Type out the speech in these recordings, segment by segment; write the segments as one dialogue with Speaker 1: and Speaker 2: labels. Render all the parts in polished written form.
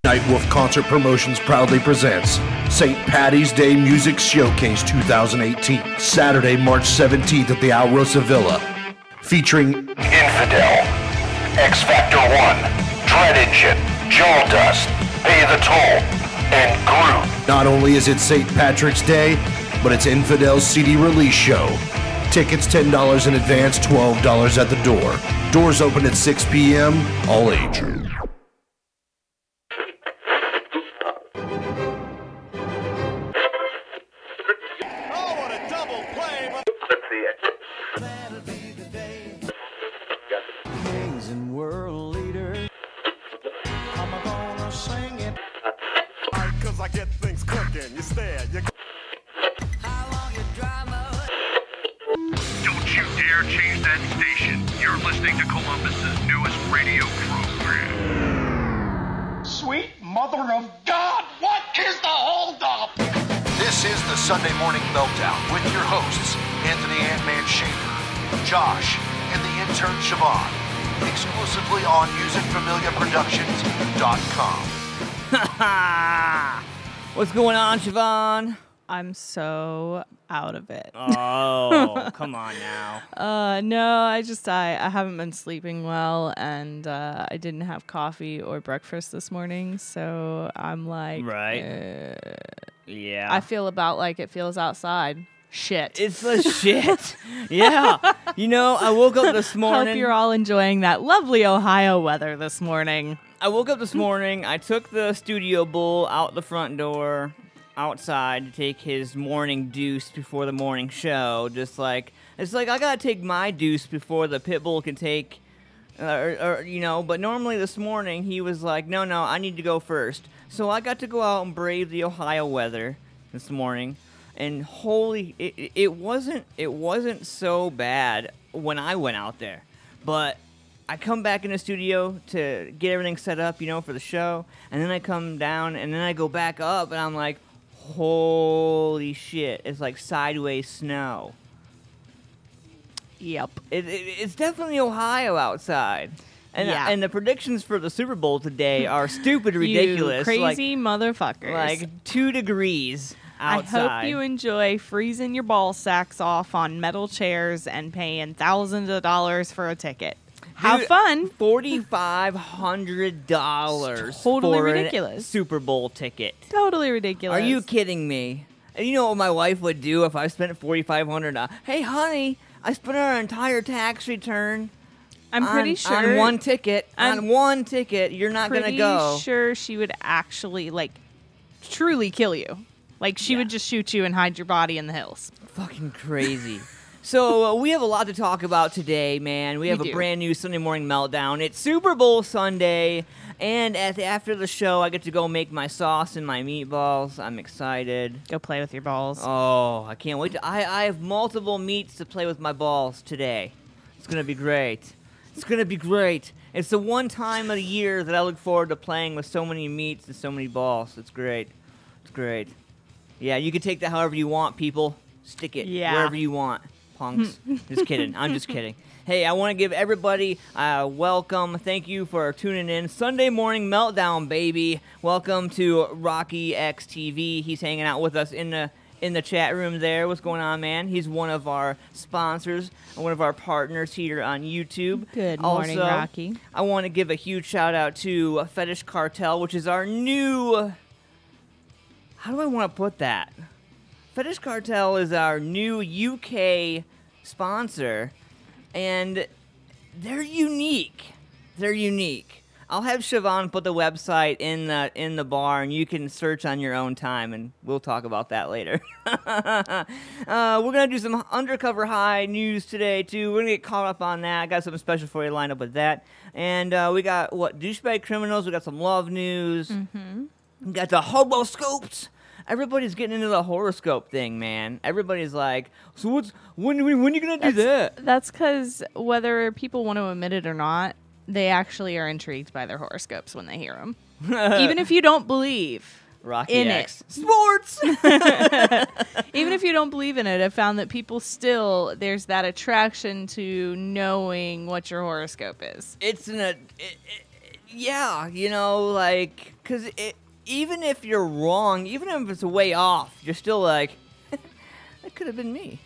Speaker 1: Nightwolf Concert Promotions proudly presents St. Patty's Day Music Showcase 2018, Saturday, March 17th at the Alrosa Villa, featuring Infidel, X Factor 1, Dread Engine, Jaw Dust, Pay the Toll, and Groot. Not only is it St. Patrick's Day, but it's Infidel's CD release show. Tickets $10 in advance, $12 at the door. Doors open at 6 p.m., all age.
Speaker 2: I get things cooking, you stare, you how long you drama?
Speaker 3: Don't you dare change that station. You're listening to Columbus's newest radio program.
Speaker 4: Sweet mother of God, what is the holdup?
Speaker 1: This is the Sunday Morning Meltdown with your hosts, Anthony Ant-Man Schaefer, Josh, and the intern Siobhan, exclusively on musicfamiliaproductions.com.
Speaker 5: What's going on, Siobhan?
Speaker 6: I'm so out of it.
Speaker 5: Oh, come on now.
Speaker 6: No, I haven't been sleeping well, and I didn't have coffee or breakfast this morning, so I'm like,
Speaker 5: right? Yeah.
Speaker 6: I feel about like it feels outside. Shit.
Speaker 5: It's the shit. Yeah. You know, I woke up this morning.
Speaker 6: Hope you're all enjoying that lovely Ohio weather this morning.
Speaker 5: I woke up this morning. I took the studio bull out the front door, outside to take his morning deuce before the morning show. It's like I gotta take my deuce before the pit bull can take, But normally this morning he was like, no, I need to go first. So I got to go out and brave the Ohio weather this morning, and it wasn't so bad when I went out there, but I come back in the studio to get everything set up, for the show, and then I come down, and then I go back up, and I'm like, holy shit, it's like sideways snow.
Speaker 6: Yep.
Speaker 5: It's definitely Ohio outside. And the predictions for the Super Bowl today are stupid ridiculous.
Speaker 6: You crazy motherfuckers.
Speaker 5: Like 2 degrees outside.
Speaker 6: I hope you enjoy freezing your ball sacks off on metal chairs and paying thousands of dollars for a ticket. Have fun.
Speaker 5: $4,500
Speaker 6: totally
Speaker 5: for
Speaker 6: ridiculous.
Speaker 5: A Super Bowl ticket.
Speaker 6: Totally ridiculous.
Speaker 5: Are you kidding me? And you know what my wife would do if I spent $4,500? Hey, honey, I spent our entire tax return.
Speaker 6: I'm pretty sure
Speaker 5: on one ticket. On one ticket, you're not gonna go.
Speaker 6: Pretty sure she would actually truly kill you. Like she would just shoot you and hide your body in the hills.
Speaker 5: Fucking crazy. So we have a lot to talk about today, man. We have a brand new Sunday Morning Meltdown. It's Super Bowl Sunday, and after the show, I get to go make my sauce and my meatballs. I'm excited.
Speaker 6: Go play with your balls.
Speaker 5: Oh, I can't wait. I have multiple meats to play with my balls today. It's going to be great. It's going to be great. It's the one time of the year that I look forward to playing with so many meats and so many balls. It's great. It's great. Yeah, you can take that however you want, people. Stick it wherever you want. Punks. Just kidding. I'm just kidding. Hey, I want to give everybody a welcome. Thank you for tuning in. Sunday Morning Meltdown, baby. Welcome to Rocky X TV. He's hanging out with us in the chat room there. What's going on, man? He's one of our sponsors and one of our partners here on YouTube.
Speaker 6: Good morning,
Speaker 5: also,
Speaker 6: Rocky.
Speaker 5: I want to give a huge shout out to Fetish Cartel, which is our new... How do I want to put that? Fetish Cartel is our new UK sponsor, and they're unique. They're unique. I'll have Siobhan put the website in the bar, and you can search on your own time, and we'll talk about that later. We're going to do some Undercover High news today, too. We're going to get caught up on that. I got something special for you lined up with that. And we got, douchebag criminals. We got some love news. Mm-hmm. We got the horoscopes. Everybody's getting into the horoscope thing, man. Everybody's like, so when are you going to do that?
Speaker 6: That's because whether people want to admit it or not, they actually are intrigued by their horoscopes when they hear them. Even if you don't believe
Speaker 5: Rocky
Speaker 6: in
Speaker 5: X.
Speaker 6: it.
Speaker 5: Sports!
Speaker 6: Even if you don't believe in it, I've found that people still, there's that attraction to knowing what your horoscope is.
Speaker 5: Yeah, you know, like, because even if you're wrong, even if it's way off, you're still like, that could have been me.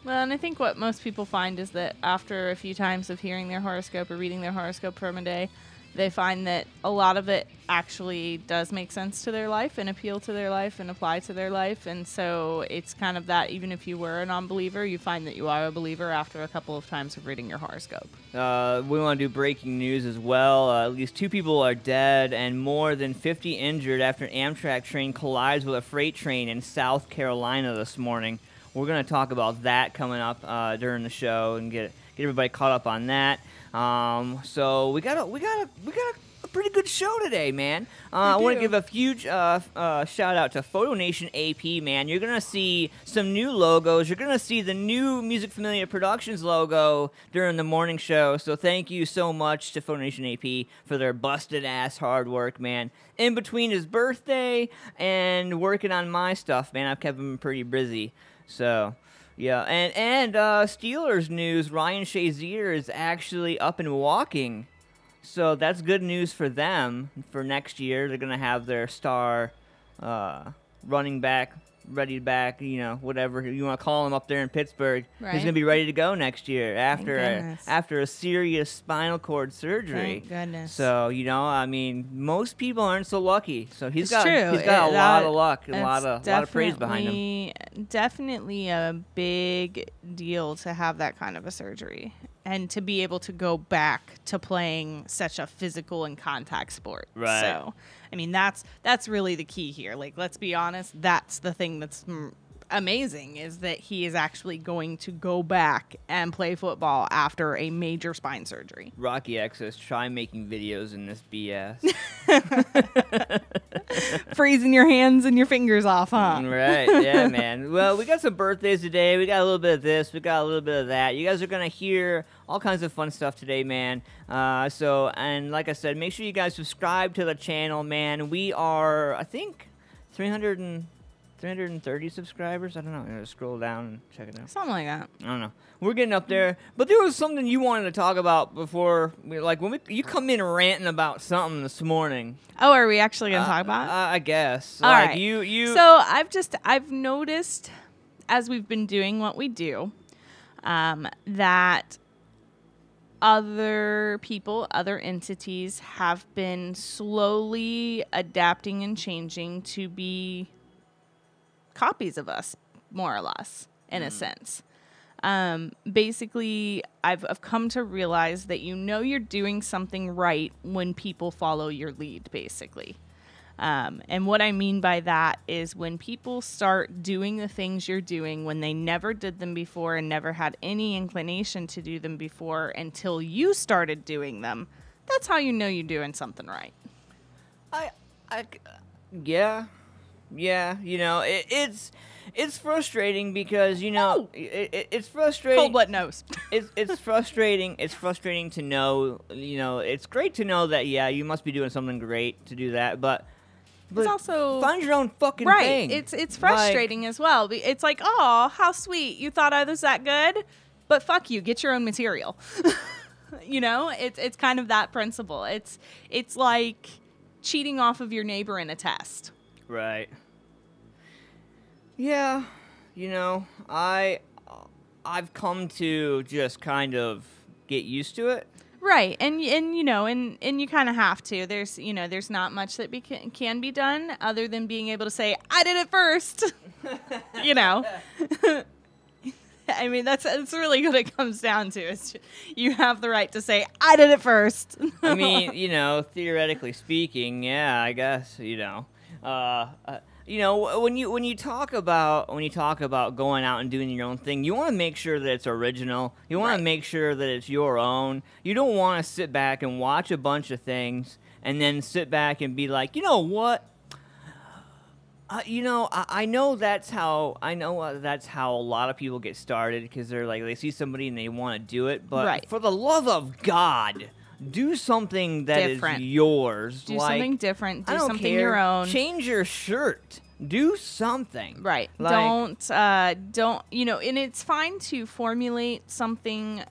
Speaker 6: Well, and I think what most people find is that after a few times of hearing their horoscope or reading their horoscope from a day, they find that a lot of it actually does make sense to their life and appeal to their life and apply to their life. And so it's kind of that even if you were a non-believer, you find that you are a believer after a couple of times of reading your horoscope.
Speaker 5: We want to do breaking news as well. At least 2 people are dead and more than 50 injured after an Amtrak train collides with a freight train in South Carolina this morning. We're going to talk about that coming up during the show and get everybody caught up on that. So we got a pretty good show today, man. I want to give a huge shout out to Photo Nation AP, man. You're gonna see some new logos. You're gonna see the new Music Familia Productions logo during the morning show. So thank you so much to Photo Nation AP for their busted ass hard work, man. In between his birthday and working on my stuff, man, I've kept him pretty busy. So. Yeah, and Steelers news, Ryan Shazier is actually up and walking. So that's good news for them for next year. They're going to have their star running back, ready back, you know, whatever you want to call him up there in Pittsburgh.
Speaker 6: Right.
Speaker 5: He's going to be ready to go next year after a serious spinal cord surgery.
Speaker 6: Thank goodness.
Speaker 5: So, you know, I mean, most people aren't so lucky. So he's got
Speaker 6: true.
Speaker 5: a lot of luck, and a
Speaker 6: It's
Speaker 5: lot of praise behind him.
Speaker 6: Definitely a big deal to have that kind of a surgery and to be able to go back to playing such a physical and contact sport.
Speaker 5: Right.
Speaker 6: So, I mean, that's really the key here. Like, let's be honest, that's the thing that's amazing is that he is actually going to go back and play football after a major spine surgery.
Speaker 5: Rocky X says, try making videos in this BS.
Speaker 6: Freezing your hands and your fingers off, huh?
Speaker 5: Right, yeah, man. Well, we got some birthdays today. We got a little bit of this. We got a little bit of that. You guys are going to hear all kinds of fun stuff today, man. And like I said, make sure you guys subscribe to the channel, man. We are, I think, 330 subscribers. I don't know. I'm going to scroll down and check it out.
Speaker 6: Something like that.
Speaker 5: I don't know. We're getting up there. But there was something you wanted to talk about before. You come in ranting about something this morning.
Speaker 6: Oh, are we actually going to talk about it?
Speaker 5: I guess.
Speaker 6: All right.
Speaker 5: You.
Speaker 6: So I've noticed as we've been doing what we do, that other people, other entities have been slowly adapting and changing to be copies of us, more or less, in a sense. Basically, I've come to realize that you're doing something right when people follow your lead, basically. And what I mean by that is when people start doing the things you're doing when they never did them before and never had any inclination to do them before until you started doing them, that's how you know you're doing something right.
Speaker 5: Yeah, you know, it's frustrating because, you know, it's frustrating.
Speaker 6: Cold blood knows.
Speaker 5: It's frustrating. It's frustrating to know, you know, it's great to know that, yeah, you must be doing something great to do that, but
Speaker 6: it's also
Speaker 5: find your own fucking
Speaker 6: right.
Speaker 5: thing.
Speaker 6: It's frustrating as well. It's like, oh, how sweet. You thought I was that good, but fuck you. Get your own material. You know, it's kind of that principle. It's like cheating off of your neighbor in a test.
Speaker 5: Right. Yeah, you know, I've come to just kind of get used to it.
Speaker 6: Right, and you know, and you kind of have to. There's not much that can be done other than being able to say, I did it first. You know. I mean, that's really what it comes down to. Is you have the right to say, I did it first.
Speaker 5: I mean, you know, theoretically speaking, yeah, I guess, you know. You know, when you talk about going out and doing your own thing, you want to make sure that it's original. You want to make sure that it's your own. You don't want to sit back and watch a bunch of things and then sit back and be like, you know what? You know, I know that's how a lot of people get started because they're like they see somebody and they want to do it, but for the love of God, do something that
Speaker 6: different.
Speaker 5: Is yours.
Speaker 6: Do
Speaker 5: like,
Speaker 6: something different. Do
Speaker 5: I don't
Speaker 6: something
Speaker 5: care.
Speaker 6: your own.
Speaker 5: Change your shirt. Do something.
Speaker 6: Right.
Speaker 5: Like,
Speaker 6: don't, you know, and it's fine to formulate something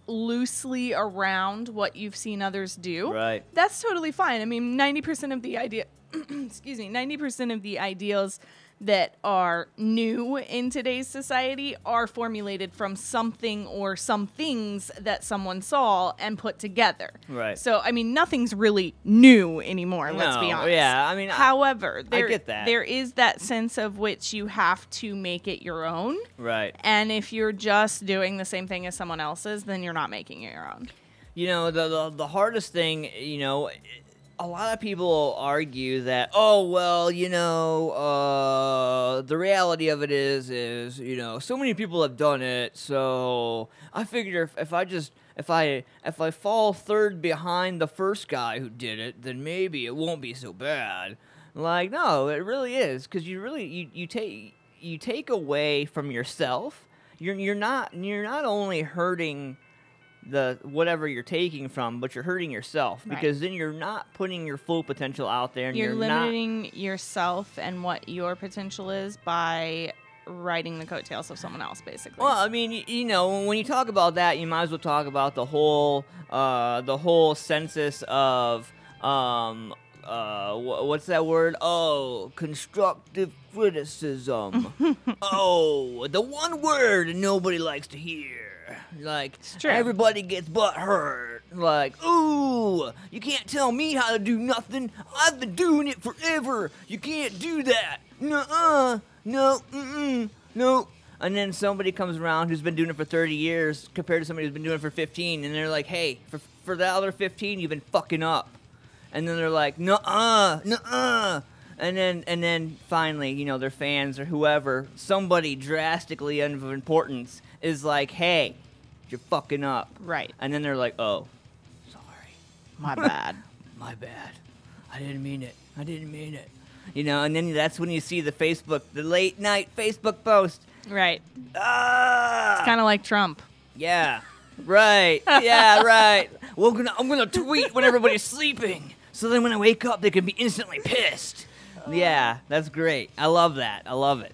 Speaker 6: loosely around what you've seen others do,
Speaker 5: Right.
Speaker 6: that's totally fine. I mean, 90% of the idea, 90% of the ideals that are new in today's society are formulated from something or some things that someone saw and put together.
Speaker 5: Right.
Speaker 6: So, I mean, nothing's really new anymore, let's be
Speaker 5: No,
Speaker 6: honest.
Speaker 5: yeah, I mean,
Speaker 6: however, there,
Speaker 5: get that.
Speaker 6: there is that sense of which you have to make it your own.
Speaker 5: Right.
Speaker 6: And if you're just doing the same thing as someone else's, then you're not making it your own.
Speaker 5: You know, the hardest thing, you know, a lot of people argue that, oh, well, you know, the reality of it is, you know, so many people have done it, so I figure if I fall third behind the first guy who did it, then maybe it won't be so bad. Like, no, it really is, because you take away from yourself. You're not only hurting the whatever you're taking from, but you're hurting yourself, because then you're not putting your full potential out there, and
Speaker 6: You're
Speaker 5: not
Speaker 6: limiting yourself and what your potential is by riding the coattails of someone else, basically.
Speaker 5: Well, I mean, you know, when you talk about that, you might as well talk about the whole census of what's that word? Oh, constructive criticism. Oh, the one word nobody likes to hear. Like,
Speaker 6: true.
Speaker 5: everybody gets butt hurt. Like, ooh, you can't tell me how to do nothing. I've been doing it forever. You can't do that. Nuh-uh. No, no. And then somebody comes around who's been doing it for 30 years compared to somebody who's been doing it for 15, and they're like, hey, for the other 15, you've been fucking up. And then they're like, nuh-uh. And then finally, you know, their fans or whoever, somebody drastically of importance is like, hey, you're fucking up.
Speaker 6: Right.
Speaker 5: And then they're like, oh, sorry.
Speaker 6: My bad.
Speaker 5: My bad. I didn't mean it. You know, and then that's when you see the late night Facebook post.
Speaker 6: Right.
Speaker 5: Ah!
Speaker 6: It's kind of like Trump.
Speaker 5: Yeah. Right. Yeah, right. Well, I'm gonna tweet when everybody's sleeping, so then when I wake up, they can be instantly pissed. Yeah, that's great. I love that. I love it.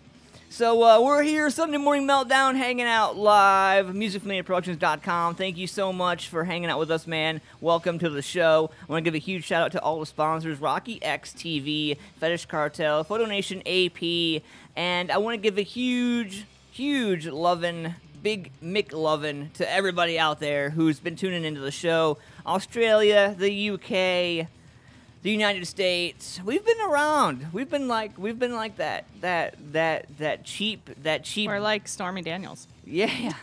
Speaker 5: So we're here, Sunday Morning Meltdown, hanging out live, musicfamiliaproductions.com. Thank you so much for hanging out with us, man. Welcome to the show. I want to give a huge shout out to all the sponsors, Rocky X TV, Fetish Cartel, Photo Nation AP, and I want to give a huge lovin', big McLovin' to everybody out there who's been tuning into the show. Australia, the UK, the United States. We've been around. We've been like that cheap.
Speaker 6: We're like Stormy Daniels.
Speaker 5: Yeah.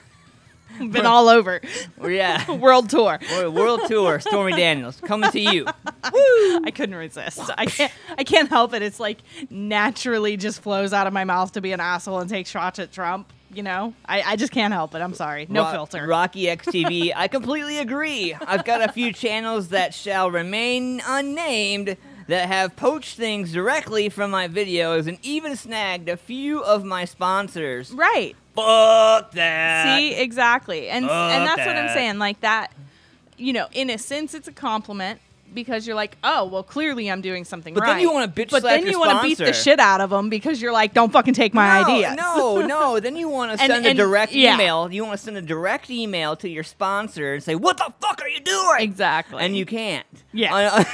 Speaker 6: We've been all over.
Speaker 5: Yeah.
Speaker 6: World tour.
Speaker 5: World tour. Stormy Daniels coming to you.
Speaker 6: I couldn't resist. I can't help it. It's like naturally just flows out of my mouth to be an asshole and take shots at Trump. You know, I just can't help it. I'm sorry. No filter.
Speaker 5: Rocky X TV. I completely agree. I've got a few channels that shall remain unnamed that have poached things directly from my videos and even snagged a few of my sponsors.
Speaker 6: Right.
Speaker 5: Fuck that.
Speaker 6: See, exactly. And that's what I'm
Speaker 5: that.
Speaker 6: saying. Like that, you know, in a sense, it's a compliment. Because you're like, oh, well, clearly I'm doing something right.
Speaker 5: But then you want to bitch
Speaker 6: But
Speaker 5: slap
Speaker 6: then
Speaker 5: your
Speaker 6: you want to beat
Speaker 5: sponsor.
Speaker 6: the shit out of them because you're like, don't fucking take my idea.
Speaker 5: No. Then you want to send a direct
Speaker 6: yeah.
Speaker 5: email. You want to send a direct email to your sponsor and say, what the fuck are you doing?
Speaker 6: Exactly.
Speaker 5: And you can't.
Speaker 6: Yeah.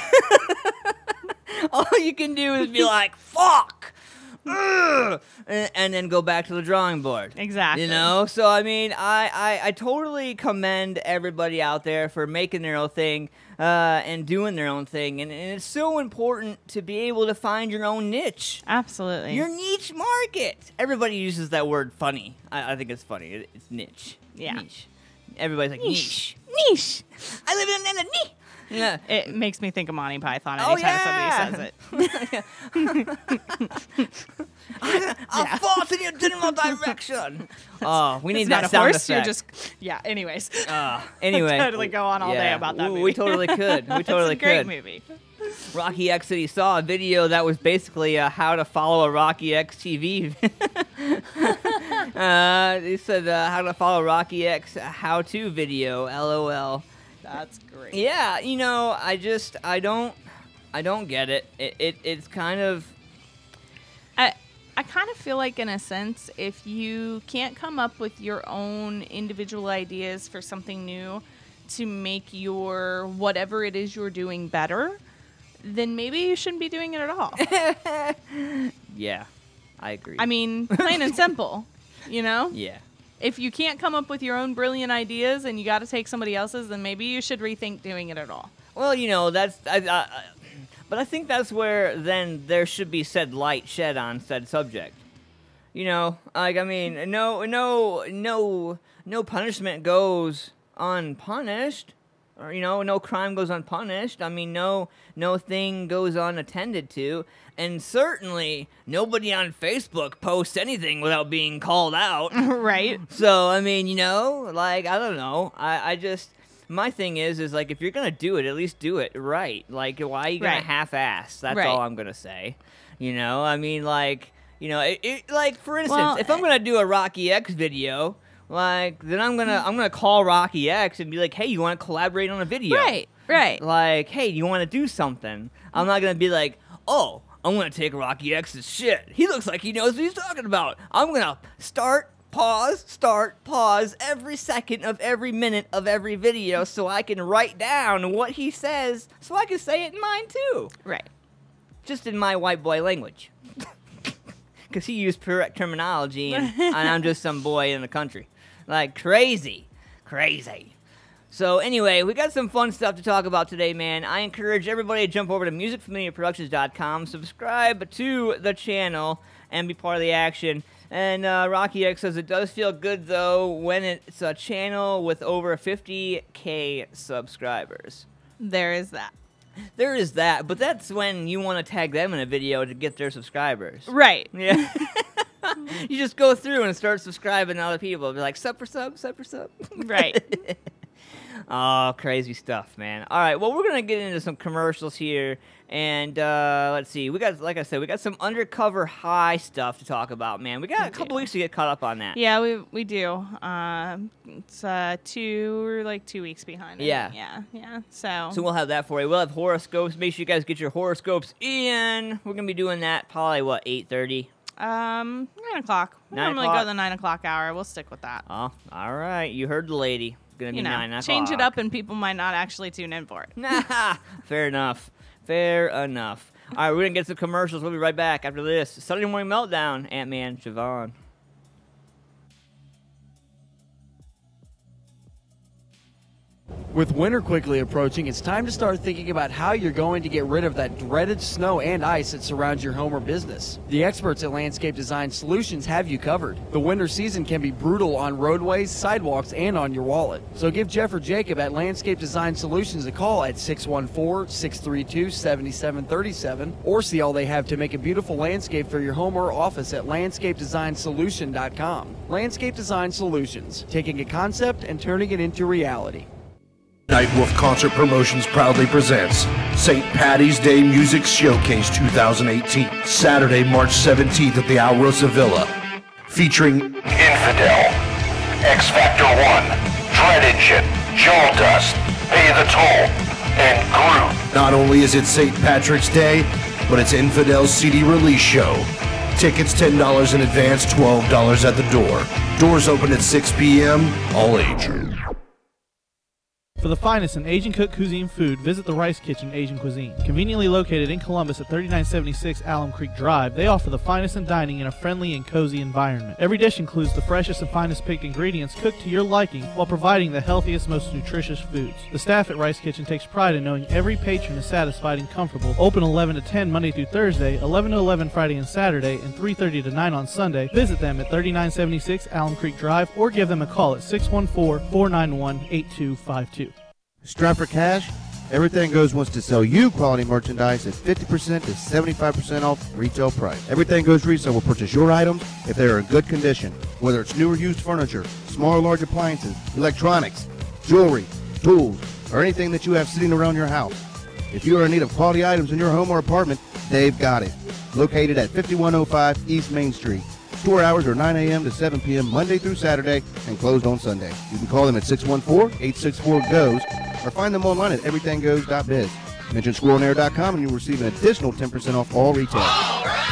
Speaker 5: All you can do is be like, fuck. Ugh, and then go back to the drawing board.
Speaker 6: Exactly.
Speaker 5: You know? So, I mean, I totally commend everybody out there for making their own thing and doing their own thing. And it's so important to be able to find your own niche.
Speaker 6: Absolutely.
Speaker 5: Your niche market. Everybody uses that word funny. I think it's funny. It's niche.
Speaker 6: Yeah.
Speaker 5: Niche. Everybody's like, niche.
Speaker 6: Niche.
Speaker 5: I live in a niche. Yeah.
Speaker 6: It makes me think of Monty Python anytime somebody says it.
Speaker 5: I'll fall in your general direction. Oh, we need
Speaker 6: It's
Speaker 5: that
Speaker 6: not a
Speaker 5: sound
Speaker 6: horse. You're
Speaker 5: effect.
Speaker 6: just anyways.
Speaker 5: Anyway,
Speaker 6: Totally go on all day about that movie.
Speaker 5: We totally could. We totally
Speaker 6: it's a great
Speaker 5: could.
Speaker 6: movie.
Speaker 5: Rocky X City saw a video that was basically how to follow a Rocky X TV. He said how to follow Rocky X how-to video. LOL.
Speaker 6: That's great.
Speaker 5: Yeah, you know, I don't get it. It's kind of.
Speaker 6: I kind of feel like, in a sense, if you can't come up with your own individual ideas for something new to make your whatever it is you're doing better, then maybe you shouldn't be doing it at all.
Speaker 5: Yeah, I agree.
Speaker 6: I mean, plain and simple, you know?
Speaker 5: Yeah.
Speaker 6: If you can't come up with your own brilliant ideas and you got to take somebody else's, then maybe you should rethink doing it at all.
Speaker 5: Well, you know, that's... but I think that's where then there should be said light shed on said subject. You know, like, I mean, no punishment goes unpunished. Or, you know, no crime goes unpunished. I mean, no thing goes unattended to. And certainly, nobody on Facebook posts anything without being called out.
Speaker 6: Right.
Speaker 5: So, I mean, you know, like, I don't know. I just... My thing is like, if you're going to do it, at least do it right. Like, why are you going to half-ass? That's all I'm going to say. You know, I mean, like, you know, like, for instance, if I'm going to do a Rocky X video, like, then I'm gonna call Rocky X and be like, hey, you want to collaborate on a video?
Speaker 6: Right.
Speaker 5: Like, hey, you want to do something? I'm not going to be like, oh, I'm going to take Rocky X's shit. He looks like he knows what he's talking about. I'm going to start, pause every second of every minute of every video so I can write down what he says so I can say it in mine too.
Speaker 6: Right.
Speaker 5: Just in my white boy language. Because he used correct terminology and I'm just some boy in the country. Like, crazy. So anyway, we got some fun stuff to talk about today, man. I encourage everybody to jump over to musicfamiliaproductions.com, subscribe to the channel, and be part of the action. And Rocky X says it does feel good, though, when it's a channel with over 50K subscribers.
Speaker 6: There is that. But that's when you want to tag them in a video to get their subscribers.
Speaker 5: Right. Yeah. You just go through and start subscribing to other people. Be like, sub for sub.
Speaker 6: Right.
Speaker 5: Oh, crazy stuff, man. All right, well, we're going to get into some commercials here. And let's see. We got, like I said, we got some Undercover High stuff to talk about, man. We got a couple weeks to get caught up on that.
Speaker 6: Yeah, we do. It's 2 weeks behind.
Speaker 5: Yeah.
Speaker 6: Yeah. So
Speaker 5: we'll have that for you. We'll have horoscopes. Make sure you guys get your horoscopes in. We're going to be doing that probably, 8:30?
Speaker 6: 9 o'clock. We normally go the 9 o'clock hour. We'll stick with that.
Speaker 5: Oh, all right. You heard the lady. It's going to be 9 o'clock.
Speaker 6: Change it up and people might not actually tune in for it.
Speaker 5: Nah, fair enough. All right, we're going to get some commercials. We'll be right back after this. Sunday Morning Meltdown, Ant-Man, Siobhan.
Speaker 7: With winter quickly approaching, it's time to start thinking about how you're going to get rid of that dreaded snow and ice that surrounds your home or business. The experts at Landscape Design Solutions have you covered. The winter season can be brutal on roadways, sidewalks, and on your wallet. So give Jeff or Jacob at Landscape Design Solutions a call at 614-632-7737 or see all they have to make a beautiful landscape for your home or office at landscapedesignSolution.com. Landscape Design Solutions, taking a concept and turning it into reality.
Speaker 1: Nightwolf Concert Promotions proudly presents St. Patty's Day Music Showcase 2018, Saturday, March 17th at the Alrosa Villa, featuring Infidel, X Factor 1, Dread Engine, Jaw Dust, Pay the Toll, and Groot. Not only is it St. Patrick's Day, but it's Infidel's CD release show. Tickets $10 in advance, $12 at the door. Doors open at 6 p.m., all ages.
Speaker 8: For the finest in Asian cooked cuisine food, visit the Rice Kitchen Asian Cuisine. Conveniently located in Columbus at 3976 Alum Creek Drive, they offer the finest in dining in a friendly and cozy environment. Every dish includes the freshest and finest picked ingredients cooked to your liking while providing the healthiest, most nutritious foods. The staff at Rice Kitchen takes pride in knowing every patron is satisfied and comfortable. Open 11 to 10 Monday through Thursday, 11 to 11 Friday and Saturday, and 3:30 to 9 on Sunday. Visit them at 3976 Alum Creek Drive or give them a call at 614-491-8252.
Speaker 9: Strapped for cash? Everything Goes wants to sell you quality merchandise at 50% to 75% off retail price. Everything Goes Resale will purchase your items if they are in good condition, whether it's new or used furniture, small or large appliances, electronics, jewelry, tools, or anything that you have sitting around your house. If you are in need of quality items in your home or apartment, they've got it. Located at 5105 East Main Street. Store hours are 9 a.m. to 7 p.m. Monday through Saturday and closed on Sunday. You can call them at 614-864-GOES or find them online at everythinggoes.biz. Mention squirrelnair.com and you'll receive an additional 10% off all retail.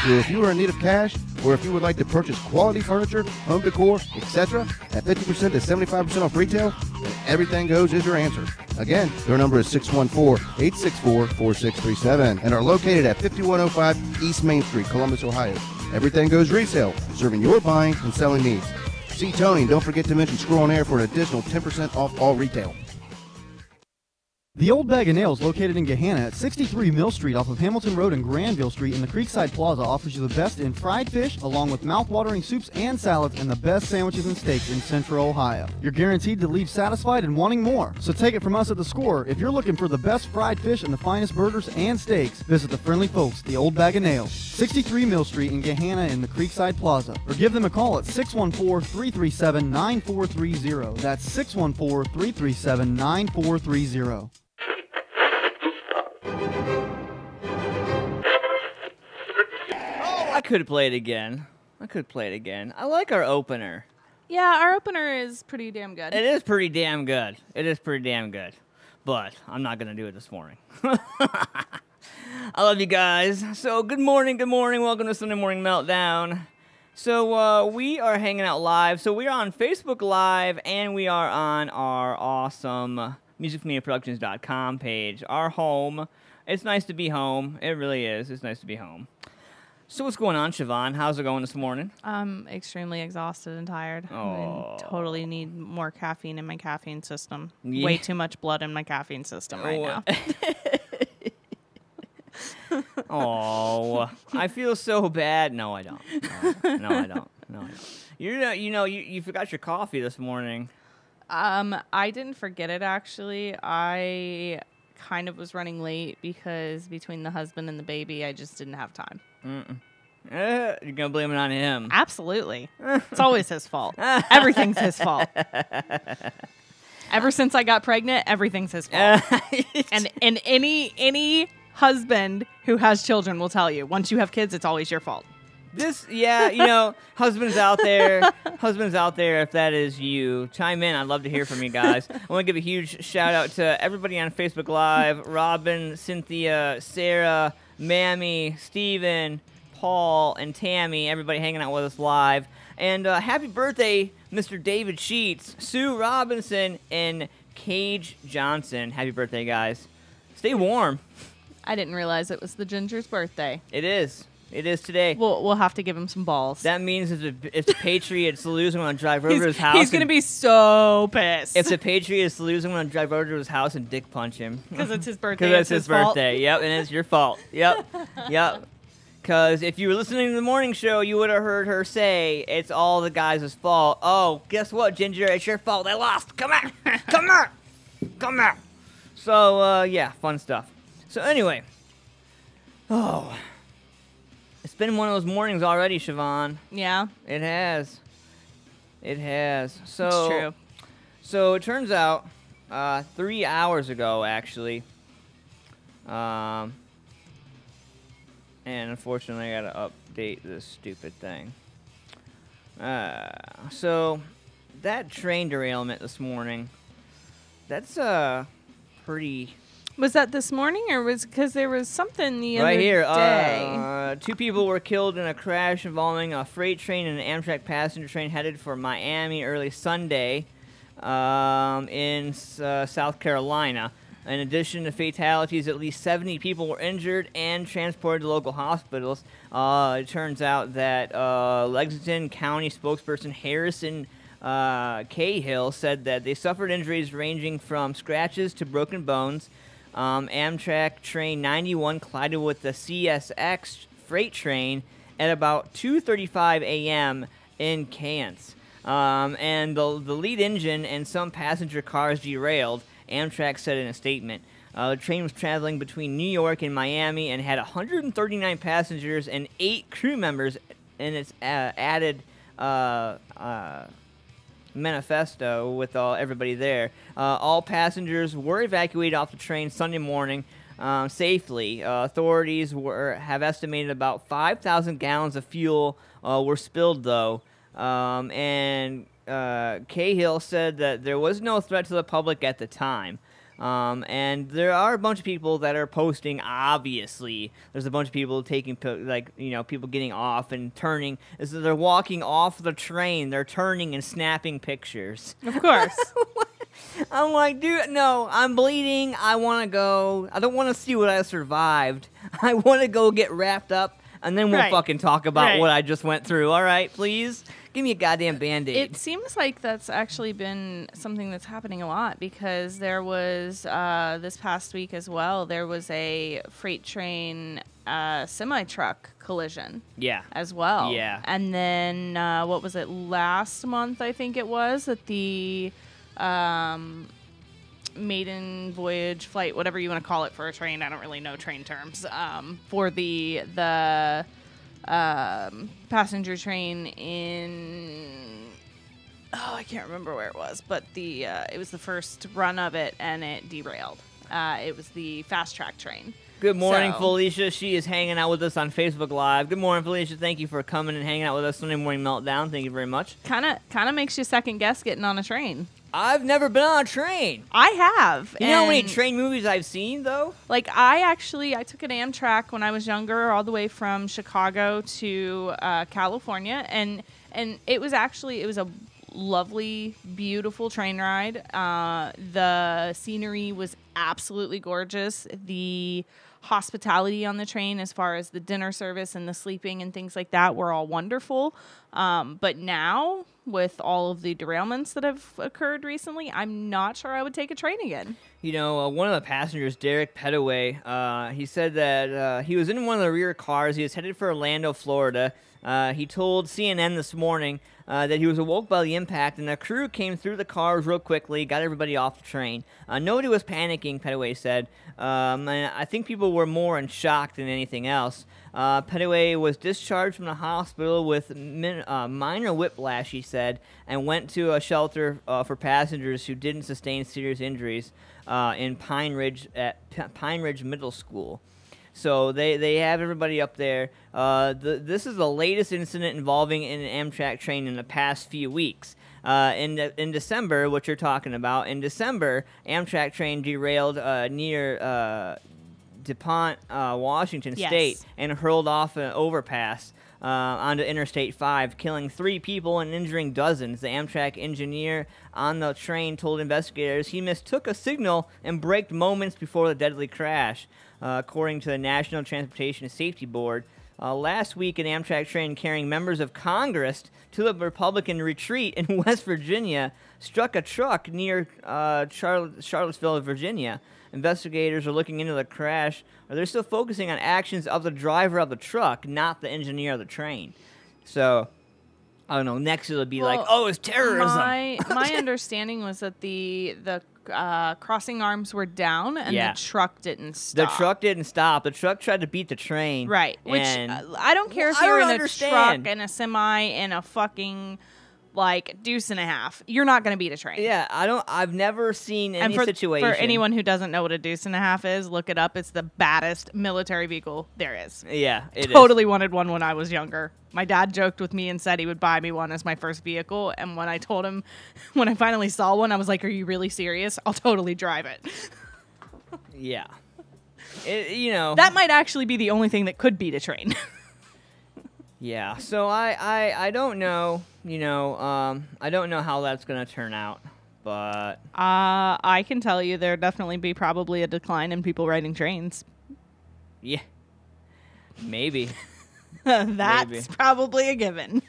Speaker 9: So if you are in need of cash, Or if you would like to purchase quality furniture, home decor, etc. at 50% to 75% off retail, then Everything Goes is your answer. Again, their number is 614-864-4637 and are located at 5105 East Main Street, Columbus, Ohio. Everything Goes Resale, serving your buying and selling needs. See Tony, and don't forget to mention Screw on Air for an additional 10% off all retail.
Speaker 10: The Old Bag of Nails, located in Gahanna at 63 Mill Street off of Hamilton Road and Granville Street in the Creekside Plaza, offers you the best in fried fish, along with mouth-watering soups and salads, and the best sandwiches and steaks in Central Ohio. You're guaranteed to leave satisfied and wanting more. So take it from us at The Score. If you're looking for the best fried fish and the finest burgers and steaks, visit the friendly folks, The Old Bag of Nails, 63 Mill Street in Gahanna in the Creekside Plaza. Or give them a call at 614-337-9430. That's 614-337-9430.
Speaker 5: I could play it again. I like our opener.
Speaker 6: Yeah, our opener is pretty damn good.
Speaker 5: It is pretty damn good. But I'm not going to do it this morning. I love you guys. So good morning. Welcome to Sunday Morning Meltdown. So we are hanging out live. So we are on Facebook Live, and we are on our awesome musicfamiliaproductions.com page, our home. It's nice to be home. It really is. It's nice to be home. So what's going on, Siobhan? How's it going this morning?
Speaker 6: I'm extremely exhausted and tired. I totally need more caffeine in my caffeine system.
Speaker 5: Yeah.
Speaker 6: Way too much blood in my caffeine system right now.
Speaker 5: Oh, I feel so bad. No, I don't. No, I don't. You forgot your coffee this morning.
Speaker 6: I didn't forget it, actually. I kind of was running late because between the husband and the baby, I just didn't have time.
Speaker 5: You're going to blame it on him.
Speaker 6: Absolutely. It's always his fault. Everything's his fault. Ever since I got pregnant, everything's his fault. and any husband who has children will tell you, once you have kids, it's always your fault.
Speaker 5: Husbands out there, if that is you, chime in. I'd love to hear from you guys. I want to give a huge shout out to everybody on Facebook Live: Robin, Cynthia, Sarah, Mammy, Steven, Paul, and Tammy. Everybody hanging out with us live. And happy birthday, Mr. David Sheets, Sue Robinson, and Cage Johnson. Happy birthday, guys. Stay warm.
Speaker 6: I didn't realize it was the Ginger's birthday.
Speaker 5: It is. It is today.
Speaker 6: We'll have to give him some balls.
Speaker 5: That means if the Patriots lose, I'm going to drive over to his house.
Speaker 6: He's going to be so pissed.
Speaker 5: If the Patriots lose, I'm going to drive over to his house and dick punch him.
Speaker 6: Because it's his birthday.
Speaker 5: Because it's his birthday. Yep, and it's your fault. Yep. Because if you were listening to the morning show, you would have heard her say, it's all the guys' fault. Oh, guess what, Ginger? It's your fault. They lost. Come here. Come here. Come here. So, yeah, fun stuff. So, anyway. Oh. It's been one of those mornings already, Siobhan.
Speaker 6: Yeah.
Speaker 5: It has. So,
Speaker 6: it's true.
Speaker 5: So, it turns out, 3 hours ago, actually, and unfortunately, I gotta update this stupid thing. So, that train derailment this morning, that's pretty...
Speaker 6: Was that this morning, or was because there was something the
Speaker 5: right
Speaker 6: other
Speaker 5: here,
Speaker 6: day?
Speaker 5: 2 people were killed in a crash involving a freight train and an Amtrak passenger train headed for Miami early Sunday in South Carolina. In addition to fatalities, at least 70 people were injured and transported to local hospitals. It turns out that Lexington County spokesperson Harrison Cahill said that they suffered injuries ranging from scratches to broken bones. Amtrak train 91 collided with the CSX freight train at about 2:35 a.m. in Kants. And the lead engine and some passenger cars derailed, Amtrak said in a statement. The train was traveling between New York and Miami and had 139 passengers and 8 crew members in its added manifesto with everybody there. All passengers were evacuated off the train Sunday morning safely. Authorities have estimated about 5,000 gallons of fuel were spilled, though. And Cahill said that there was no threat to the public at the time. And there are a bunch of people that are posting. Obviously, there's a bunch of people taking, people getting off and turning. So they're walking off the train. They're turning and snapping pictures.
Speaker 6: Of course.
Speaker 5: I'm like, dude, no, I'm bleeding. I want to go. I don't want to see what I survived. I want to go get wrapped up, and then we'll fucking talk about what I just went through. All right, please? Give me a goddamn Band-Aid.
Speaker 6: It seems like that's actually been something that's happening a lot, because there was, this past week as well, there was a freight train semi-truck collision.
Speaker 5: Yeah.
Speaker 6: As well.
Speaker 5: Yeah.
Speaker 6: And then, what was it, last month, I think it was, at the maiden voyage flight, whatever you want to call it for a train. I don't really know train terms. For the passenger train in, I can't remember where it was, but it was the first run of it, and it derailed. It was the fast track train.
Speaker 5: Good morning, Felicia. She is hanging out with us on Facebook Live. Good morning, Felicia. Thank you for coming and hanging out with us Sunday Morning Meltdown. Thank you very much.
Speaker 6: Kind of makes you second guess getting on a train.
Speaker 5: I've never been on a train.
Speaker 6: I have.
Speaker 5: You know how many train movies I've seen, though?
Speaker 6: Like, I took an Amtrak when I was younger, all the way from Chicago to California, and it was a lovely, beautiful train ride. The scenery was absolutely gorgeous. The hospitality on the train, as far as the dinner service and the sleeping and things like that, were all wonderful. But now, with all of the derailments that have occurred recently, I'm not sure I would take a train again.
Speaker 5: You know, one of the passengers, Derek Petaway, he said that he was in one of the rear cars. He was headed for Orlando, Florida. He told CNN this morning that he was awoke by the impact, and the crew came through the cars real quickly, got everybody off the train. Nobody was panicking, Petaway said. And I think people were more in shock than anything else. Petaway was discharged from the hospital with minor whiplash, he said, and went to a shelter for passengers who didn't sustain serious injuries in Pine Ridge Middle School. So they have everybody up there. This is the latest incident involving an Amtrak train in the past few weeks. In December, what you're talking about, in December, Amtrak train derailed near DuPont, Washington State, and hurled off an overpass onto Interstate 5, killing 3 people and injuring dozens. The Amtrak engineer on the train told investigators he mistook a signal and braked moments before the deadly crash. According to the National Transportation Safety Board, last week an Amtrak train carrying members of Congress to the Republican retreat in West Virginia struck a truck near Charlottesville, Virginia. Investigators are looking into the crash. They're still focusing on actions of the driver of the truck, not the engineer of the train. So, I don't know. Next it'll be like, oh, it's terrorism.
Speaker 6: My understanding was that the crossing arms were down, and the truck didn't stop.
Speaker 5: The truck didn't stop. The truck tried to beat the train.
Speaker 6: Right. Which, I don't care if you're in a truck and a semi and a fucking, like, deuce and a half. You're not going to beat a train.
Speaker 5: Yeah, I've never seen any situation.
Speaker 6: For anyone who doesn't know what a deuce and a half is, look it up. It's the baddest military vehicle there is.
Speaker 5: Yeah, it
Speaker 6: totally wanted one when I was younger. My dad joked with me and said he would buy me one as my first vehicle. And when I told him, when I finally saw one, I was like, are you really serious? I'll totally drive it.
Speaker 5: Yeah. That
Speaker 6: might actually be the only thing that could beat a train.
Speaker 5: Yeah, so I don't know, I don't know how that's going to turn out, but...
Speaker 6: I can tell you there'll definitely be probably a decline in people riding trains.
Speaker 5: Yeah. Maybe.
Speaker 6: That's probably a given.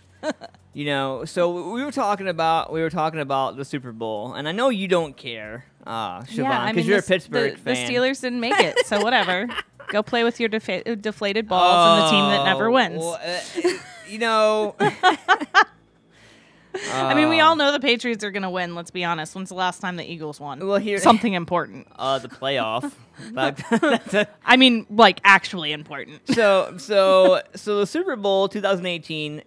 Speaker 5: So we were talking about the Super Bowl, and I know you don't care, Siobhan, because you're a Pittsburgh fan.
Speaker 6: The Steelers didn't make it, so whatever. Go play with your deflated balls and the team that never wins.
Speaker 5: Well,
Speaker 6: I mean, we all know the Patriots are going to win. Let's be honest. When's the last time the Eagles won?
Speaker 5: Well,
Speaker 6: something important.
Speaker 5: The playoff.
Speaker 6: I mean, like, actually important.
Speaker 5: So the Super Bowl 2018.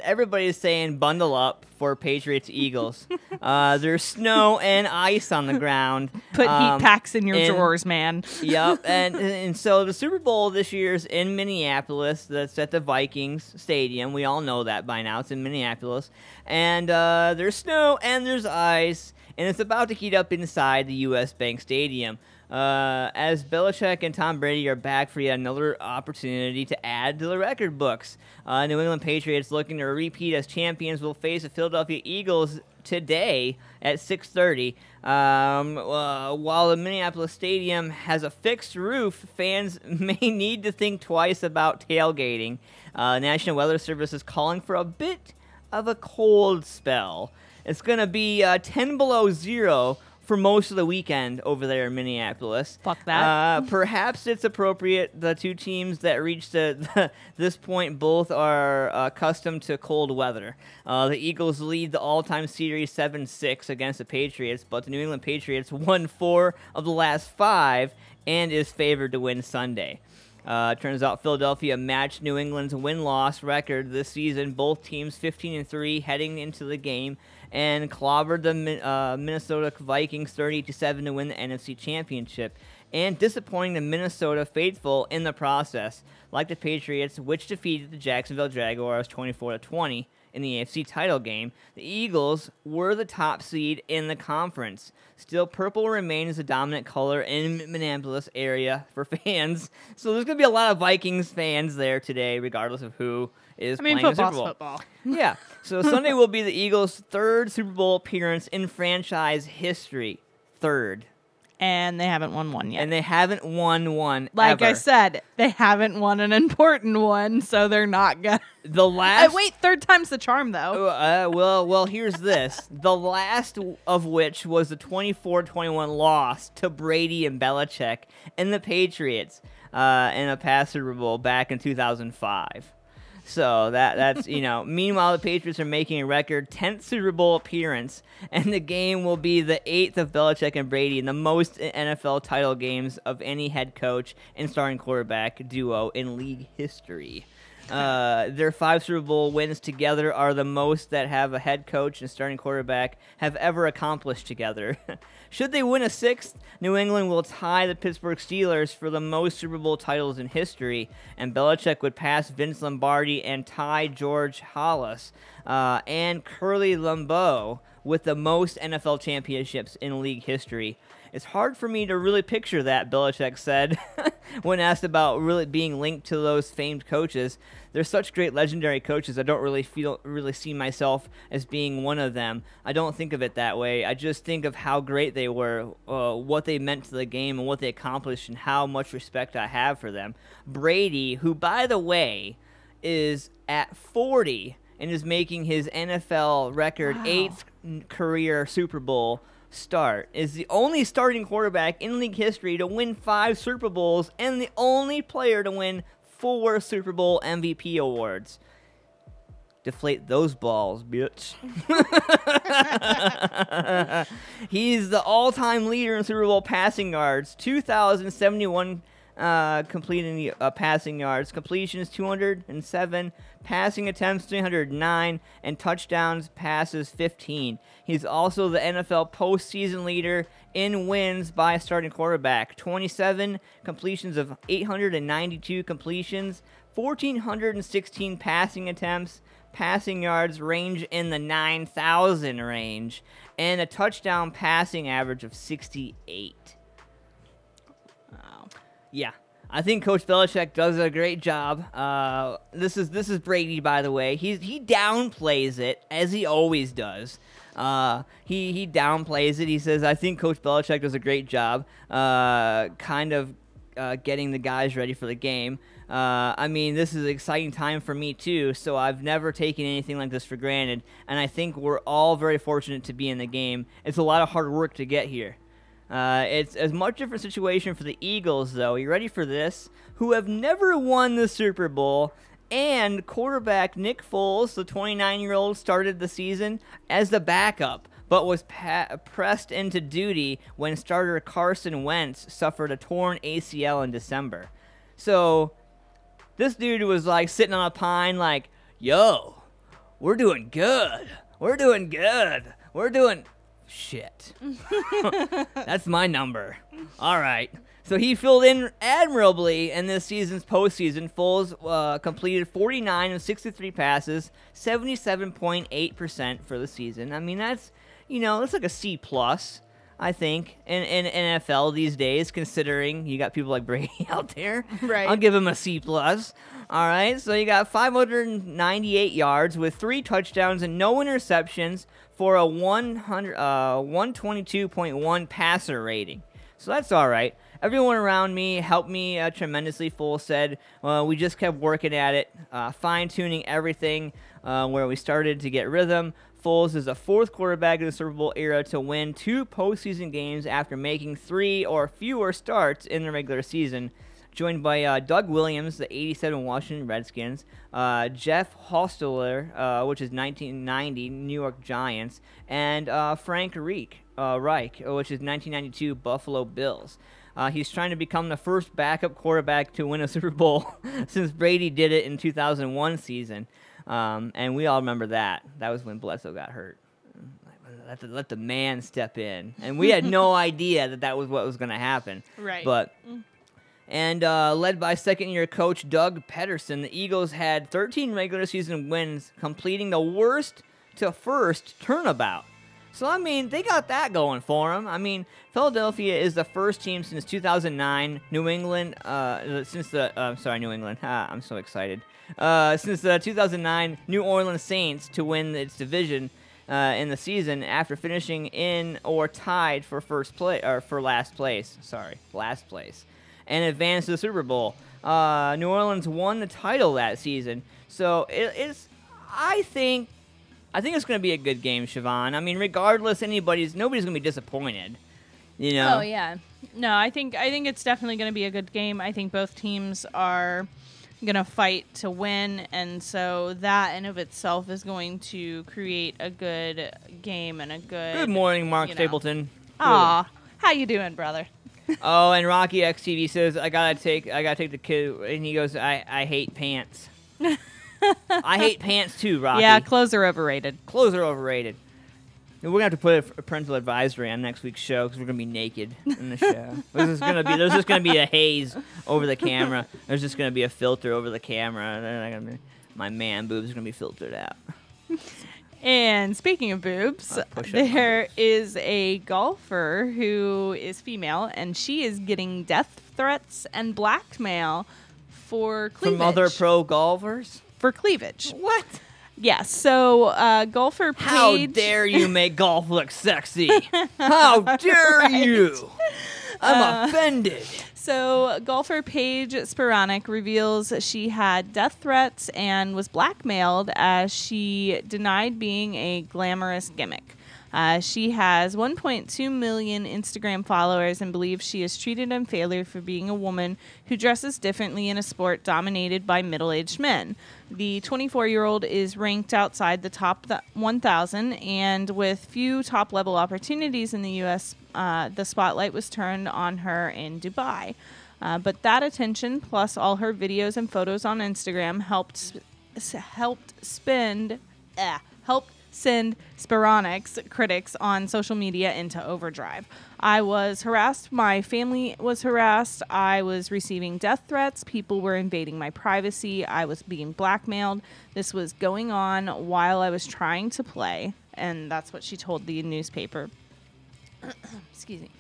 Speaker 5: Everybody's saying bundle up for Patriots Eagles. There's snow and ice on the ground.
Speaker 6: Put heat packs in your drawers, man.
Speaker 5: Yep, and so the Super Bowl this year is in Minneapolis. That's at the Vikings Stadium. We all know that by now. It's in Minneapolis, and there's snow and there's ice. and it's about to heat up inside the U.S. Bank Stadium. As Belichick and Tom Brady are back for yet another opportunity to add to the record books. New England Patriots, looking to repeat as champions, will face the Philadelphia Eagles today at 6:30. While the Minneapolis Stadium has a fixed roof, fans may need to think twice about tailgating. National Weather Service is calling for a bit of a cold spell. It's going to be 10 below zero for most of the weekend over there in Minneapolis.
Speaker 6: Fuck that.
Speaker 5: Perhaps it's appropriate. The two teams that reached this point both are accustomed to cold weather. The Eagles lead the all-time series 7-6 against the Patriots, but the New England Patriots won 4 of the last 5 and is favored to win Sunday. Turns out Philadelphia matched New England's win-loss record this season, both teams 15-3 heading into the game, and clobbered the Minnesota Vikings 30-7 to win the NFC Championship, and disappointing the Minnesota faithful in the process, like the Patriots, which defeated the Jacksonville Jaguars 24-20 in the AFC title game. The Eagles were the top seed in the conference. Still, purple remains the dominant color in Minneapolis area for fans, so there's going to be a lot of Vikings fans there today, regardless of who is playing the Super Bowl.
Speaker 6: Football.
Speaker 5: Yeah, so Sunday will be the Eagles' 3rd Super Bowl appearance in franchise history. 3rd.
Speaker 6: And they haven't won one yet.
Speaker 5: And they haven't won one
Speaker 6: Like
Speaker 5: ever.
Speaker 6: I said, they haven't won an important one, so they're not gonna.
Speaker 5: The last.
Speaker 6: Wait, 3rd time's the charm, though.
Speaker 5: Well, here's this. The last of which was the 24-21 loss to Brady and Belichick and the Patriots in a past Super Bowl back in 2005. So that's, meanwhile, the Patriots are making a record 10th Super Bowl appearance, and the game will be the 8th of Belichick and Brady in the most NFL title games of any head coach and starting quarterback duo in league history. Their 5 Super Bowl wins together are the most that have a head coach and starting quarterback have ever accomplished together. Should they win a 6th, New England will tie the Pittsburgh Steelers for the most Super Bowl titles in history, and Belichick would pass Vince Lombardi and tie George Halas and Curly Lambeau with the most NFL championships in league history. It's hard for me to really picture that, Belichick said, when asked about really being linked to those famed coaches. They're such great legendary coaches, I don't really see myself as being one of them. I don't think of it that way. I just think of how great they were, what they meant to the game, and what they accomplished, and how much respect I have for them. Brady, who, by the way, is at 40 and is making his NFL record 8th career Super Bowl start, is the only starting quarterback in league history to win 5 Super Bowls and the only player to win 4 Super Bowl MVP awards. Deflate those balls, bitch. He's the all-time leader in Super Bowl passing yards, 2,071 completing passing yards, completions 207, passing attempts 309, and touchdowns passes 15. He's also the NFL postseason leader in wins by a starting quarterback, 27 completions of 892 completions, 1,416 passing attempts, passing yards range in the 9,000 range, and a touchdown passing average of 68. Yeah, I think Coach Belichick does a great job. This is Brady, by the way. He downplays it, as he always does. He downplays it. He says, I think Coach Belichick does a great job getting the guys ready for the game. I mean, this is an exciting time for me, too, so I've never taken anything like this for granted, and I think we're all very fortunate to be in the game. It's a lot of hard work to get here. It's a much different situation for the Eagles, though. You ready for this? Who have never won the Super Bowl, and quarterback Nick Foles, the 29-year-old, started the season as the backup, but was pressed into duty when starter Carson Wentz suffered a torn ACL in December. So this dude was like sitting on a pine like, yo, we're doing good. We're doing good. We're doing... shit. That's my number. All right. So he filled in admirably in this season's postseason. Foles completed 49 of 63 passes, 77.8% for the season. I mean, that's, it's like a C plus, I think, in NFL these days, considering you got people like Brady out there.
Speaker 6: Right.
Speaker 5: I'll give him a C plus. All right, so you got 598 yards with 3 touchdowns and no interceptions for a 122.1 passer rating. So that's all right. Everyone around me helped me tremendously. Foles said we just kept working at it, fine-tuning everything where we started to get rhythm. Foles is the 4th quarterback in the Super Bowl era to win 2 postseason games after making 3 or fewer starts in the regular season, joined by Doug Williams, the 87 Washington Redskins, Jeff Hostetler, which is 1990 New York Giants, and Frank Reich, which is 1992 Buffalo Bills. He's trying to become the first backup quarterback to win a Super Bowl since Brady did it in 2001 season. And we all remember that. That was when Bledsoe got hurt. Let the man step in. And we had no idea that was what was going to happen.
Speaker 6: Right.
Speaker 5: And led by second-year coach Doug Pederson, the Eagles had 13 regular season wins, completing the worst-to-first turnabout. So, I mean, they got that going for them. I mean, Philadelphia is the first team since 2009. New England, I'm so excited. Since the 2009 New Orleans Saints to win its division in the season after finishing in or tied for last place, and advanced to the Super Bowl. New Orleans won the title that season. So, I think it's going to be a good game, Siobhan. I mean, regardless, nobody's going to be disappointed.
Speaker 6: Oh yeah, no, I think it's definitely going to be a good game. I think both teams are going to fight to win, and so that in of itself is going to create a good game and a good.
Speaker 5: Good morning, Mark Stapleton.
Speaker 6: Aw, how you doing, brother?
Speaker 5: Oh, and Rocky XTV says I gotta take the kid, and he goes, I hate pants. I hate pants too, Rocky.
Speaker 6: Yeah, clothes are overrated.
Speaker 5: We're gonna have to put a parental advisory on next week's show because we're gonna be naked in the show. There's just gonna be a haze over the camera. There's just gonna be a filter over the camera. My man boobs are gonna be filtered out.
Speaker 6: And speaking of boobs, there is a golfer who is female, and she is getting death threats and blackmail for cleavage.
Speaker 5: From other pro golfers?
Speaker 6: For cleavage.
Speaker 5: What?
Speaker 6: Yes. So, golfer Paige...
Speaker 5: How dare you make golf look sexy? How dare you? I'm offended.
Speaker 6: So, golfer Paige Spironic reveals she had death threats and was blackmailed as she denied being a glamorous gimmick. She has 1.2 million Instagram followers and believes she is treated unfairly for being a woman who dresses differently in a sport dominated by middle-aged men. The 24-year-old is ranked outside the top 1,000, and with few top-level opportunities in the U.S., the spotlight was turned on her in Dubai. But that attention, plus all her videos and photos on Instagram, helped send Spironic's critics on social media into overdrive. I was harassed. My family was harassed. I was receiving death threats. People were invading my privacy. I was being blackmailed. This was going on while I was trying to play. And that's what she told the newspaper. Excuse me.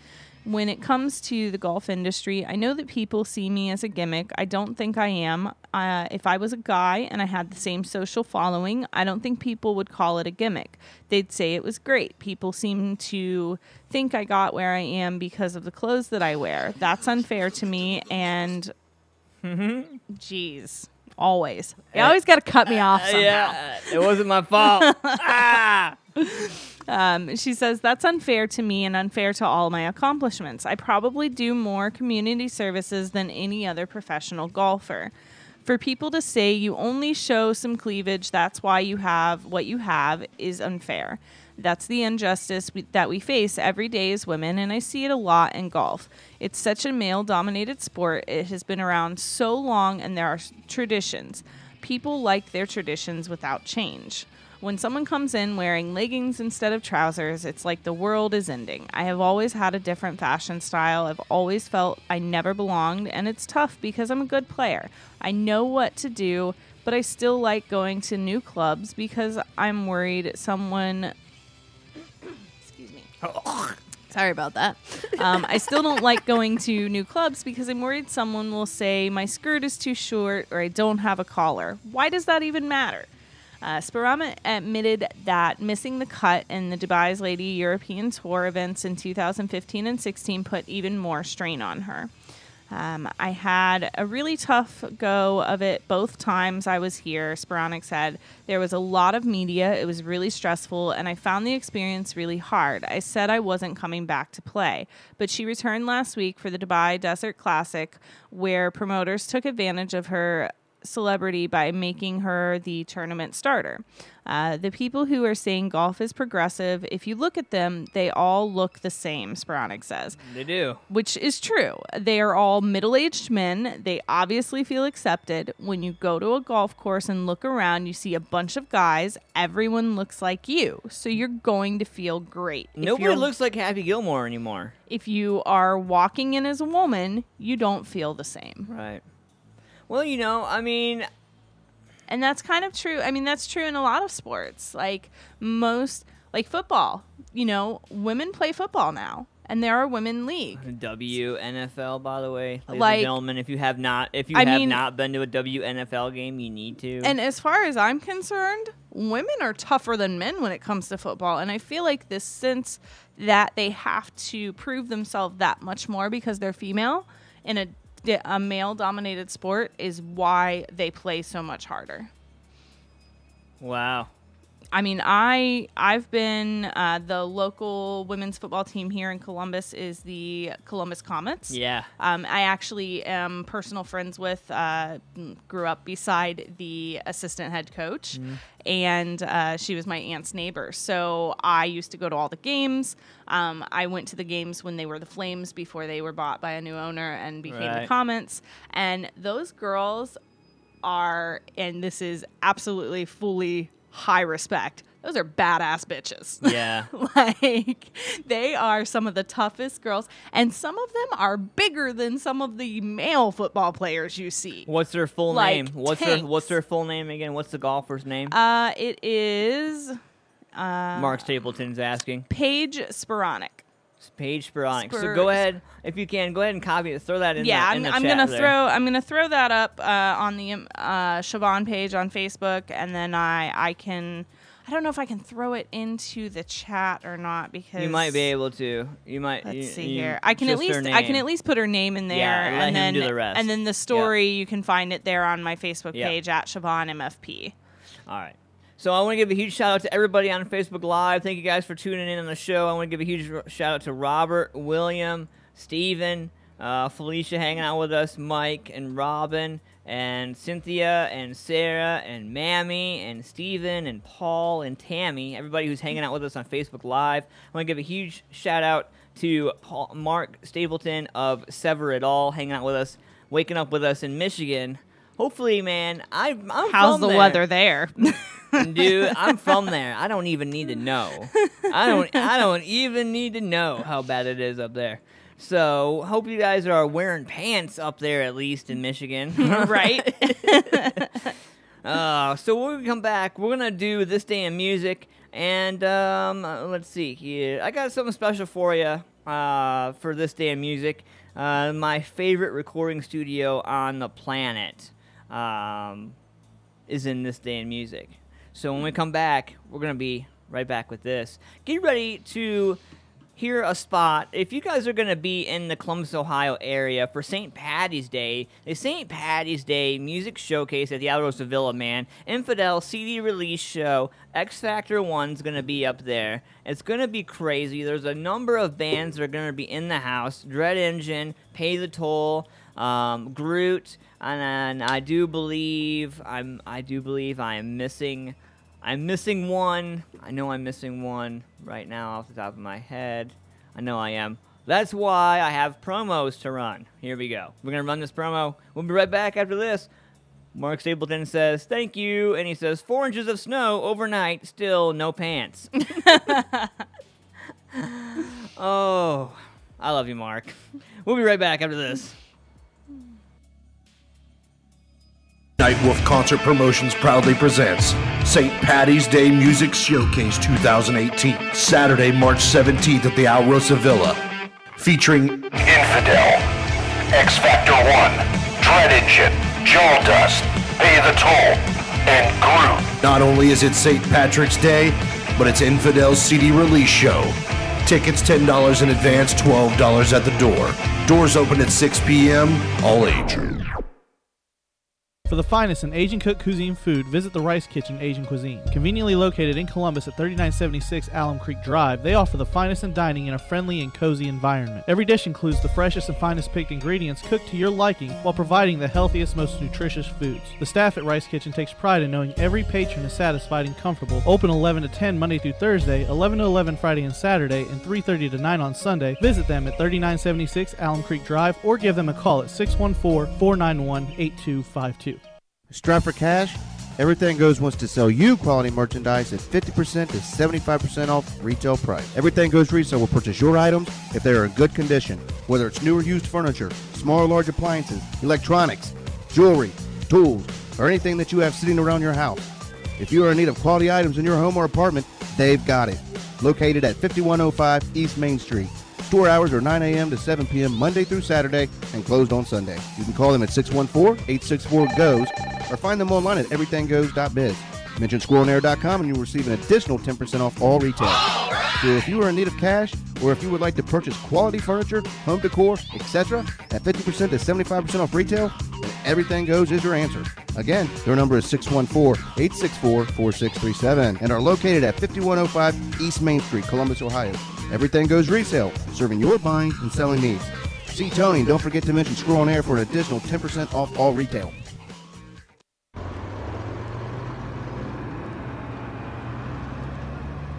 Speaker 6: When it comes to the golf industry, I know that people see me as a gimmick. I don't think I am. If I was a guy and I had the same social following, I don't think people would call it a gimmick. They'd say it was great. People seem to think I got where I am because of the clothes that I wear. That's unfair to me, and geez, always. You always got to cut me off somehow.
Speaker 5: Yeah, it wasn't my fault.
Speaker 6: She says, that's unfair to me and unfair to all my accomplishments. I probably do more community services than any other professional golfer. For people to say you only show some cleavage, that's why you have what you have, is unfair. That's the injustice that we face every day as women, and I see it a lot in golf. It's such a male-dominated sport. It has been around so long, and there are traditions. People like their traditions without change. When someone comes in wearing leggings instead of trousers, it's like the world is ending. I have always had a different fashion style. I've always felt I never belonged, and it's tough because I'm a good player. I know what to do, but I still like going to new clubs because I'm worried someone... Sorry about that. I still don't like going to new clubs because I'm worried someone will say my skirt is too short or I don't have a collar. Why does that even matter? Sperama admitted that missing the cut in the Dubai's Lady European Tour events in 2015 and 16 put even more strain on her. I had a really tough go of it both times I was here. Sporonic said there was a lot of media. It was really stressful, and I found the experience really hard. I said I wasn't coming back to play, but she returned last week for the Dubai Desert Classic, where promoters took advantage of her celebrity by making her the tournament starter. The people who are saying golf is progressive, if you look at them, they all look the same, Sporonic says.
Speaker 5: They do.
Speaker 6: Which is true. They are all middle-aged men. They obviously feel accepted. When you go to a golf course and look around, you see a bunch of guys. Everyone looks like you. So you're going to feel great.
Speaker 5: Nobody looks like Happy Gilmore anymore.
Speaker 6: If you are walking in as a woman, you don't feel the same.
Speaker 5: Right. Well, you know, I mean...
Speaker 6: And that's kind of true. I mean, that's true in a lot of sports. Like football. You know, women play football now. And there are women league.
Speaker 5: WNFL, by the way. Ladies and gentlemen, if you have not been to a WNFL game, you need to.
Speaker 6: And as far as I'm concerned, women are tougher than men when it comes to football. And I feel like this sense that they have to prove themselves that much more because they're female in a male-dominated sport is why they play so much harder.
Speaker 5: Wow.
Speaker 6: I mean, I've been the local women's football team here in Columbus is the Columbus Comets.
Speaker 5: Yeah.
Speaker 6: I actually am personal friends with, grew up beside the assistant head coach, and she was my aunt's neighbor. So I used to go to all the games. I went to the games when they were the Flames before they were bought by a new owner and became the Comets. And those girls are, and this is absolutely fully high respect, those are badass bitches.
Speaker 5: Yeah.
Speaker 6: Like, they are some of the toughest girls, and some of them are bigger than some of the male football players you see.
Speaker 5: What's their full name? What's
Speaker 6: tanks.
Speaker 5: their full name again? What's the golfer's name?
Speaker 6: It is
Speaker 5: Mark Stapleton's asking.
Speaker 6: Paige Sporonic.
Speaker 5: Paige Sporonic. So go ahead, if you can, go ahead and copy it. Throw that in.
Speaker 6: Yeah,
Speaker 5: in the
Speaker 6: I'm
Speaker 5: chat
Speaker 6: gonna throw that up on the Siobhan page on Facebook, and then I don't know if I can throw it into the chat or not because
Speaker 5: you might be able to. You might.
Speaker 6: Let's see here. I can at least put her name in there,
Speaker 5: yeah,
Speaker 6: and then
Speaker 5: do the rest.
Speaker 6: And then the story you can find it there on my Facebook page at Siobhan MFP.
Speaker 5: All right. So I want to give a huge shout out to everybody on Facebook Live. Thank you guys for tuning in on the show. I want to give a huge shout out to Robert, William, Steven, Felicia hanging out with us, Mike and Robin, and Cynthia and Sarah and Mammy and Steven and Paul and Tammy, everybody who's hanging out with us on Facebook Live. I want to give a huge shout out to Mark Stapleton of Sever It All hanging out with us, waking up with us in Michigan. Hopefully, man, I'm
Speaker 6: How's the weather there?
Speaker 5: Dude, I'm from there. I don't even need to know. I don't even need to know how bad it is up there. So, hope you guys are wearing pants up there, at least in Michigan.
Speaker 6: Right?
Speaker 5: So when we come back, we're going to do This Day in Music. And let's see here. I got something special for you for This Day in Music. My favorite recording studio on the planet is in This Day in Music. So when we come back, we're going to be right back with this. Get ready to hear a spot. If you guys are going to be in the Columbus, Ohio area for St. Patty's Day, the St. Patty's Day music showcase at the Outlaw Villa, man, Infidel CD release show, X Factor 1's going to be up there. It's going to be crazy. There's a number of bands that are going to be in the house. Dread Engine, Pay the Toll, Groot, and I do believe I'm missing one. I know I'm missing one right now off the top of my head. I know I am. That's why I have promos to run. Here we go. We're going to run this promo. We'll be right back after this. Mark Stapleton says, thank you. And he says, 4 inches of snow overnight, still no pants. Oh, I love you, Mark. We'll be right back after this.
Speaker 1: Nightwolf Concert Promotions proudly presents St. Patty's Day Music Showcase 2018, Saturday, March 17th at the Outlaw Villa, featuring
Speaker 11: Infidel, X Factor 1, Dread Engine, Jaw Dust, Pay the Toll, and Groot.
Speaker 1: Not only is it St. Patrick's Day, but it's Infidel's CD release show. Tickets $10 in advance, $12 at the door. Doors open at 6 p.m., all ages.
Speaker 8: For the finest in Asian cooked cuisine food, visit the Rice Kitchen Asian Cuisine. Conveniently located in Columbus at 3976 Alum Creek Drive, they offer the finest in dining in a friendly and cozy environment. Every dish includes the freshest and finest picked ingredients cooked to your liking while providing the healthiest, most nutritious foods. The staff at Rice Kitchen takes pride in knowing every patron is satisfied and comfortable. Open 11 to 10 Monday through Thursday, 11 to 11 Friday and Saturday, and 3:30 to 9 on Sunday. Visit them at 3976 Alum Creek Drive or give them a call at 614-491-8252.
Speaker 9: Strive for cash? Everything Goes wants to sell you quality merchandise at 50% to 75% off retail price. Everything Goes Resale will purchase your items if they are in good condition, whether it's new or used furniture, small or large appliances, electronics, jewelry, tools, or anything that you have sitting around your house. If you are in need of quality items in your home or apartment, they've got it. Located at 5105 East Main Street. Store hours are 9 a.m. to 7 p.m. Monday through Saturday and closed on Sunday. You can call them at 614-864-GOES or find them online at everythinggoes.biz. Mention squirrelnair.com and you'll receive an additional 10% off all retail. So if you are in need of cash or if you would like to purchase quality furniture, home decor, etc. at 50% to 75% off retail, then Everything Goes is your answer. Again, their number is 614-864-4637 and are located at 5105 East Main Street, Columbus, Ohio. Everything Goes Resale, serving your buying and selling needs. See Tony and don't forget to mention Squirrel on Air for an additional 10% off all retail.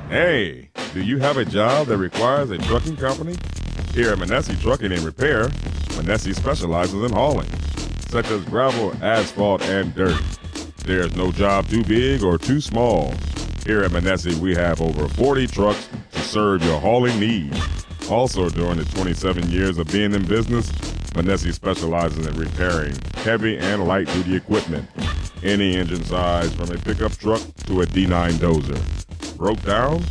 Speaker 12: Hey, do you have a job that requires a trucking company? Here at Manessi Trucking and Repair, Manessi specializes in hauling, such as gravel, asphalt, and dirt. There's no job too big or too small. Here at Manessi, we have over 40 trucks to serve your hauling needs. Also, during the 27 years of being in business, Manessi specializes in repairing heavy and light-duty equipment, any engine size from a pickup truck to a D9 dozer. Broke down?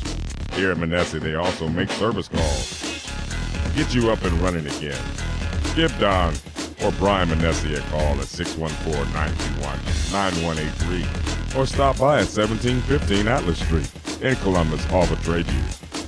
Speaker 12: Here at Manessi, they also make service calls. Get you up and running again. Give Don or Brian Manessi a call at 614-921-9183 or stop by at 1715 Atlas Street in Columbus off of Trade U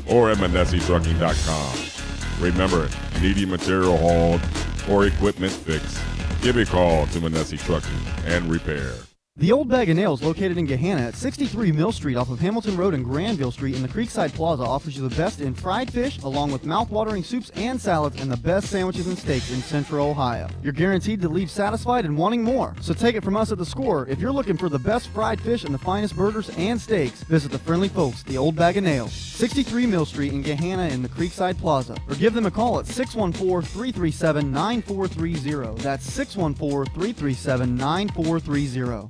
Speaker 12: or at ManessiTrucking.com. Remember, needy material hauled or equipment fixed, give a call to Manessi Trucking and Repair.
Speaker 10: The Old Bag of Nails, located in Gahanna at 63 Mill Street off of Hamilton Road and Granville Street in the Creekside Plaza, offers you the best in fried fish, along with mouth-watering soups and salads, and the best sandwiches and steaks in Central Ohio. You're guaranteed to leave satisfied and wanting more. So take it from us at The Score. If you're looking for the best fried fish and the finest burgers and steaks, visit the friendly folks, the Old Bag of Nails, 63 Mill Street in Gahanna in the Creekside Plaza, or give them a call at 614-337-9430. That's 614-337-9430.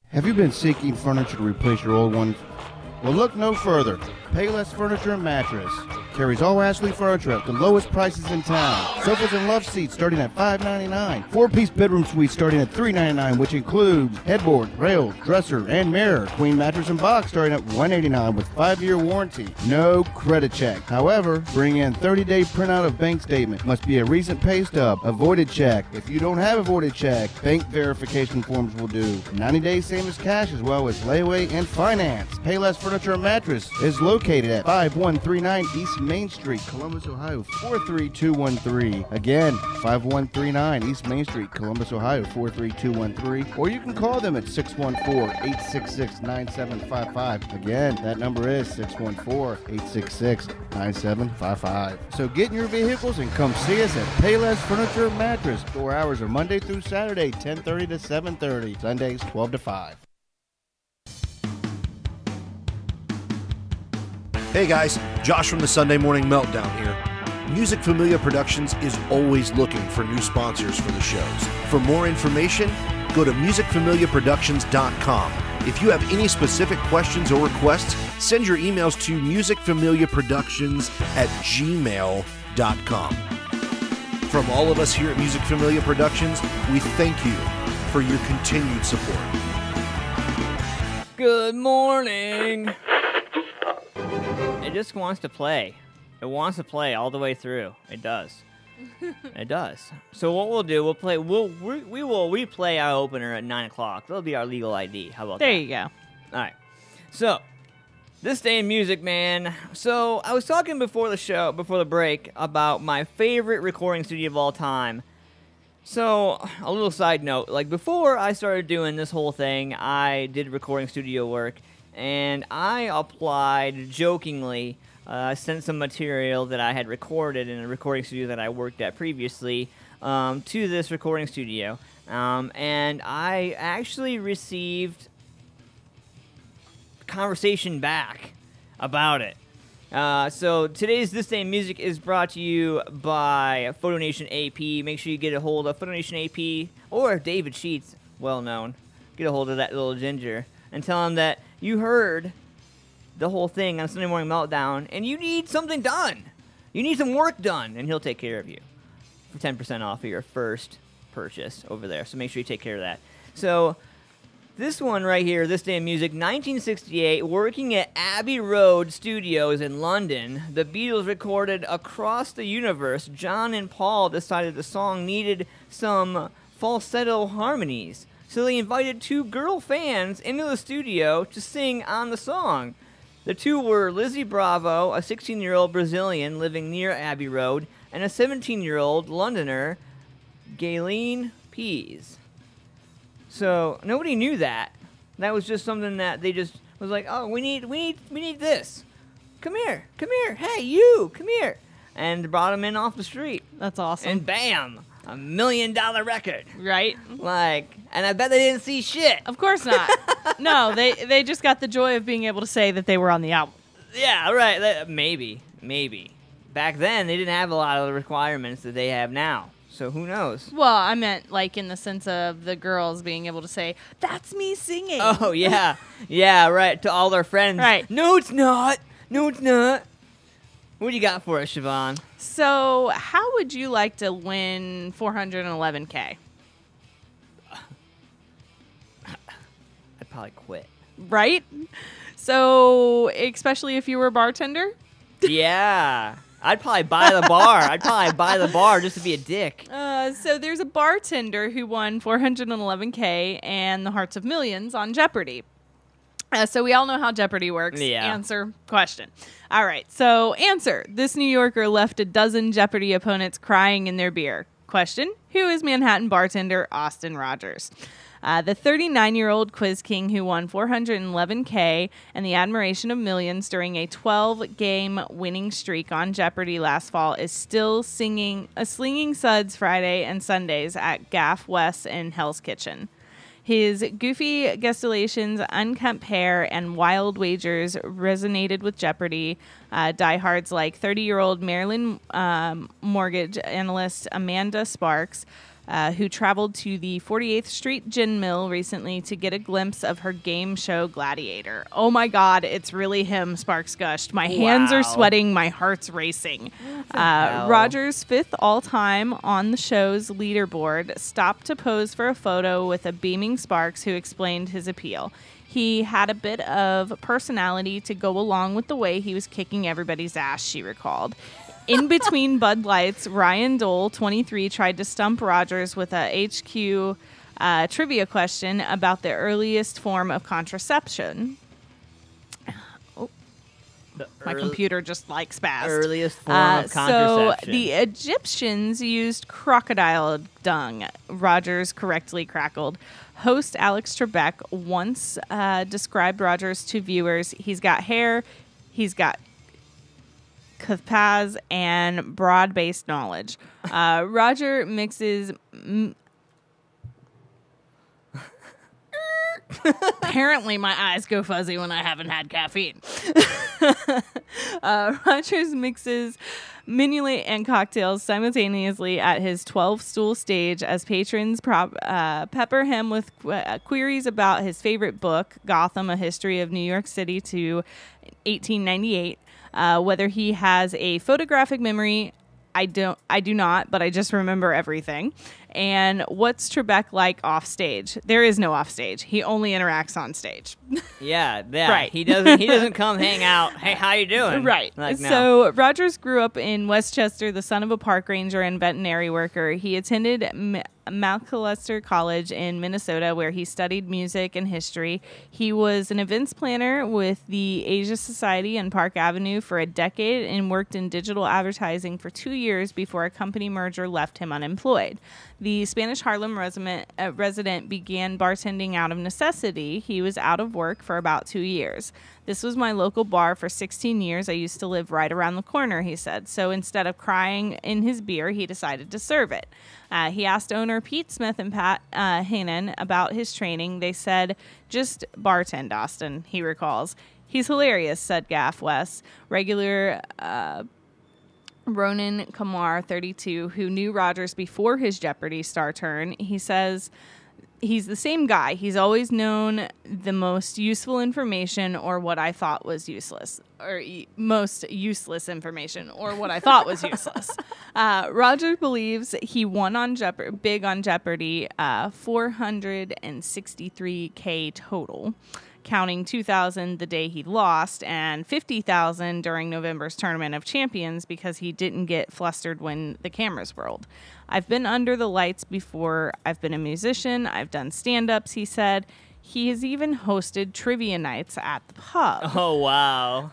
Speaker 9: Have you been seeking furniture to replace your old one? Well, look no further. Payless Furniture and Mattress carries all Ashley furniture at the lowest prices in town. Sofas and love seats starting at $5.99. 4-piece bedroom suite starting at $3.99, which includes headboard, rail, dresser, and mirror. Queen mattress and box starting at $189 with 5-year warranty. No credit check. However, bring in 30-day printout of bank statement. Must be a recent pay stub. A voided check. If you don't have a voided check, bank verification forms will do. 90 days same as cash, as well as layaway and finance. Payless Furniture and Mattress is located at 5139 East Main Street, Columbus, Ohio, 43213. Again, 5139 East Main Street, Columbus, Ohio, 43213. Or you can call them at 614-866-9755. Again, that number is 614-866-9755. So get in your vehicles and come see us at Payless Furniture and Mattress. Store hours are Monday through Saturday, 10:30 to 7:30. Sundays, 12 to 5.
Speaker 1: Hey guys, Josh from the Sunday Morning Meltdown here. Music Familia Productions is always looking for new sponsors for the shows. For more information, go to musicfamiliaproductions.com. If you have any specific questions or requests, send your emails to musicfamiliaproductions@gmail.com. From all of us here at Music Familia Productions, we thank you for your continued support.
Speaker 5: Good morning. It just wants to play. It wants to play all the way through. It does. It does. So what we'll do, we will replay our opener at 9 o'clock. That'll be our legal ID. How about that?
Speaker 6: There you go.
Speaker 5: All right. So, this day in music, man. So, I was talking before the break, about my favorite recording studio of all time. So, a little side note, like before I started doing this whole thing, I did recording studio work, and I applied jokingly, sent some material that I had recorded in a recording studio that I worked at previously to this recording studio, and I actually received conversation back about it. So today's This Day in Music is brought to you by Photo Nation AP. Make sure you get a hold of Photo Nation AP or David Sheets, well known. Get a hold of that little ginger and tell him that you heard the whole thing on Sunday Morning Meltdown and you need something done. You need some work done, and he'll take care of you for 10% off of your first purchase over there. So make sure you take care of that. So this one right here, This Day in Music, 1968, working at Abbey Road Studios in London, the Beatles recorded Across the Universe. John and Paul decided the song needed some falsetto harmonies, so they invited two girl fans into the studio to sing on the song. The two were Lizzie Bravo, a 16-year-old Brazilian living near Abbey Road, and a 17-year-old Londoner, Gayleen Pease. So nobody knew that. That was just something that they just was like, oh, we need this. Come here, hey you, come here, and brought him in off the street.
Speaker 6: That's awesome.
Speaker 5: And bam, $1 million record.
Speaker 6: Right?
Speaker 5: Like, and I bet they didn't see shit.
Speaker 6: Of course not. No, they just got the joy of being able to say that they were on the album.
Speaker 5: Yeah, right. Maybe. Back then, they didn't have a lot of the requirements that they have now. So who knows?
Speaker 6: Well, I meant like in the sense of the girls being able to say, that's me singing.
Speaker 5: Oh, yeah. Yeah, right. To all their friends.
Speaker 6: Right.
Speaker 5: No, it's not. What do you got for us, Siobhan?
Speaker 6: So how would you like to win $411K?
Speaker 5: I'd probably quit.
Speaker 6: Right? So especially if you were a bartender?
Speaker 5: Yeah. I'd probably buy the bar. Just to be a dick.
Speaker 6: So there's a bartender who won $411K and the hearts of millions on Jeopardy. So we all know how Jeopardy works.
Speaker 5: Yeah.
Speaker 6: Answer, question. All right. So answer. This New Yorker left a dozen Jeopardy opponents crying in their beer. Question. Who is Manhattan bartender Austin Rogers? The 39-year-old quiz king who won $411K and the admiration of millions during a 12-game winning streak on Jeopardy last fall is still slinging suds Friday and Sundays at Gaff West and Hell's Kitchen. His goofy gesticulations, unkempt hair, and wild wagers resonated with Jeopardy diehards like 30-year-old Maryland mortgage analyst Amanda Sparks, who traveled to the 48th Street Gin Mill recently to get a glimpse of her game show Gladiator. Oh my God, it's really him, Sparks gushed. My hands are sweating, my heart's racing. Rogers, fifth all-time on the show's leaderboard, stopped to pose for a photo with a beaming Sparks who explained his appeal. He had a bit of personality to go along with the way he was kicking everybody's ass, she recalled. In between Bud Lights, Ryan Dole, 23, tried to stump Rogers with a HQ trivia question about the earliest form of contraception. Oh, my computer just like spazzed.
Speaker 5: Earliest form of contraception.
Speaker 6: So the Egyptians used crocodile dung, Rogers correctly crackled. Host Alex Trebek once described Rogers to viewers. He's got hair, he's got kapaz, and broad-based knowledge. Roger mixes... Apparently my eyes go fuzzy when I haven't had caffeine. Rogers mixes minuet and cocktails simultaneously at his 12-stool stage as patrons pepper him with queries about his favorite book, Gotham, A History of New York City to 1898. Whether he has a photographic memory, I do not, but I just remember everything. And what's Trebek like off stage? There is no off stage. He only interacts on stage.
Speaker 5: Yeah.
Speaker 6: Right.
Speaker 5: He doesn't come hang out. Hey, how you doing?
Speaker 6: Right.
Speaker 5: Like, no.
Speaker 6: So Rogers grew up in Westchester, the son of a park ranger and veterinary worker. He attended Macalester College in Minnesota, where he studied music and history. He was an events planner with the Asia Society on Park Avenue for a decade and worked in digital advertising for 2 years before a company merger left him unemployed. The Spanish Harlem resident began bartending out of necessity. He was out of work for about 2 years. This was my local bar for 16 years. I used to live right around the corner, he said. So instead of crying in his beer, he decided to serve it. He asked owner Pete Smith and Pat Hanan about his training. They said, just bartend, Austin, he recalls. He's hilarious, said Gaff West. Regular Ronan Kamar, 32, who knew Rogers before his Jeopardy star turn. He says he's the same guy. He's always known the most useful information or what I thought was useless, or most useless information or what I thought was useless. Rogers believes he won on big on Jeopardy, $463K total, counting $2,000 the day he lost and $50,000 during November's Tournament of Champions because he didn't get flustered when the cameras rolled. I've been under the lights before. I've been a musician. I've done stand-ups, he said. He has even hosted trivia nights at the pub.
Speaker 5: Oh, wow.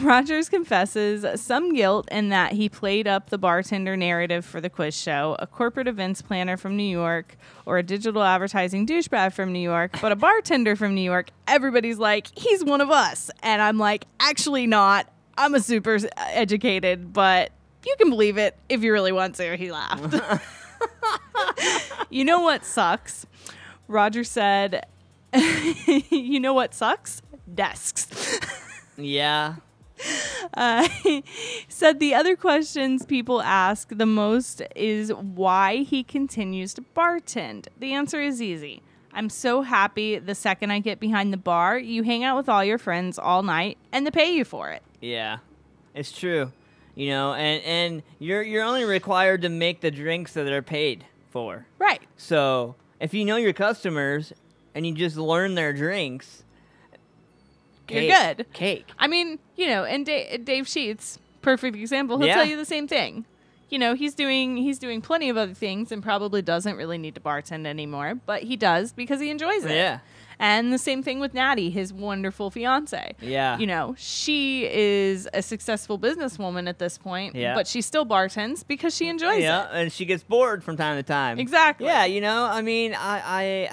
Speaker 6: Rogers confesses some guilt in that he played up the bartender narrative for the quiz show, a corporate events planner from New York, or a digital advertising douchebag from New York, but a bartender from New York. Everybody's like, he's one of us. And I'm like, actually not. I'm a super educated, but you can believe it if you really want to. He laughed. You know what sucks? Roger said, you know what sucks? Desks.
Speaker 5: Yeah.
Speaker 6: He said the other questions people ask the most is why he continues to bartend. The answer is easy. I'm so happy the second I get behind the bar, you hang out with all your friends all night and they pay you for it.
Speaker 5: Yeah, it's true. You know, and you're only required to make the drinks that they're paid for.
Speaker 6: Right.
Speaker 5: So if you know your customers and you just learn their drinks,
Speaker 6: you're good.
Speaker 5: Cake.
Speaker 6: I mean, you know, and Dave Sheets, perfect example. He'll tell you the same thing. You know, he's doing plenty of other things and probably doesn't really need to bartend anymore, but he does because he enjoys it.
Speaker 5: Yeah.
Speaker 6: And the same thing with Natty, his wonderful fiance.
Speaker 5: Yeah.
Speaker 6: You know, she is a successful businesswoman at this point, but she still bartends because she enjoys it.
Speaker 5: Yeah, and she gets bored from time to time.
Speaker 6: Exactly.
Speaker 5: Yeah, you know, I mean, I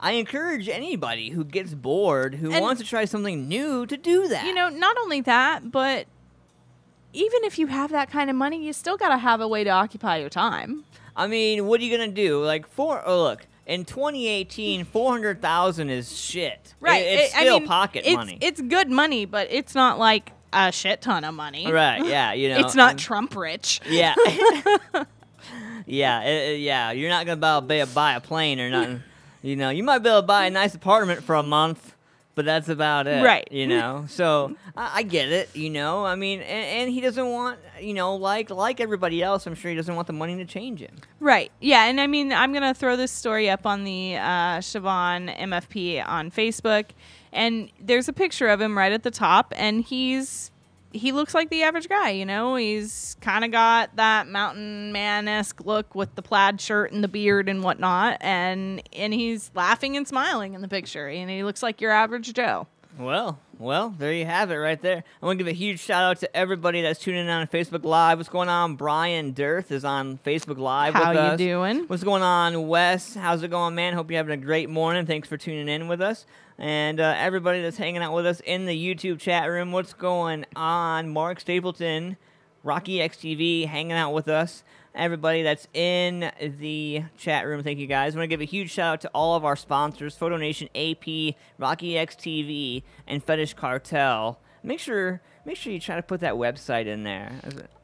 Speaker 5: encourage anybody who gets bored, who wants to try something new, to do that.
Speaker 6: You know, not only that, but even if you have that kind of money, you still got to have a way to occupy your time.
Speaker 5: I mean, what are you going to do? Like, look. In 2018, $400,000 is shit.
Speaker 6: Right.
Speaker 5: It's still pocket money.
Speaker 6: It's good money, but it's not like a shit ton of money.
Speaker 5: Right, yeah, you know.
Speaker 6: It's not Trump rich.
Speaker 5: Yeah. Yeah, you're not going to buy a plane or nothing. You know, you might be able to buy a nice apartment for a month, but that's about it.
Speaker 6: Right.
Speaker 5: You know, so I get it, you know. I mean, and he doesn't want, you know, like everybody else, I'm sure he doesn't want the money to change him.
Speaker 6: Right. Yeah, and I mean, I'm going to throw this story up on the Siobhan MFP on Facebook, and there's a picture of him right at the top, and he looks like the average guy, you know. He's kind of got that mountain man-esque look with the plaid shirt and the beard and whatnot, and he's laughing and smiling in the picture, and he looks like your average Joe.
Speaker 5: Well, there you have it right there. I want to give a huge shout-out to everybody that's tuning in on Facebook Live. What's going on? Brian Dirth is on Facebook Live with us.
Speaker 6: How you doing?
Speaker 5: What's going on, Wes? How's it going, man? Hope you're having a great morning. Thanks for tuning in with us. And everybody that's hanging out with us in the YouTube chat room, what's going on? Mark Stapleton, Rocky XTV, hanging out with us. Everybody that's in the chat room, thank you guys. I want to give a huge shout out to all of our sponsors, Photo Nation, AP, Rocky XTV, and Fetish Cartel. Make sure you try to put that website in there.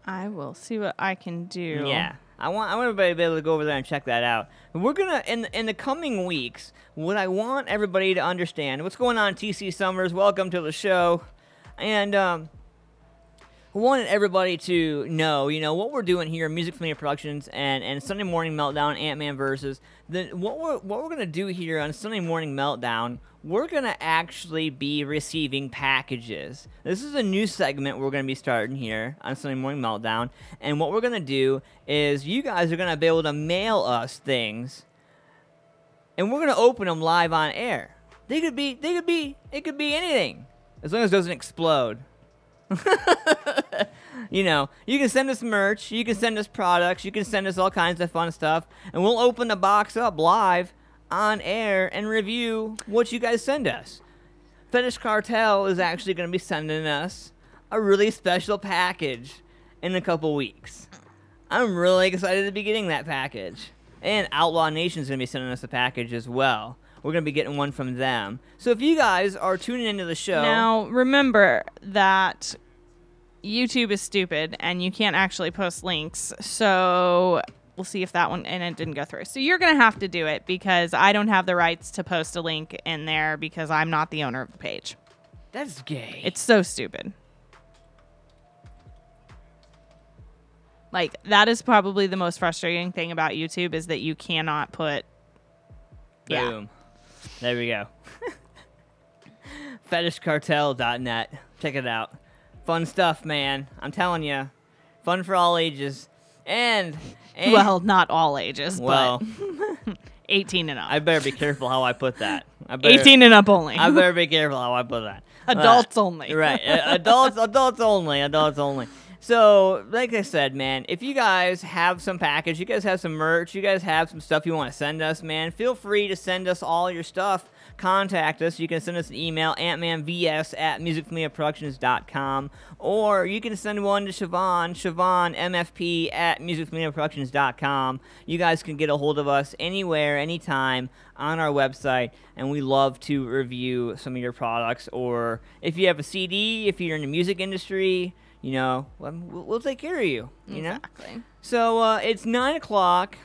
Speaker 6: I will see what I can do.
Speaker 5: Yeah. I want everybody to be able to go over there and check that out. We're going to, in the coming weeks, what I want everybody to understand, what's going on, TC Summers, welcome to the show. And I wanted everybody to know, what we're doing here, Music Familia Productions and Sunday Morning Meltdown, Ant-Man Versus. What we're gonna do here on Sunday Morning Meltdown, we're gonna actually be receiving packages. This is a new segment we're gonna be starting here on Sunday Morning Meltdown, and what we're gonna do is you guys are gonna be able to mail us things, and we're gonna open them live on air. It could be anything, as long as it doesn't explode. You can send us merch, you can send us products, you can send us all kinds of fun stuff, and we'll open the box up live on air and review what you guys send us. Fetish Cartel is actually going to be sending us a really special package in a couple weeks. I'm really excited to be getting that package. And Outlaw Nation is going to be sending us a package as well. We're going to be getting one from them. So if you guys are tuning into the show...
Speaker 6: Now, remember that YouTube is stupid and you can't actually post links. So we'll see if that one... And it didn't go through. So you're going to have to do it because I don't have the rights to post a link in there because I'm not the owner of the page.
Speaker 5: That's gay.
Speaker 6: It's so stupid. Like, that is probably the most frustrating thing about YouTube is that you cannot put...
Speaker 5: Boom. Yeah. There we go. FetishCartel.net. Check it out. Fun stuff, man. I'm telling you. Fun for all ages. And
Speaker 6: well, not all ages,
Speaker 5: well,
Speaker 6: but 18 and up.
Speaker 5: I better be careful how I put that.
Speaker 6: 18 and up only.
Speaker 5: I better be careful how I put that.
Speaker 6: Adults only.
Speaker 5: Right. Adults only. Adults only. So, like I said, man, if you guys have some package, you guys have some merch, you guys have some stuff you want to send us, man, feel free to send us all your stuff. Contact us. You can send us an email, antmanvs@musicfamiliaproductions.com, or you can send one to Siobhan mfp@musicfamiliaproductions.com. You guys can get a hold of us anywhere, anytime on our website, and we love to review some of your products. Or if you have a CD, if you're in the music industry, we'll take care of you.
Speaker 6: Exactly.
Speaker 5: So it's 9 o'clock.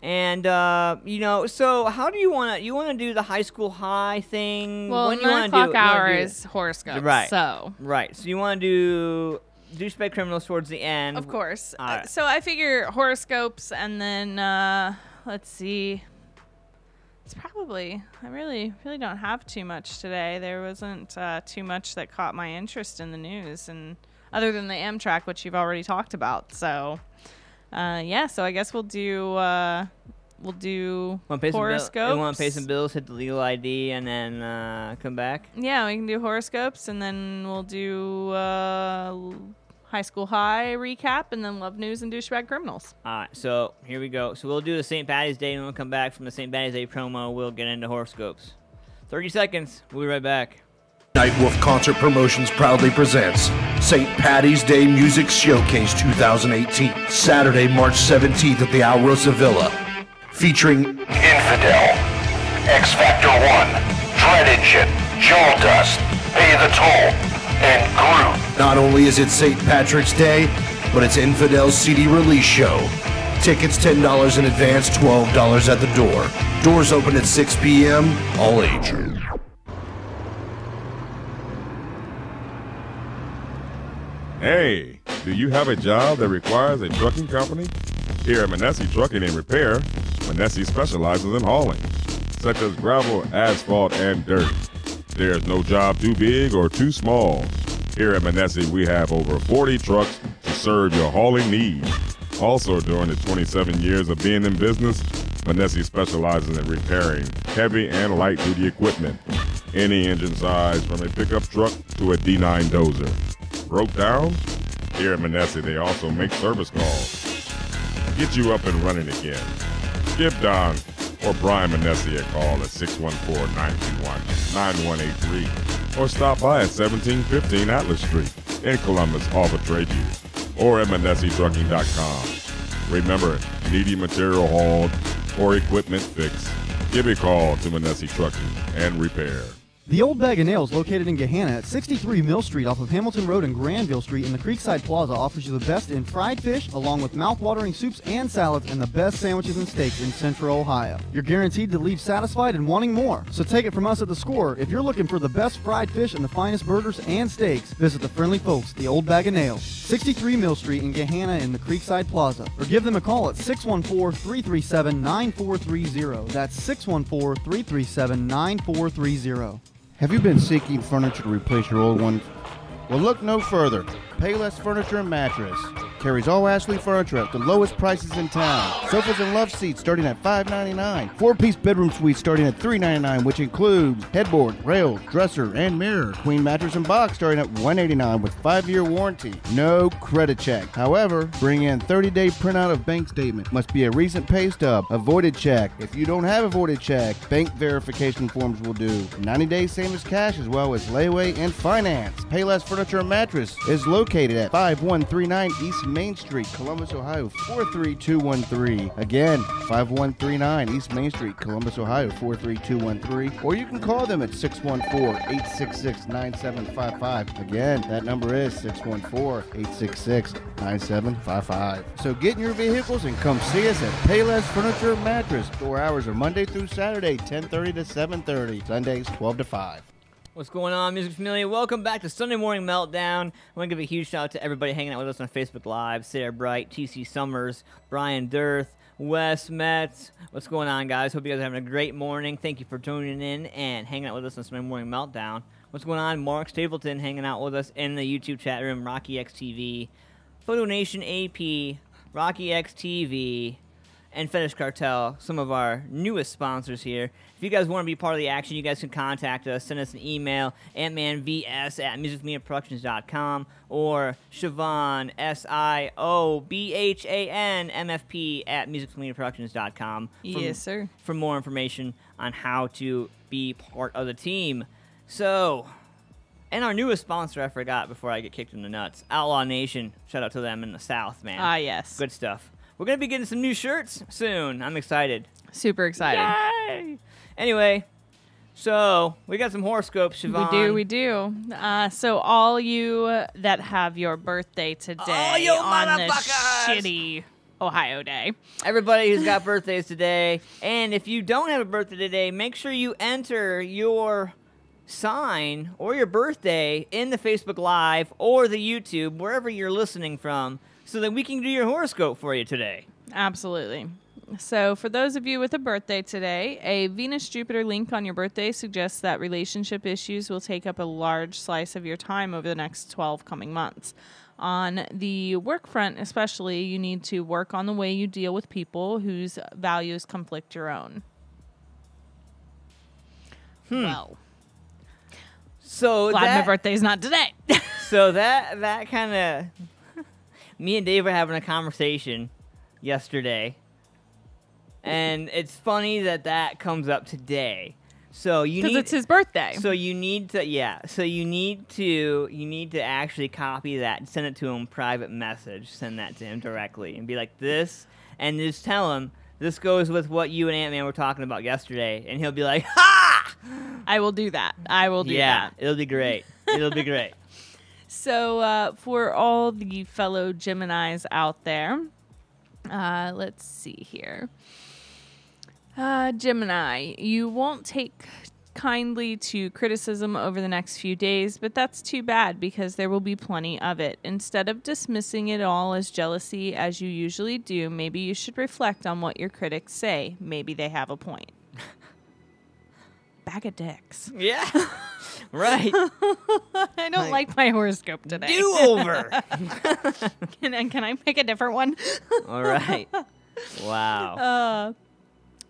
Speaker 5: And so how do you want to do the high school high thing?
Speaker 6: Well,
Speaker 5: when
Speaker 6: 9 o'clock hour is horoscopes.
Speaker 5: Right.
Speaker 6: So
Speaker 5: you want to do douchebag criminals towards the end,
Speaker 6: of course. So I figure horoscopes, and then let's see. It's probably I really don't have too much today. There wasn't too much that caught my interest in the news, and other than the Amtrak, which you've already talked about. So. So I guess we'll do horoscopes.
Speaker 5: You want to pay some bills, hit the legal ID, and then come back?
Speaker 6: Yeah, we can do horoscopes, and then we'll do high school high recap, and then love news and douchebag criminals.
Speaker 5: All right, so here we go. So we'll do the St. Patty's Day, and when we come back from the St. Patty's Day promo, we'll get into horoscopes. 30 seconds. We'll be right back.
Speaker 1: Nightwolf Concert Promotions proudly presents St. Patty's Day Music Showcase 2018, Saturday, March 17th at the Alrosa Villa, featuring
Speaker 11: Infidel, X Factor 1, Dread Engine, Jaw Dust, Pay the Toll, and Groot.
Speaker 1: Not only is it St. Patrick's Day, but it's Infidel's CD release show. Tickets $10 in advance, $12 at the door. Doors open at 6 p.m., all ages.
Speaker 12: Hey, do you have a job that requires a trucking company? Here at Manessi Trucking and Repair, Manessi specializes in hauling, such as gravel, asphalt, and dirt. There's no job too big or too small. Here at Manessi, we have over 40 trucks to serve your hauling needs. Also, during the 27 years of being in business, Manessi specializes in repairing heavy and light-duty equipment, any engine size from a pickup truck to a D9 dozer. Broke down? Here at Manessi, they also make service calls. Get you up and running again. Give Don or Brian Manessi a call at 614-921-9183 or stop by at 1715 Atlas Street in Columbus off of Trade U or at ManessiTrucking.com. Remember, needy material hauled or equipment fixed, give a call to Manessi Trucking and Repair.
Speaker 10: The Old Bag of Nails, located in Gahanna at 63 Mill Street off of Hamilton Road and Granville Street in the Creekside Plaza, offers you the best in fried fish, along with mouth-watering soups and salads, and the best sandwiches and steaks in Central Ohio. You're guaranteed to leave satisfied and wanting more. So take it from us at The Score. If you're looking for the best fried fish and the finest burgers and steaks, visit the friendly folks, the Old Bag of Nails, 63 Mill Street in Gahanna in the Creekside Plaza, or give them a call at 614-337-9430. That's 614-337-9430.
Speaker 9: Have you been seeking furniture to replace your old one? Well, look no further. Payless Furniture and Mattress carries all Ashley furniture at the lowest prices in town. Sofas and love seats starting at $5.99. 4-piece bedroom suites starting at $3.99, which includes headboard, rail, dresser, and mirror. Queen mattress and box starting at $189 with 5-year warranty. No credit check. However, bring in 30-day printout of bank statement. Must be a recent pay stub. A voided check. If you don't have a voided check, bank verification forms will do. 90 days same as cash, as well as layaway and finance. Payless Furniture and Mattress is located at 5139 East Main Street, Columbus, Ohio 43213. Again, 5139 East Main Street, Columbus, Ohio 43213. Or you can call them at 614-866-9755. Again, that number is 614-866-9755. So get in your vehicles and come see us at Payless Furniture and Mattress. Store hours are Monday through Saturday, 10:30 to 7:30. Sundays, 12 to 5.
Speaker 5: What's going on, Music Familia? Welcome back to Sunday Morning Meltdown. I want to give a huge shout out to everybody hanging out with us on Facebook Live. Sarah Bright, TC Summers, Brian Dirth, Wes Metz. What's going on, guys? Hope you guys are having a great morning. Thank you for tuning in and hanging out with us on Sunday Morning Meltdown. What's going on? Mark Stapleton hanging out with us in the YouTube chat room. Rocky X TV, Photo Nation AP, Rocky X TV, and Fetish Cartel, some of our newest sponsors here. If you guys want to be part of the action, you guys can contact us. Send us an email, antmanvs@musicmediaproductions.com, or Siobhan, SIOBHAN, MFP, @musicmediaproductions.com.
Speaker 6: Yes, sir.
Speaker 5: For more information on how to be part of the team. So, and our newest sponsor, I forgot before I get kicked in the nuts, Outlaw Nation. Shout out to them in the South, man.
Speaker 6: Ah, yes.
Speaker 5: Good stuff. We're going to be getting some new shirts soon. I'm excited.
Speaker 6: Super excited.
Speaker 5: Yay! Anyway, so we got some horoscopes, Siobhan.
Speaker 6: We do. So all you that have your birthday today
Speaker 5: you
Speaker 6: on this
Speaker 5: motherfuckers!
Speaker 6: shitty Ohio day.
Speaker 5: Everybody who's got birthdays today, and if you don't have a birthday today, make sure you enter your sign or your birthday in the Facebook Live or the YouTube, wherever you're listening from, so that we can do your horoscope for you today.
Speaker 6: Absolutely. So for those of you with a birthday today, a Venus-Jupiter link on your birthday suggests that relationship issues will take up a large slice of your time over the next 12 coming months. On the work front especially, you need to work on the way you deal with people whose values conflict your own. Well,
Speaker 5: so
Speaker 6: glad my birthday's not today.
Speaker 5: So that kind of... Me and Dave were having a conversation yesterday, and it's funny that comes up today. So you need,
Speaker 6: because it's his birthday.
Speaker 5: So you need to, yeah. So you need to actually copy that and send it to him private message. Send that to him directly and be like this, and just tell him this goes with what you and Ant-Man were talking about yesterday, and he'll be like, ha!
Speaker 6: I will do that. I will do that.
Speaker 5: Yeah, it'll be great. It'll be great.
Speaker 6: So for all the fellow Geminis out there, let's see here. Gemini, you won't take kindly to criticism over the next few days, but that's too bad because there will be plenty of it. Instead of dismissing it all as jealousy as you usually do, maybe you should reflect on what your critics say. Maybe they have a point. Bag of dicks.
Speaker 5: Yeah. Right.
Speaker 6: I don't like my horoscope today.
Speaker 5: Do over.
Speaker 6: Can I make a different one?
Speaker 5: All right. Wow.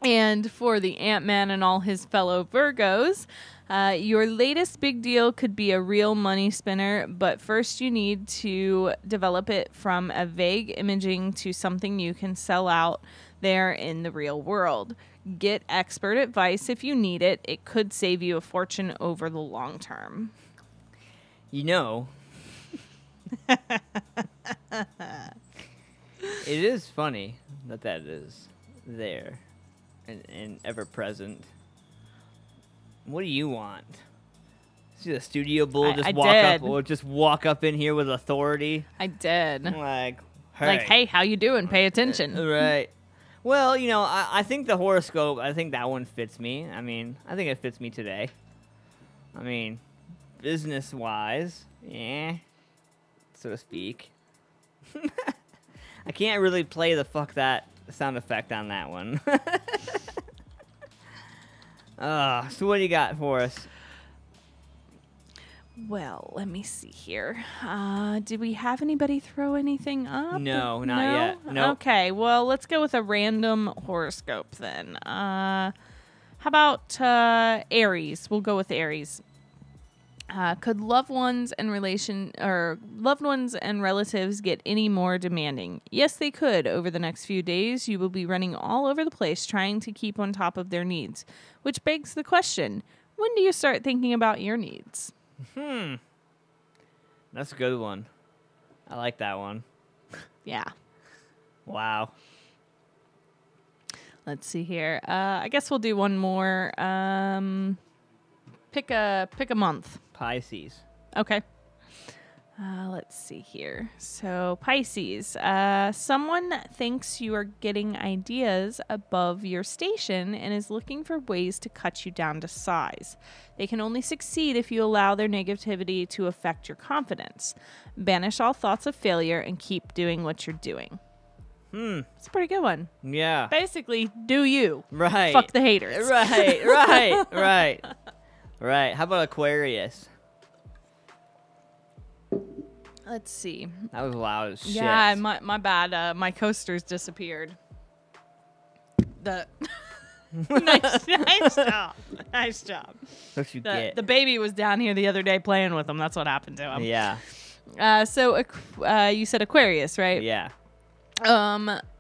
Speaker 6: And for the Ant-Man and all his fellow Virgos, your latest big deal could be a real money spinner, but first you need to develop it from a vague imaging to something you can sell out there in the real world. Get expert advice if you need it. It could save you a fortune over the long term.
Speaker 5: You know, it is funny that is there and ever present. What do you want? See the studio bull just walk up in here with authority.
Speaker 6: I did.
Speaker 5: Like,
Speaker 6: hey, how you doing? Pay attention.
Speaker 5: Right. Well, you know, I think the horoscope, I think that one fits me. I mean, I think it fits me today. I mean, business-wise, yeah, so to speak. I can't really play the fuck that sound effect on that one. So what do you got for us?
Speaker 6: Well, let me see here. Did we have anybody throw anything up?
Speaker 5: No, not yet. Nope.
Speaker 6: Okay, well, let's go with a random horoscope then. How about Aries? We'll go with Aries. Could loved ones and relatives get any more demanding? Yes, they could. Over the next few days, you will be running all over the place trying to keep on top of their needs, which begs the question, when do you start thinking about your needs?
Speaker 5: That's a good one. I like that one.
Speaker 6: Yeah.
Speaker 5: Wow.
Speaker 6: Let's see here. I guess we'll do one more. Pick a month.
Speaker 5: Pisces.
Speaker 6: Okay. Let's see here. So Pisces, someone thinks you are getting ideas above your station and is looking for ways to cut you down to size. They can only succeed if you allow their negativity to affect your confidence. Banish all thoughts of failure and keep doing what you're doing. It's a pretty good one.
Speaker 5: Yeah.
Speaker 6: Basically, do you.
Speaker 5: Right.
Speaker 6: Fuck the haters.
Speaker 5: Right. Right. How about Aquarius?
Speaker 6: Let's see.
Speaker 5: That was loud as shit.
Speaker 6: Yeah, my bad. My coasters disappeared. Nice job. Nice job.
Speaker 5: What you get?
Speaker 6: The baby was down here the other day playing with him. That's what happened to him.
Speaker 5: Yeah.
Speaker 6: So you said Aquarius, right?
Speaker 5: Yeah.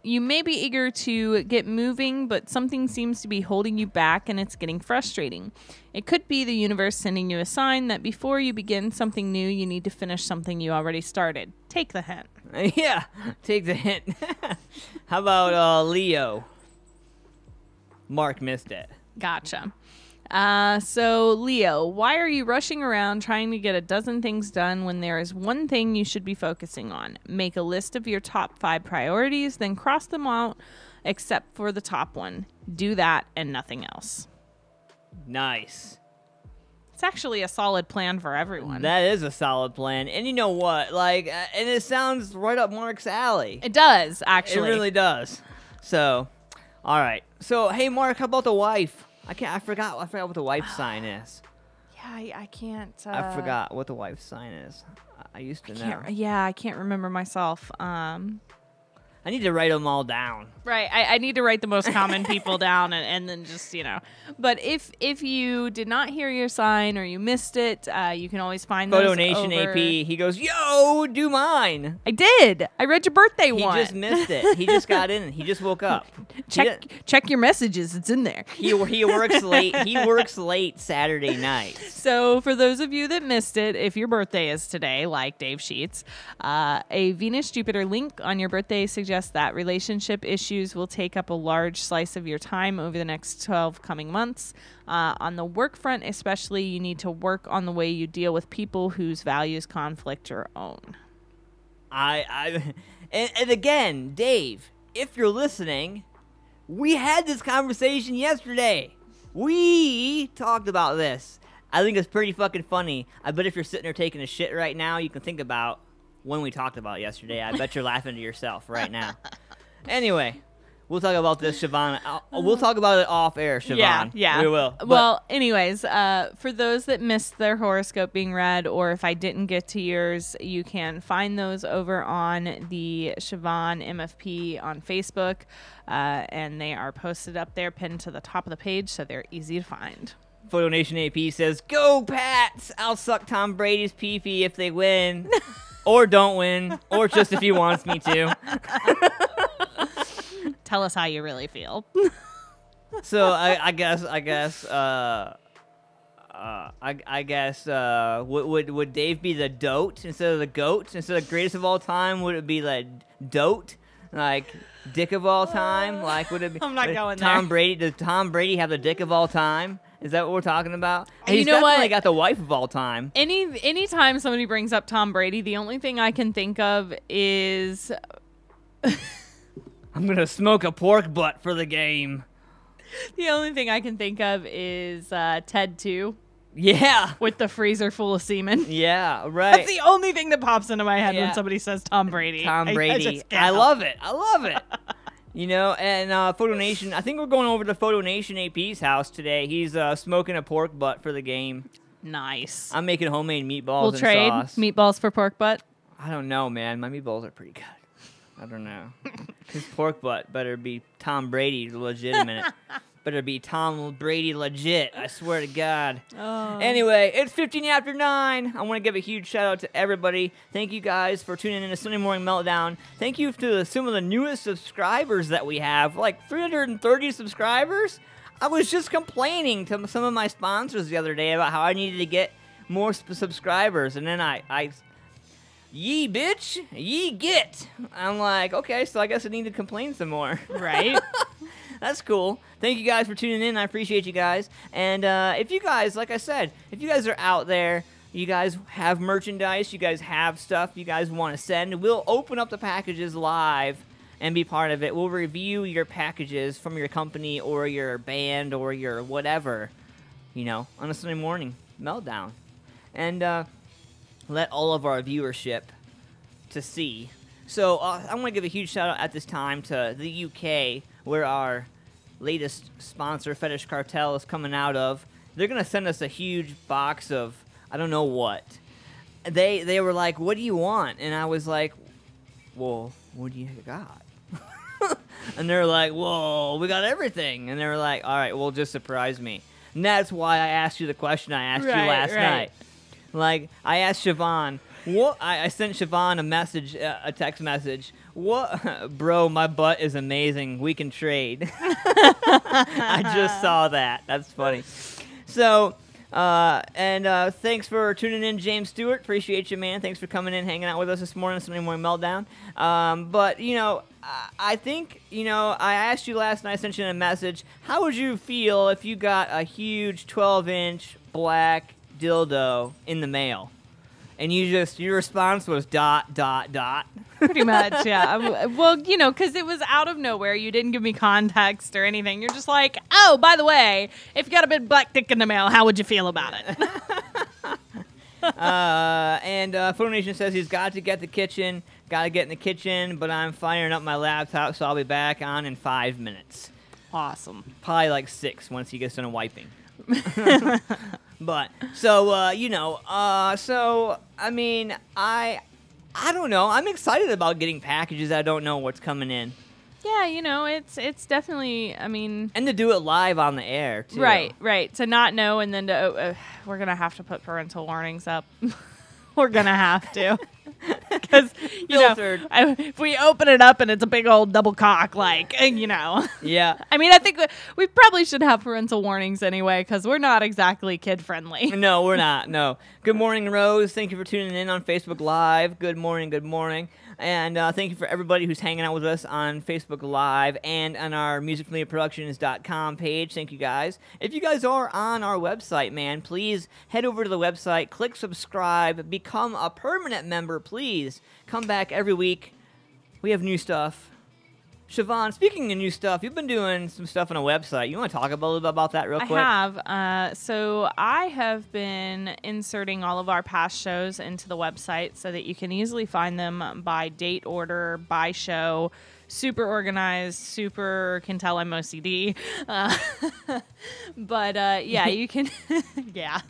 Speaker 6: You may be eager to get moving, but something seems to be holding you back and it's getting frustrating. It could be the universe sending you a sign that before you begin something new, you need to finish something you already started. Take the hint.
Speaker 5: Yeah, take the hint. How about Leo? Mark missed it.
Speaker 6: Gotcha. So Leo, why are you rushing around trying to get a dozen things done when there is one thing you should be focusing on? Make a list of your top 5 priorities, then cross them out except for the top one. Do that and nothing else.
Speaker 5: Nice.
Speaker 6: It's actually a solid plan for everyone.
Speaker 5: That is a solid plan. And you know what? Like, and it sounds right up Mark's alley.
Speaker 6: It does, actually.
Speaker 5: It really does. So, all right. So, hey, Mark, how about the wife? I forgot what the wife's sign is.
Speaker 6: Yeah, I can't.
Speaker 5: I forgot what the wife's sign is. I used to know.
Speaker 6: Yeah, I can't remember myself.
Speaker 5: I need to write them all down.
Speaker 6: Right, I need to write the most common people down and then just, But if you did not hear your sign or you missed it, you can always find those
Speaker 5: Photo Nation
Speaker 6: over...
Speaker 5: AP, he goes, yo, do mine.
Speaker 6: I did. I read your birthday one.
Speaker 5: He just missed it. He just got in. He just woke up.
Speaker 6: Check your messages. It's in there.
Speaker 5: He works late. He works late Saturday night.
Speaker 6: So for those of you that missed it, if your birthday is today, like Dave Sheets, a Venus-Jupiter link on your birthday suggests that relationship issues will take up a large slice of your time over the next 12 coming months. On the work front especially, you need to work on the way you deal with people whose values conflict your own.
Speaker 5: And again, Dave, if you're listening, we had this conversation yesterday. We talked about this. I think it's pretty fucking funny. I bet if you're sitting there taking a shit right now, you can think about when we talked about it yesterday. I bet you're laughing to yourself right now. Anyway, we'll talk about this, Siobhan. We'll talk about it off air, Siobhan.
Speaker 6: Yeah.
Speaker 5: We will.
Speaker 6: Well, anyways, for those that missed their horoscope being read, or if I didn't get to yours, you can find those over on the Siobhan MFP on Facebook, and they are posted up there, pinned to the top of the page, so they're easy to find.
Speaker 5: Photo Nation AP says, "Go Pats! I'll suck Tom Brady's pee-pee if they win." Or don't win, or just if he wants me to.
Speaker 6: Tell us how you really feel.
Speaker 5: So I guess would Dave be the dote instead of the goat? Instead of greatest of all time, would it be like dote, like dick of all time? Like would it be?
Speaker 6: I'm not going
Speaker 5: Tom
Speaker 6: there.
Speaker 5: Brady? Does Tom Brady have the dick of all time? Is that what we're talking about?
Speaker 6: You
Speaker 5: He's
Speaker 6: know
Speaker 5: definitely
Speaker 6: what?
Speaker 5: got the wife of all time.
Speaker 6: Anytime somebody brings up Tom Brady, the only thing I can think of is
Speaker 5: I'm gonna smoke a pork butt for the game.
Speaker 6: the only thing I can think of is Ted 2.
Speaker 5: Yeah.
Speaker 6: With the freezer full of semen.
Speaker 5: Yeah, right.
Speaker 6: That's the only thing that pops into my head when somebody says Tom Brady.
Speaker 5: Tom Brady. I love it. I love it. You know, and Photo Nation, I think we're going over to Photo Nation AP's house today. He's smoking a pork butt for the game.
Speaker 6: Nice.
Speaker 5: I'm making homemade meatballs
Speaker 6: We'll
Speaker 5: and
Speaker 6: trade
Speaker 5: sauce.
Speaker 6: meatballs for pork butt.
Speaker 5: I don't know, man. My meatballs are pretty good. I don't know. His pork butt better be Tom Brady legitimate. Better be Tom Brady legit. I swear to God.
Speaker 6: Oh.
Speaker 5: Anyway, it's 15 after 9. I want to give a huge shout out to everybody. Thank you guys for tuning in to Sunday Morning Meltdown. Thank you to some of the newest subscribers that we have. Like 330 subscribers. I was just complaining to some of my sponsors the other day about how I needed to get more subscribers. And then I ye bitch, ye get. I'm like, okay, so I guess I need to complain some more.
Speaker 6: Right?
Speaker 5: That's cool. Thank you guys for tuning in. I appreciate you guys. And if you guys, like I said, if you guys are out there, you guys have merchandise, you guys have stuff you guys want to send, we'll open up the packages live and be part of it. We'll review your packages from your company or your band or your whatever, you know, on a Sunday morning meltdown. And let all of our viewership to see. So I want to give a huge shout out at this time to the UK, where our latest sponsor, Fetish Cartel, is coming out of. They're going to send us a huge box of, I don't know what. They were like, what do you want? And I was like, well, what do you got? And they're like, whoa, we got everything. And they were like, all right, well, just surprise me. And that's why I asked you the question I asked you last night. Like, I asked Siobhan, I sent Siobhan a message, a text message. What, bro? My butt is amazing. We can trade. I just saw that. That's funny. So, thanks for tuning in, James Stewart. Appreciate you, man. Thanks for coming in, hanging out with us this morning, Sunday Morning Meltdown. But you know, I think, you know, I asked you last night. I sent you a message. How would you feel if you got a huge 12-inch black dildo in the mail? And your response was ...
Speaker 6: Pretty much, yeah. Well, you know, because it was out of nowhere. You didn't give me context or anything. You're just like, oh, by the way, if you got a big black dick in the mail, how would you feel about it?
Speaker 5: Photo Nation says he's got to get in the kitchen, but I'm firing up my laptop, so I'll be back on in 5 minutes.
Speaker 6: Awesome.
Speaker 5: Probably like 6 once he gets done wiping. But so you know, so I mean, I don't know. I'm excited about getting packages. I don't know what's coming in.
Speaker 6: Yeah, you know, it's definitely, I mean,
Speaker 5: and to do it live on the air too.
Speaker 6: Right. To not know, and then to we're gonna have to put parental warnings up. We're gonna have to. Because, you know, if we open it up and it's a big old double cock, like, you know.
Speaker 5: Yeah.
Speaker 6: I mean, I think we probably should have parental warnings anyway, because we're not exactly kid-friendly.
Speaker 5: No, we're not. No. Good morning, Rose. Thank you for tuning in on Facebook Live. Good morning, good morning. And thank you for everybody who's hanging out with us on Facebook Live and on our musicfamiliaproductions.com page. Thank you, guys. If you guys are on our website, man, please head over to the website, click subscribe, become a permanent member, please. Come back every week. We have new stuff. Siobhan, speaking of new stuff, you've been doing some stuff on a website. You want to talk a little bit about that real quick?
Speaker 6: I have. So I have been inserting all of our past shows into the website so that you can easily find them by date order, by show. Super organized, super can tell I'm OCD. But yeah, you can, yeah.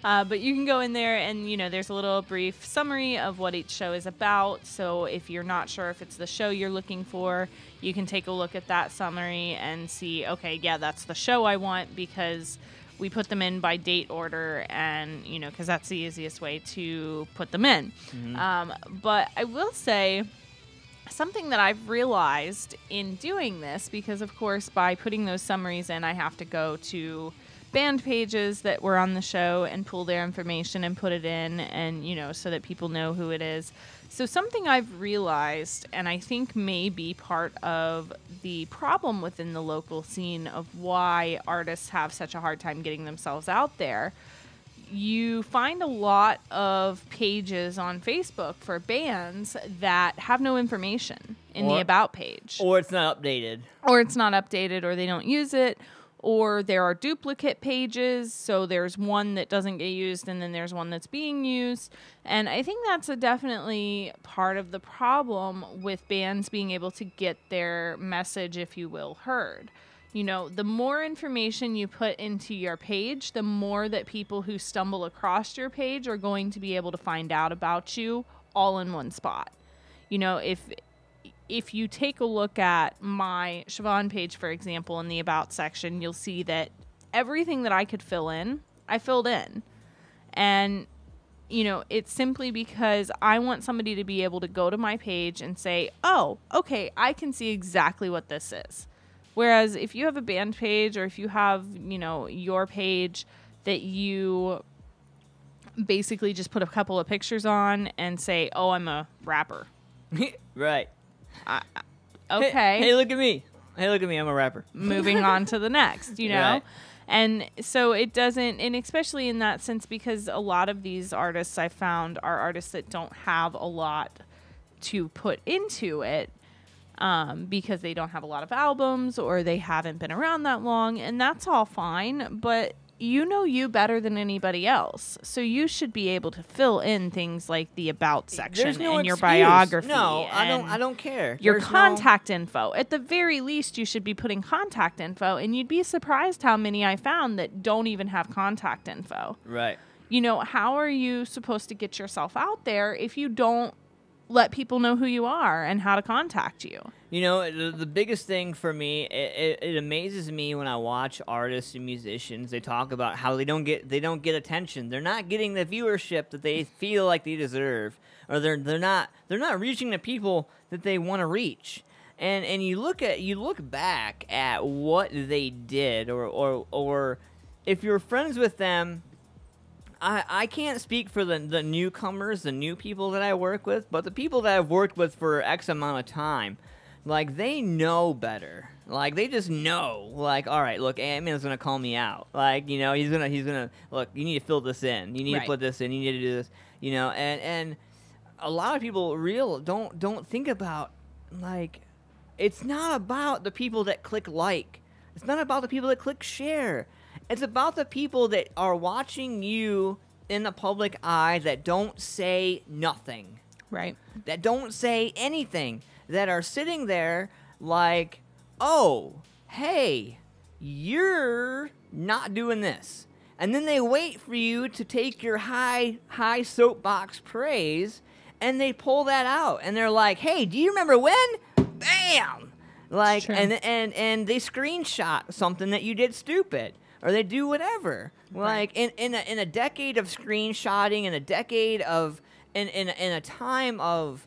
Speaker 6: But you can go in there and, you know, there's a little brief summary of what each show is about. So if you're not sure if it's the show you're looking for, you can take a look at that summary and see, okay, yeah, that's the show I want, because we put them in by date order, and, you know, because that's the easiest way to put them in. Mm-hmm. But I will say, something that I've realized in doing this, because of course by putting those summaries in, I have to go to band pages that were on the show and pull their information and put it in, and so that people know who it is. So something I've realized, and I think may be part of the problem within the local scene of why artists have such a hard time getting themselves out there, you find a lot of pages on Facebook for bands that have no information in the About page.
Speaker 5: Or it's not updated.
Speaker 6: Or they don't use it. Or there are duplicate pages, so there's one that doesn't get used and then there's one that's being used. And I think that's definitely part of the problem with bands being able to get their message, if you will, heard. The more information you put into your page, the more that people who stumble across your page are going to be able to find out about you all in one spot. If you take a look at my Siobhan page, for example, in the About section, you'll see that everything that I could fill in, I filled in. And, it's simply because I want somebody to be able to go to my page and say, oh, okay, I can see exactly what this is. Whereas if you have a band page, or if you have, your page that you basically just put a couple of pictures on and say, oh, I'm a rapper.
Speaker 5: Right.
Speaker 6: Okay.
Speaker 5: Hey, look at me. I'm a rapper.
Speaker 6: Moving on to the next,
Speaker 5: Right.
Speaker 6: And so it doesn't, and especially in that sense, because a lot of these artists I found are artists that don't have a lot to put into it, because they don't have a lot of albums or they haven't been around that long, and that's all fine, but you better than anybody else, so you should be able to fill in things like the About section
Speaker 5: There's no
Speaker 6: and your
Speaker 5: excuse.
Speaker 6: biography.
Speaker 5: No, I don't care.
Speaker 6: Your
Speaker 5: There's
Speaker 6: contact info. At the very least, you should be putting contact info, and you'd be surprised how many I found that don't even have contact info.
Speaker 5: Right.
Speaker 6: How are you supposed to get yourself out there if you don't let people know who you are and how to contact you?
Speaker 5: The biggest thing for me, it amazes me when I watch artists and musicians. They talk about how they don't get attention. They're not getting the viewership that they feel like they deserve, or they're not reaching the people that they want to reach. And you look back at what they did, or if you're friends with them. I can't speak for the newcomers, the new people that I work with, but the people that I've worked with for X amount of time, like, they know better. Like, they just know. Like, all right, look, Ant-Man's going to call me out. Like, he's gonna look, you need to fill this in. You need to put this in. You need to do this. And a lot of people don't think about, like, it's not about the people that click like. It's not about the people that click share. It's about the people that are watching you in the public eye that don't say nothing.
Speaker 6: Right.
Speaker 5: That don't say anything. That are sitting there like, oh, hey, you're not doing this. And then they wait for you to take your high soapbox praise, and they pull that out. And they're like, hey, do you remember when? Bam! Like, and they screenshot something that you did stupid. Or they do whatever. Like, in a decade of screenshotting, in a decade of in a time of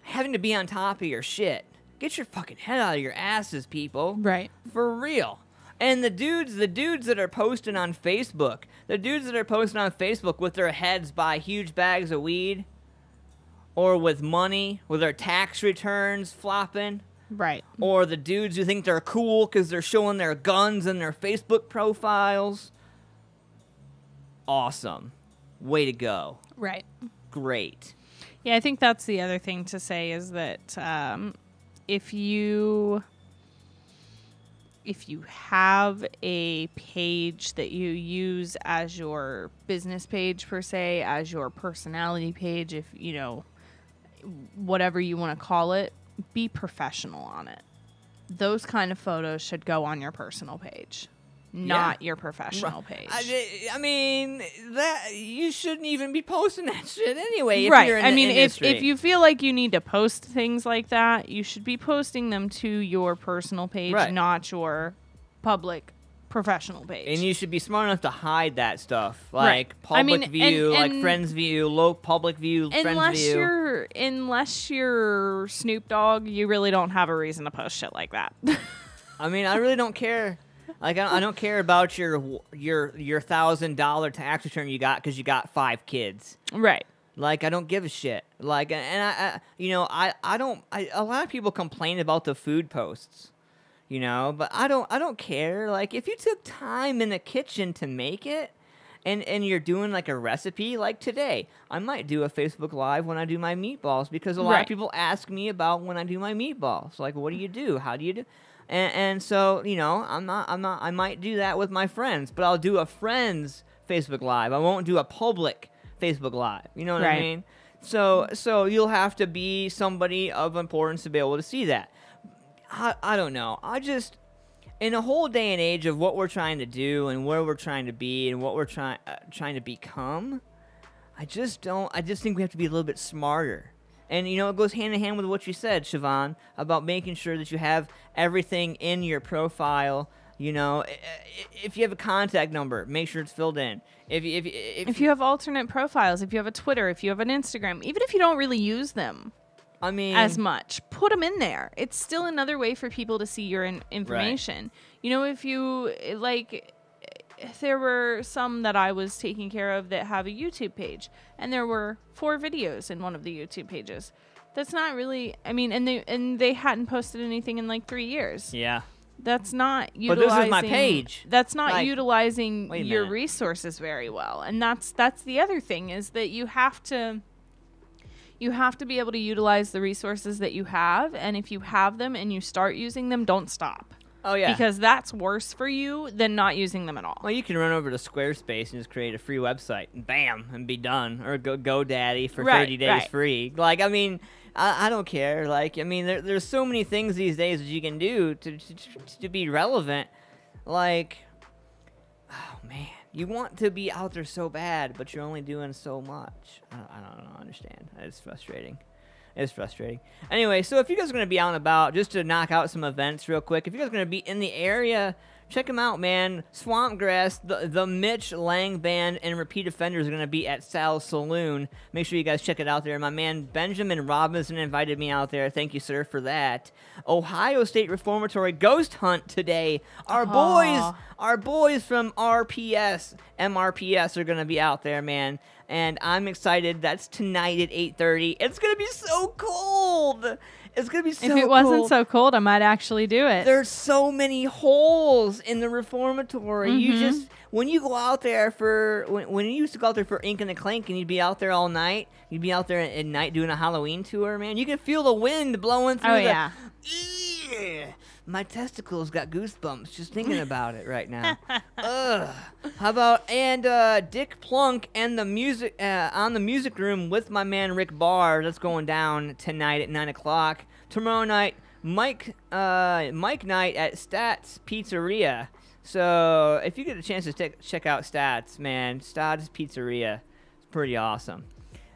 Speaker 5: having to be on top of your shit, get your fucking head out of your asses, people.
Speaker 6: Right.
Speaker 5: For real. And the dudes that are posting on Facebook, with their heads by huge bags of weed, or with money, with their tax returns flopping.
Speaker 6: Right.
Speaker 5: Or the dudes who think they're cool because they're showing their guns in their Facebook profiles. Awesome. Way to go.
Speaker 6: Right.
Speaker 5: Great.
Speaker 6: Yeah, I think that's the other thing to say is that if you have a page that you use as your business page per se, as your personality page, if whatever you want to call it, be professional on it. Those kind of photos should go on your personal page, not your professional page.
Speaker 5: I mean, that you shouldn't even be posting that shit anyway. If
Speaker 6: Right.
Speaker 5: You're in
Speaker 6: I
Speaker 5: the
Speaker 6: mean,
Speaker 5: industry.
Speaker 6: if you feel like you need to post things like that, you should be posting them to your personal page, not your public professional page.
Speaker 5: And you should be smart enough to hide that stuff, like public
Speaker 6: and
Speaker 5: view, like friends view, low public view, friends view.
Speaker 6: Unless you're Snoop Dogg, you really don't have a reason to post shit like that.
Speaker 5: I mean, I really don't care. Like, I don't care about your $1,000 tax return you got because you got 5 kids.
Speaker 6: Right.
Speaker 5: Like, I don't give a shit. Like, and I don't. A lot of people complain about the food posts, but I don't care. Like, if you took time in the kitchen to make it, and you're doing like a recipe, like today, I might do a Facebook Live when I do my meatballs because a lot of people ask me about when I do my meatballs. Like, what do you do? How do you do? And so, I might do that with my friends, but I'll do a friend's Facebook Live. I won't do a public Facebook Live. You know what I mean? So you'll have to be somebody of importance to be able to see that. I don't know. I just, in a whole day and age of what we're trying to do and where we're trying to be and what we're trying to become, I just think we have to be a little bit smarter. And, it goes hand in hand with what you said, Siobhan, about making sure that you have everything in your profile. If you have a contact number, make sure it's filled in. If you
Speaker 6: have alternate profiles, if you have a Twitter, if you have an Instagram, even if you don't really use them as much, put them in there. It's still another way for people to see your information. Right. If you, there were some that I was taking care of that have a YouTube page, and there were 4 videos in one of the YouTube pages. That's not really, and they hadn't posted anything in like 3 years.
Speaker 5: Yeah.
Speaker 6: That's not utilizing.
Speaker 5: But this is my page.
Speaker 6: That's not utilizing your resources very well, and that's the other thing is that you have to be able to utilize the resources that you have, and if you have them and you start using them, don't stop.
Speaker 5: Oh, yeah.
Speaker 6: Because that's worse for you than not using them at all.
Speaker 5: Well, you can run over to Squarespace and just create a free website and bam, and be done. Or GoDaddy for 30 days free. Like, I don't care. Like, there's so many things these days that you can do to be relevant. Like, oh, man. You want to be out there so bad, but you're only doing so much. I don't understand. It's frustrating. It's frustrating. Anyway, so if you guys are going to be out and about, just to knock out some events real quick, if you guys are going to be in the area, check them out, man. Swampgrass, the Mitch Lang Band, and Repeat Offenders are going to be at Sal's Saloon. Make sure you guys check it out there. My man Benjamin Robinson invited me out there. Thank you, sir, for that. Ohio State Reformatory Ghost Hunt today. Our boys from MRPS are going to be out there, man. And I'm excited. That's tonight at 8:30. It's going to be so cold. It's going to be so cold.
Speaker 6: If it wasn't so cold, I might actually do it.
Speaker 5: There's so many holes in the reformatory.
Speaker 6: Mm-hmm.
Speaker 5: You just, when you go out there when you used to go out there for Ink and the Clank and you'd be out there all night, you'd be out there at night doing a Halloween tour, man. You can feel the wind blowing through
Speaker 6: yeah.
Speaker 5: My testicles got goosebumps just thinking about it right now. Ugh. How about Dick Plunk and the music on the music room with my man Rick Barr. That's going down tonight at 9 o'clock. Tomorrow night, Mike night at Stats Pizzeria. So if you get a chance to check out Stats, man, Stats Pizzeria, it's pretty awesome.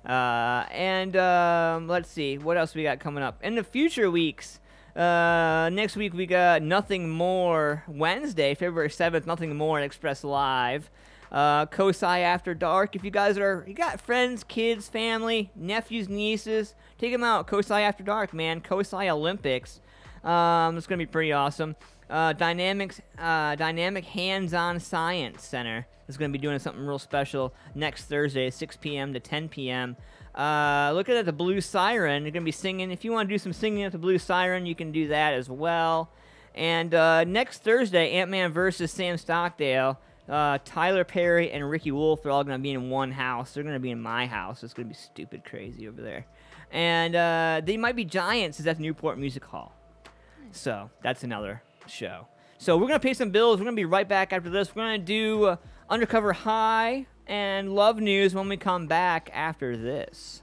Speaker 5: Let's see what else we got coming up in the future weeks. Next week we got Nothing More Wednesday, February 7th, Nothing More at Express Live. Kosai After Dark. If you got friends, kids, family, nephews, nieces, take them out. Kosai After Dark, man. Kosai Olympics. It's going to be pretty awesome. Dynamic Hands-On Science Center is going to be doing something real special next Thursday, 6 p.m. to 10 p.m. Looking at the Blue Siren, you're going to be singing. If you want to do some singing at the Blue Siren, you can do that as well. And next Thursday, Ant-Man vs. Sam Stockdale, Tyler Perry and Ricky Wolf are all going to be in one house. They're going to be in my house. It's going to be stupid crazy over there. And They Might Be Giants is at the Newport Music Hall. So that's another show. So we're going to pay some bills. We're going to be right back after this. We're going to do Undercover High and Love News when we come back after this.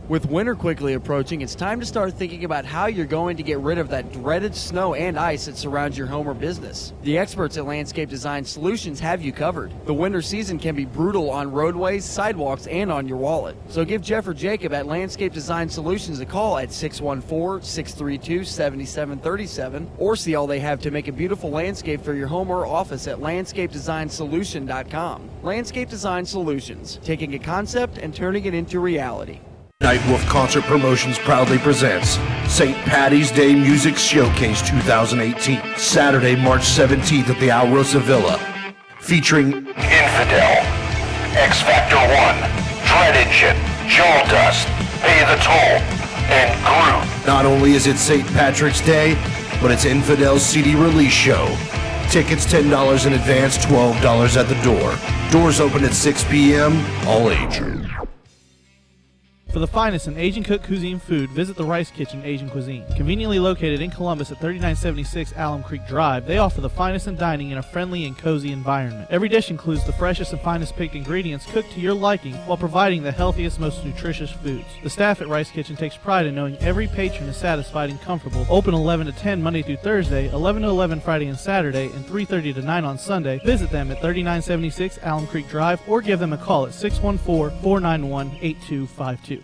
Speaker 7: With winter quickly approaching, it's time to start thinking about how you're going to get rid of that dreaded snow and ice that surrounds your home or business. The experts at Landscape Design Solutions have you covered. The winter season can be brutal on roadways, sidewalks, and on your wallet. So give Jeff or Jacob at Landscape Design Solutions a call at 614-632-7737 or see all they have to make a beautiful landscape for your home or office at landscapedesignSolution.com. Landscape Design Solutions, taking a concept and turning it into reality.
Speaker 1: Nightwolf Concert Promotions proudly presents St. Patty's Day Music Showcase 2018, Saturday, March 17th at the Outlaw Villa, featuring
Speaker 11: Infidel, X Factor 1, Dread Engine, Jaw Dust, Pay the Toll, and Groot.
Speaker 1: Not only is it St. Patrick's Day, but it's Infidel's CD release show. Tickets $10 in advance, $12 at the door. Doors open at 6 p.m., all ages.
Speaker 8: For the finest in Asian cooked cuisine food, visit the Rice Kitchen Asian Cuisine. Conveniently located in Columbus at 3976 Alum Creek Drive, they offer the finest in dining in a friendly and cozy environment. Every dish includes the freshest and finest picked ingredients cooked to your liking while providing the healthiest, most nutritious foods. The staff at Rice Kitchen takes pride in knowing every patron is satisfied and comfortable. Open 11 to 10 Monday through Thursday, 11 to 11 Friday and Saturday, and 3:30 to 9 on Sunday. Visit them at 3976 Alum Creek Drive or give them a call at 614-491-8252.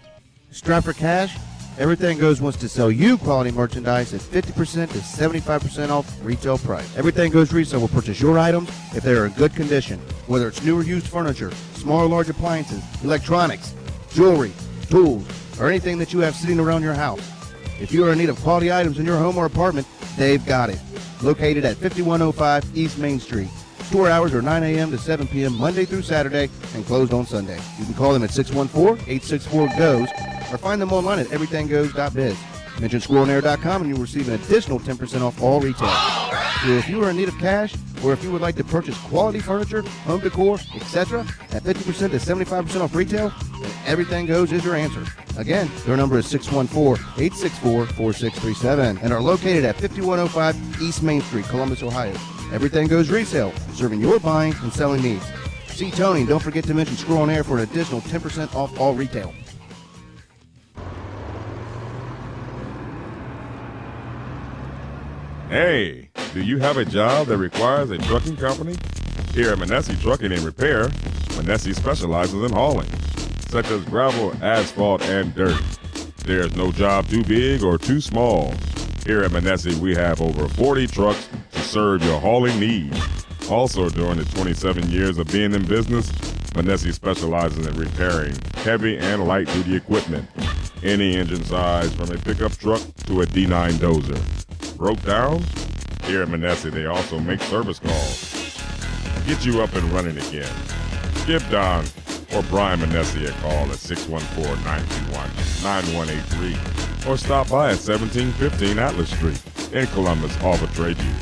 Speaker 9: Strapped for cash? Everything Goes wants to sell you quality merchandise at 50% to 75% off retail price. Everything Goes Resale will purchase your items if they are in good condition, whether it's new or used furniture, small or large appliances, electronics, jewelry, tools, or anything that you have sitting around your house. If you are in need of quality items in your home or apartment, they've got it. Located at 5105 East Main Street. Store hours are 9 a.m. to 7 p.m. Monday through Saturday and closed on Sunday. You can call them at 614-864-GOES or find them online at everythinggoes.biz. Mention squirrelair.com and you'll receive an additional 10% off all retail. So if you are in need of cash or if you would like to purchase quality furniture, home decor, etc. at 50% to 75% off retail, then Everything Goes is your answer. Again, their number is 614-864-4637 and are located at 5105 East Main Street, Columbus, Ohio. Everything Goes Resale, serving your buying and selling needs. See Tony, and don't forget to mention Squirrel on Air for an additional 10% off all retail.
Speaker 12: Hey, do you have a job that requires a trucking company? Here at Manessi Trucking and Repair, Manessi specializes in hauling, such as gravel, asphalt, and dirt. There's no job too big or too small. Here at Manessi, we have over 40 trucks to serve your hauling needs. Also, during the 27 years of being in business, Manessi specializes in repairing heavy and light-duty equipment, any engine size from a pickup truck to a D9 dozer. Broke down? Here at Manessi, they also make service calls. Get you up and running again. Give Don or Brian Manessi a call at 614-921-9183 or stop by at 1715 Atlas Street in Columbus, off of Trade U,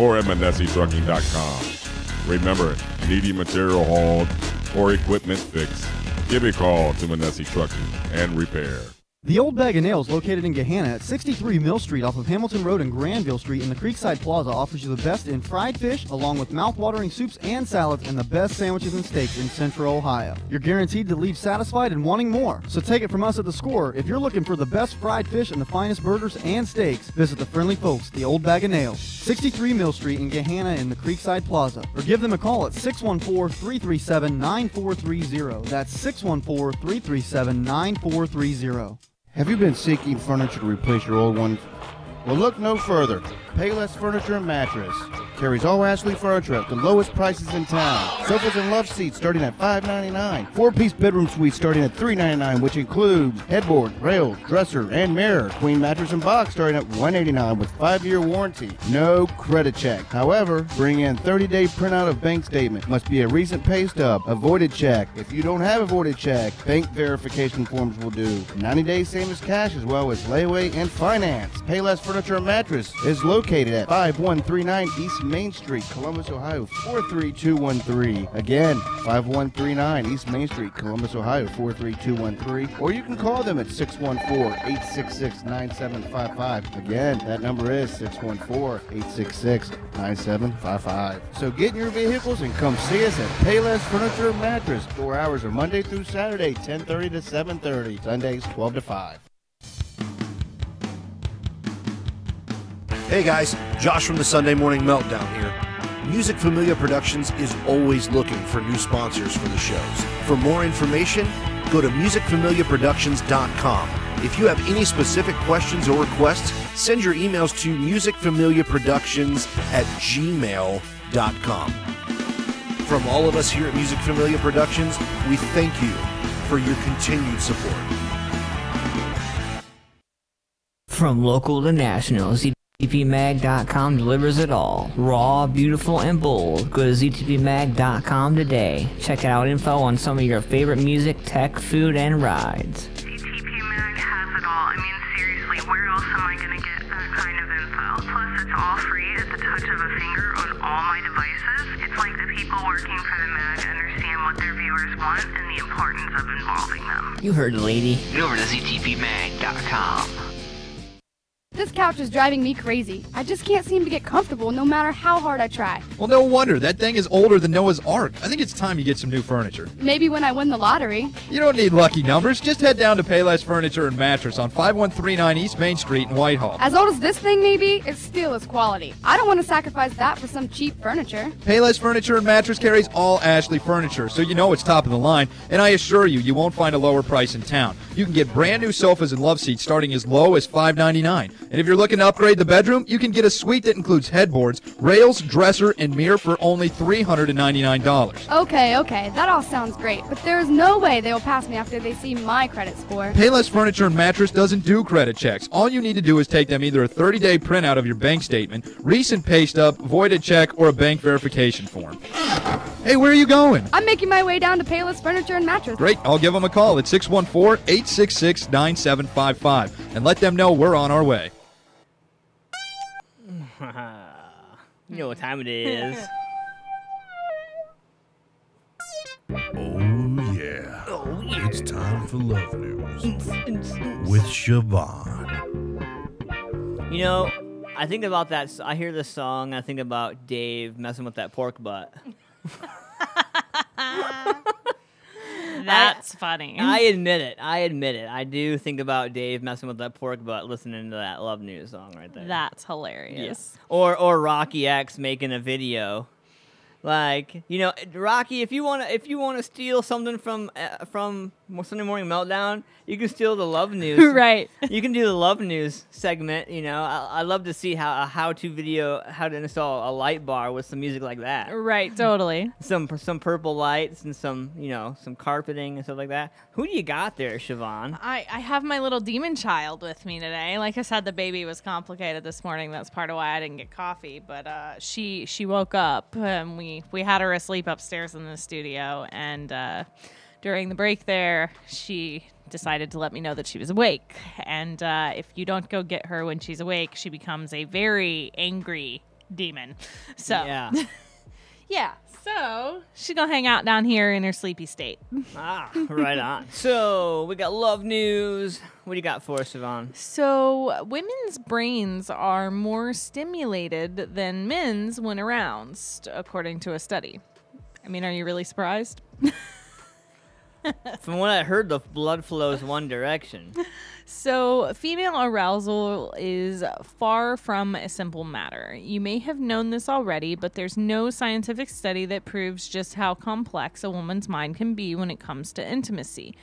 Speaker 12: or at ManessiTrucking.com. Remember, needy material hauled or equipment fixed, give a call to Manessi Trucking and Repair.
Speaker 10: The Old Bag of Nails, located in Gahanna at 63 Mill Street off of Hamilton Road and Granville Street in the Creekside Plaza, offers you the best in fried fish, along with mouth-watering soups and salads, and the best sandwiches and steaks in Central Ohio. You're guaranteed to leave satisfied and wanting more. So take it from us at The Score. If you're looking for the best fried fish and the finest burgers and steaks, visit the friendly folks, the Old Bag of Nails, 63 Mill Street in Gahanna in the Creekside Plaza, or give them a call at 614-337-9430. That's 614-337-9430.
Speaker 9: Have you been seeking furniture to replace your old one? Well, look no further. Payless Furniture and Mattress carries all Ashley furniture at the lowest prices in town. Sofas and love seats starting at $5.99. 4-piece bedroom suites starting at $3.99, which includes headboard, rail, dresser, and mirror. Queen mattress and box starting at $189 with 5-year warranty. No credit check. However, bring in 30-day printout of bank statement. Must be a recent pay stub. A voided check. If you don't have a voided check, bank verification forms will do. 90 days same as cash, as well as layaway and finance. Payless Furniture and Mattress is located at 5139 East Main Street, Columbus, Ohio, 43213. Again, 5139 East Main Street, Columbus, Ohio, 43213. Or you can call them at 614-866-9755. Again, that number is 614-866-9755. So get in your vehicles and come see us at Payless Furniture and Mattress. Store hours are Monday through Saturday, 10:30 to 7:30. Sundays, 12 to 5.
Speaker 1: Hey guys, Josh from the Sunday Morning Meltdown here. Music Familia Productions is always looking for new sponsors for the shows. For more information, go to musicfamiliaproductions.com. If you have any specific questions or requests, send your emails to musicfamiliaproductions@gmail.com. From all of us here at Music Familia Productions, we thank you for your continued support.
Speaker 5: From local to national, ZTPMag.com delivers it all. Raw, beautiful, and bold. Go to ZTPMag.com today. Check out info on some of your favorite music, tech, food, and rides.
Speaker 13: ZTP Mag has it all. I mean, seriously, where else am I going to get that kind of info? Plus, it's all free at the touch of a finger on all my devices. It's like the people working for the mag understand what their viewers want and the importance of involving them.
Speaker 5: You heard the lady. Get over to ZTPMag.com.
Speaker 14: This couch is driving me crazy. I just can't seem to get comfortable no matter how hard I try.
Speaker 15: Well, no wonder. That thing is older than Noah's Ark. I think it's time you get some new furniture.
Speaker 14: Maybe when I win the lottery.
Speaker 15: You don't need lucky numbers. Just head down to Payless Furniture and Mattress on 5139 East Main Street in Whitehall.
Speaker 14: As old as this thing may be, it still is quality. I don't want to sacrifice that for some cheap furniture.
Speaker 15: Payless Furniture and Mattress carries all Ashley furniture, so you know it's top of the line, and I assure you, you won't find a lower price in town. You can get brand new sofas and love seats starting as low as $5.99. And if you're looking to upgrade the bedroom, you can get a suite that includes headboards, rails, dresser, and mirror for only $399.
Speaker 14: Okay, that all sounds great, but there is no way they will pass me after they see my credit score.
Speaker 15: Payless Furniture and Mattress doesn't do credit checks. All you need to do is take them either a 30-day printout of your bank statement, recent pay stub, voided check, or a bank verification form. Hey, where are you going?
Speaker 14: I'm making my way down to Payless Furniture and Mattress.
Speaker 15: Great, I'll give them a call at 614-866-9755 and let them know we're on our way.
Speaker 5: You know what time it is.
Speaker 1: Oh, yeah. It's time for Love News with Siobhan.
Speaker 5: You know, I think about that. I hear this song. I think about Dave messing with that pork butt.
Speaker 6: That's funny.
Speaker 5: I admit it. I do think about Dave messing with that pork butt listening to that Love News song right there.
Speaker 6: That's hilarious.
Speaker 5: Yeah. Or Rocky X making a video. Like, you know, Rocky, if you want to steal something from Sunday Morning Meltdown, you can steal the Love News.
Speaker 6: Right.
Speaker 5: You can do the Love News segment, you know. I love to see how to install a light bar with some music like that.
Speaker 6: Right, totally.
Speaker 5: Some purple lights and some carpeting and stuff like that. Who do you got there, Siobhan?
Speaker 6: I have my little demon child with me today. Like I said, the baby was complicated this morning. That's part of why I didn't get coffee. But she woke up and we had her asleep upstairs in the studio, and during the break there, she decided to let me know that she was awake. And if you don't go get her when she's awake, she becomes a very angry demon. So
Speaker 5: yeah.
Speaker 6: Yeah, so she's going to hang out down here in her sleepy state.
Speaker 5: Ah, right on. So we got Love News. What do you got for us, Siobhan?
Speaker 6: So women's brains are more stimulated than men's when aroused, according to a study. I mean, are you really surprised?
Speaker 5: From what I heard, the blood flows one direction.
Speaker 6: So female arousal is far from a simple matter. You may have known this already, but there's no scientific study that proves just how complex a woman's mind can be when it comes to intimacy.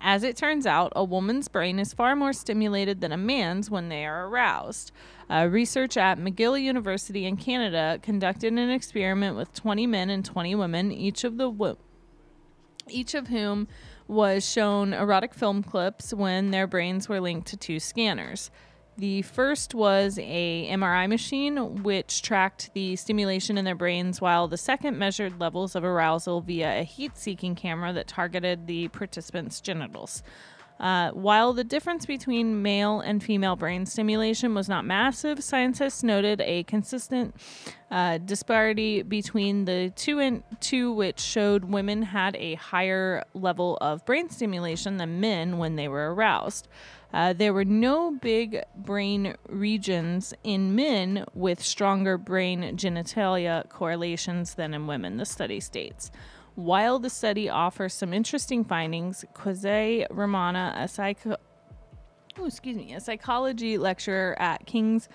Speaker 6: As it turns out, a woman's brain is far more stimulated than a man's when they are aroused. Research at McGill University in Canada conducted an experiment with 20 men and 20 women, each of whom was shown erotic film clips when their brains were linked to two scanners. The first was a MRI machine, which tracked the stimulation in their brains, while the second measured levels of arousal via a heat-seeking camera that targeted the participants' genitals. While the difference between male and female brain stimulation was not massive, scientists noted a consistent disparity between the two, which showed women had a higher level of brain stimulation than men when they were aroused. There were no big brain regions in men with stronger brain genitalia correlations than in women, the study states. While the study offers some interesting findings, Jose Romana, a psychology lecturer at King's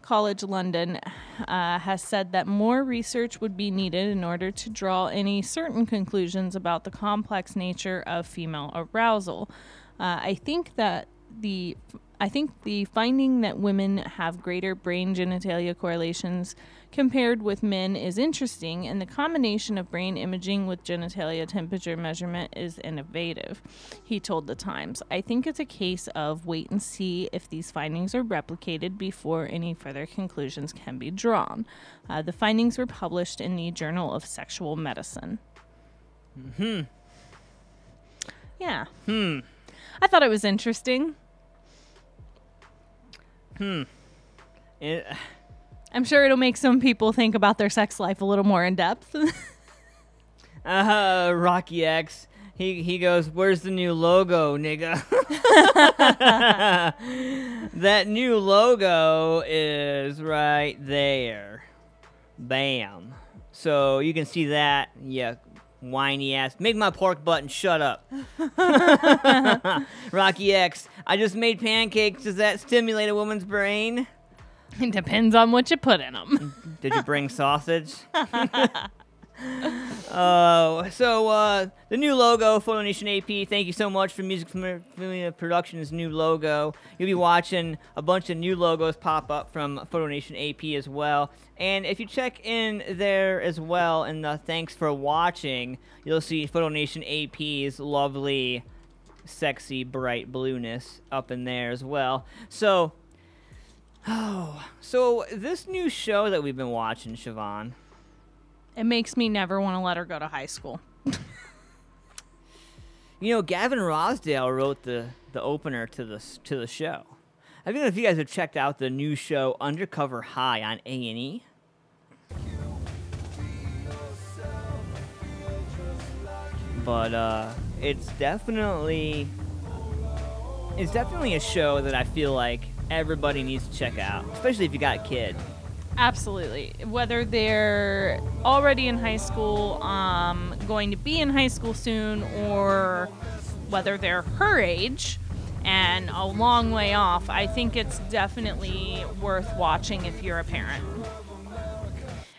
Speaker 6: College London, has said that more research would be needed in order to draw any certain conclusions about the complex nature of female arousal. I think that I think the finding that women have greater brain genitalia correlations compared with men is interesting, and the combination of brain imaging with genitalia temperature measurement is innovative, he told The Times. I think it's a case of wait and see if these findings are replicated before any further conclusions can be drawn. The findings were published in the Journal of Sexual Medicine. Yeah. I thought it was interesting. I'm sure it'll make some people think about their sex life a little more in depth.
Speaker 5: Rocky X. He goes, where's the new logo, nigga? That new logo is right there. Bam. So you can see that. Yeah, whiny ass. Make my pork butt and shut up. Rocky X. I just made pancakes. Does that stimulate a woman's brain?
Speaker 6: It depends on what you put in them.
Speaker 5: Did you bring sausage? The new logo, Photo Nation AP. Thank you so much for Music Familia Productions' new logo. You'll be watching a bunch of new logos pop up from Photo Nation AP as well. And if you check in there as well in the thanks for watching, you'll see Photo Nation AP's lovely, sexy, bright blueness up in there as well. So this new show that we've been watching, Siobhan.
Speaker 6: It makes me never want to let her go to high school.
Speaker 5: You know, Gavin Rosdale wrote the opener to the show. I don't know if you guys have checked out the new show Undercover High on A&E. But it's definitely a show that I feel like everybody needs to check out, especially if you got a kid.
Speaker 6: Absolutely. Whether they're already in high school, going to be in high school soon, or whether they're her age and a long way off, I think it's definitely worth watching if you're a parent.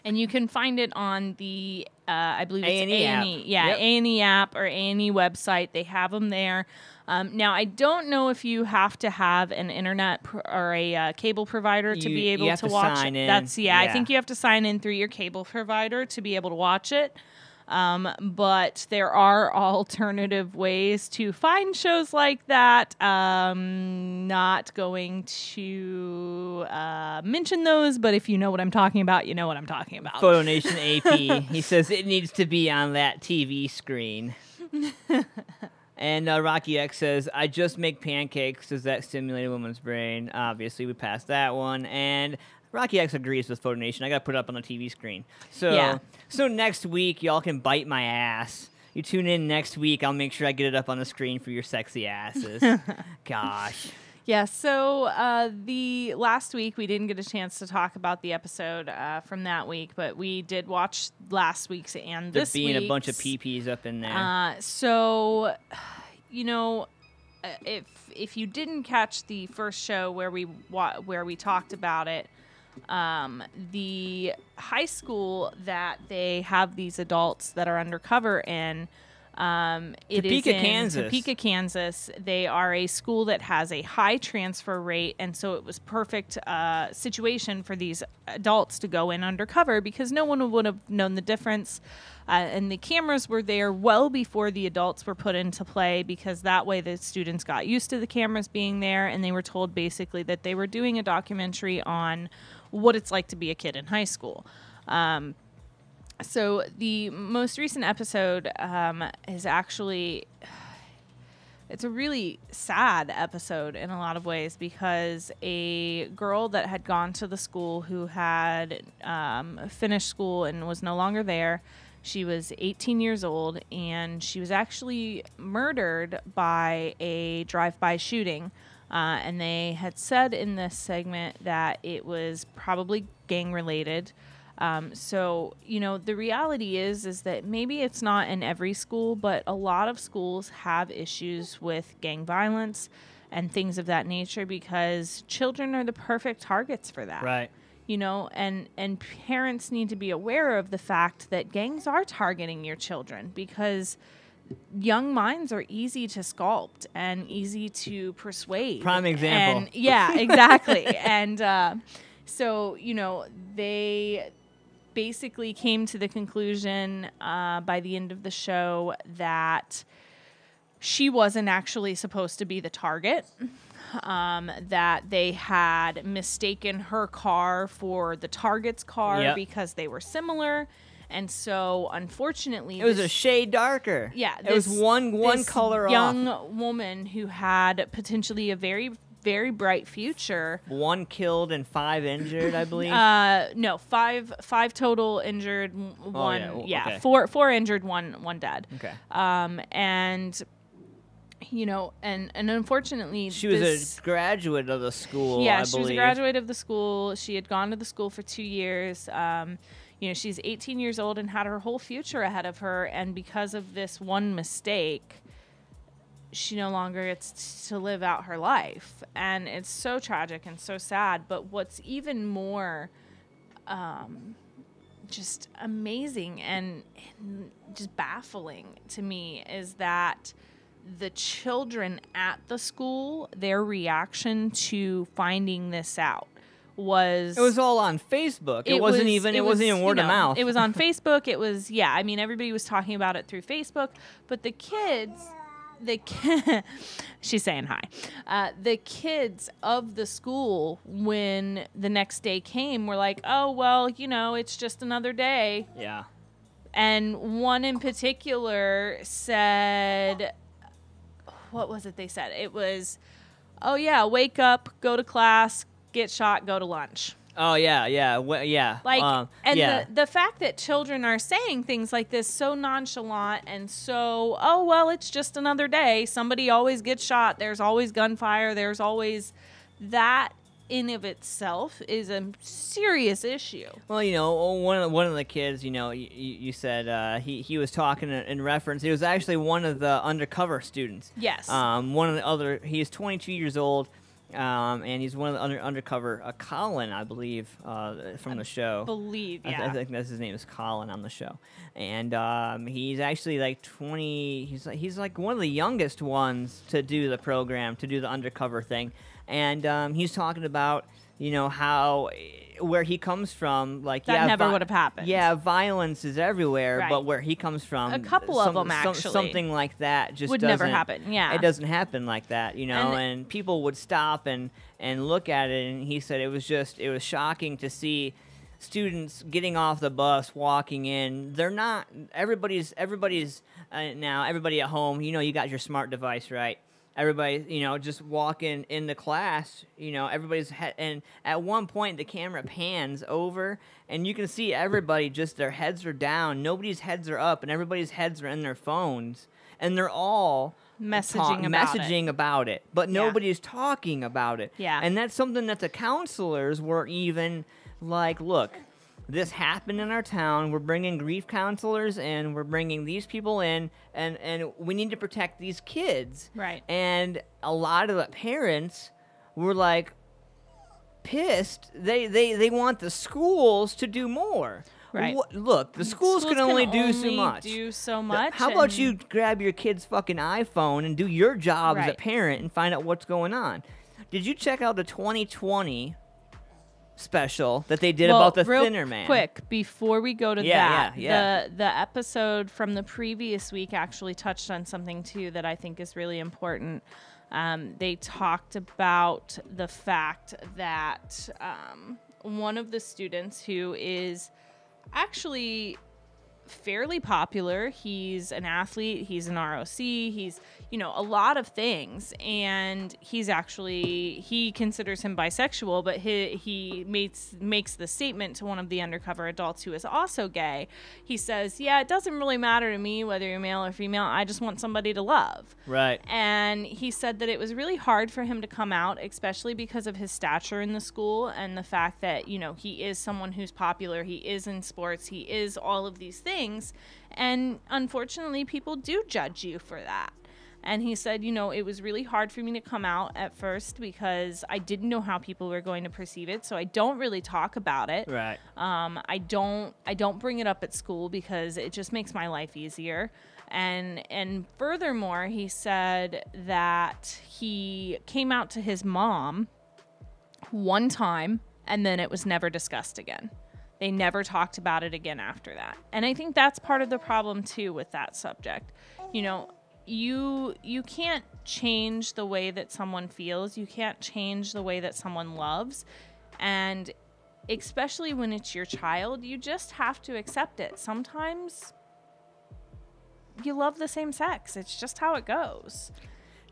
Speaker 6: And you can find it on the, I believe it's
Speaker 5: A&E app.
Speaker 6: Yeah,
Speaker 5: Yep.
Speaker 6: A&E app or A&E website. They have them there. Now, I don't know if you have to have an internet or a cable provider to be able to watch
Speaker 5: sign
Speaker 6: it.
Speaker 5: in.
Speaker 6: I think you have to sign in through your cable provider to be able to watch it. But there are alternative ways to find shows like that. Not going to mention those, but if you know what I'm talking about, you know what I'm talking about.
Speaker 5: Photo Nation AP. He says it needs to be on that TV screen. And Rocky X says, I just make pancakes. Does that stimulate a woman's brain? Obviously, we passed that one. And Rocky X agrees with Photo Nation. I got to put it up on the TV screen. So next week, y'all can bite my ass. You tune in next week. I'll make sure I get it up on the screen for your sexy asses. Gosh.
Speaker 6: Yeah, so the last week we didn't get a chance to talk about the episode from that week, but we did watch last week's and this week's.
Speaker 5: There being a bunch of PPs up in there.
Speaker 6: So, you know, if you didn't catch the first show where we talked about it, the high school that they have these adults that are undercover in. It is in Topeka, Kansas. They are a school that has a high transfer rate, and so it was perfect situation for these adults to go in undercover because no one would have known the difference. And the cameras were there well before the adults were put into play because that way the students got used to the cameras being there, and they were told basically that they were doing a documentary on what it's like to be a kid in high school. So the most recent episode is actually, it's a really sad episode in a lot of ways because a girl that had gone to the school who had finished school and was no longer there, she was 18 years old and she was actually murdered by a drive-by shooting. And they had said in this segment that it was probably gang-related. So, you know, the reality is that maybe it's not in every school, but a lot of schools have issues with gang violence and things of that nature because children are the perfect targets for that.
Speaker 5: Right.
Speaker 6: You know, and parents need to be aware of the fact that gangs are targeting your children because young minds are easy to sculpt and easy to persuade.
Speaker 5: Prime example.
Speaker 6: And, yeah, exactly. And so, you know, they basically came to the conclusion by the end of the show that she wasn't actually supposed to be the target, that they had mistaken her car for the target's car because they were similar. And so, unfortunately,
Speaker 5: it was a shade darker.
Speaker 6: Yeah,
Speaker 5: it was one color
Speaker 6: young
Speaker 5: off.
Speaker 6: woman who had potentially a very, very bright future.
Speaker 5: 1 killed and 5 injured, I believe.
Speaker 6: No, five total injured. One,
Speaker 5: okay.
Speaker 6: four injured, one dead.
Speaker 5: Okay.
Speaker 6: And you know, and unfortunately,
Speaker 5: she was a graduate of the school.
Speaker 6: Yeah,
Speaker 5: I
Speaker 6: she
Speaker 5: believe.
Speaker 6: was a graduate of the school. She had gone to the school for 2 years. You know, she's 18 years old and had her whole future ahead of her. And because of this one mistake, she no longer gets to live out her life. And it's so tragic and so sad. But what's even more just amazing and just baffling to me is that the children at the school, their reaction to finding this out was...
Speaker 5: It was all on Facebook. It wasn't even word of mouth.
Speaker 6: It was on Facebook. It was, I mean, everybody was talking about it through Facebook. But the kids... she's saying hi. The kids of the school, when the next day came, were like, oh, well, you know, it's just another day.
Speaker 5: Yeah.
Speaker 6: And one in particular said... What was it they said? It was, oh, yeah, wake up, go to class, get shot, go to lunch.
Speaker 5: Oh, yeah.
Speaker 6: Like, the fact that children are saying things like this so nonchalant and so, oh, well, it's just another day. Somebody always gets shot. There's always gunfire. There's always that in of itself is a serious issue.
Speaker 5: Well, you know, one of the kids, you know, you said he was talking in reference. He was actually one of the undercover students.
Speaker 6: Yes.
Speaker 5: He's 22 years old, and he's one of the undercover, Colin, I believe, from the show. I think that's his name is Colin on the show. And he's actually like 20, he's like one of the youngest ones to do the program, to do the undercover thing. And he's talking about, you know, where he comes from, like
Speaker 6: that never would have happened.
Speaker 5: Yeah, violence is everywhere,
Speaker 6: Right.
Speaker 5: but where he comes from,
Speaker 6: a couple of them actually
Speaker 5: something like that just
Speaker 6: would never happen. Yeah,
Speaker 5: it doesn't happen like that, you know. And people would stop and look at it, and he said it was shocking to see students getting off the bus, walking in. They're not everybody's now everybody at home. You know, you got your smart device, right? Everybody, you know, just walking into class, you know, everybody's and at one point the camera pans over and you can see everybody just their heads are down, nobody's heads are up, and everybody's heads are in their phones, and they're all messaging about it, but nobody's talking about it.
Speaker 6: Yeah.
Speaker 5: And that's something that the counselors were even like, look, this happened in our town. We're bringing grief counselors and we're bringing these people in, and we need to protect these kids.
Speaker 6: Right.
Speaker 5: And a lot of the parents were like pissed. They want the schools to do more.
Speaker 6: Right.
Speaker 5: Look, the schools can only do so much.
Speaker 6: Do so much.
Speaker 5: How about you grab your kid's fucking iPhone and do your job as a
Speaker 6: Right.
Speaker 5: parent and find out what's going on? Did you check out the 2020 special that they did about the
Speaker 6: real
Speaker 5: Thinner Man?
Speaker 6: Quick, before we go to
Speaker 5: Yeah,
Speaker 6: that,
Speaker 5: yeah.
Speaker 6: the episode from the previous week actually touched on something too that I think is really important. They talked about the fact that one of the students who is actually fairly popular, he's an athlete, he's an ROC, he's, you know, a lot of things, and he considers him bisexual, but he makes the statement to one of the undercover adults who is also gay. He says, yeah, it doesn't really matter to me whether you're male or female, I just want somebody to love.
Speaker 5: Right.
Speaker 6: And he said that it was really hard for him to come out, especially because of his stature in the school and the fact that, you know, he is someone who's popular, he is in sports, he is all of these things, and unfortunately people do judge you for that. And he said, you know, it was really hard for me to come out at first because I didn't know how people were going to perceive it. So I don't really talk about it.
Speaker 5: Right.
Speaker 6: I don't bring it up at school because it just makes my life easier. And furthermore, he said that he came out to his mom one time and then it was never discussed again. They never talked about it again after that. And I think that's part of the problem too with that subject. You know, you can't change the way that someone feels. You can't change the way that someone loves. And especially when it's your child, you just have to accept it. Sometimes you love the same sex. It's just how it goes.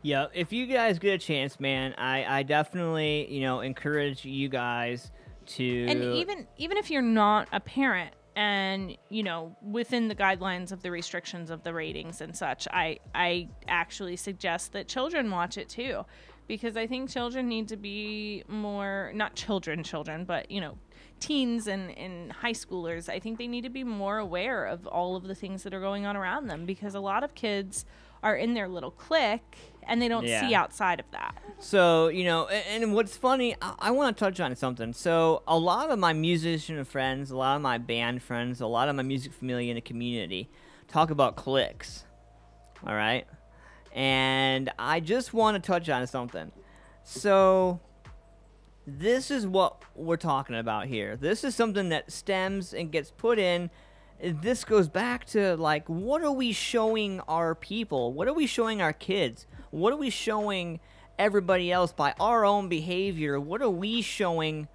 Speaker 5: Yeah, if you guys get a chance, man, I definitely, you know, encourage you guys to...
Speaker 6: And even if you're not a parent, and, you know, within the guidelines of the restrictions of the ratings and such, I actually suggest that children watch it too. Because I think children need to be more, not children, but, you know, teens and high schoolers, I think they need to be more aware of all of the things that are going on around them. Because a lot of kids are in their little clique and they don't see outside of that.
Speaker 5: So, you know, and what's funny, I want to touch on something. So a lot of my musician friends, a lot of my band friends, a lot of my music familia in the community talk about cliques. All right? And I just want to touch on something. So this is what we're talking about here. This is something that stems and gets put in. This goes back to, like, what are we showing our people? What are we showing our kids? What are we showing everybody else by our own behavior? What are we showing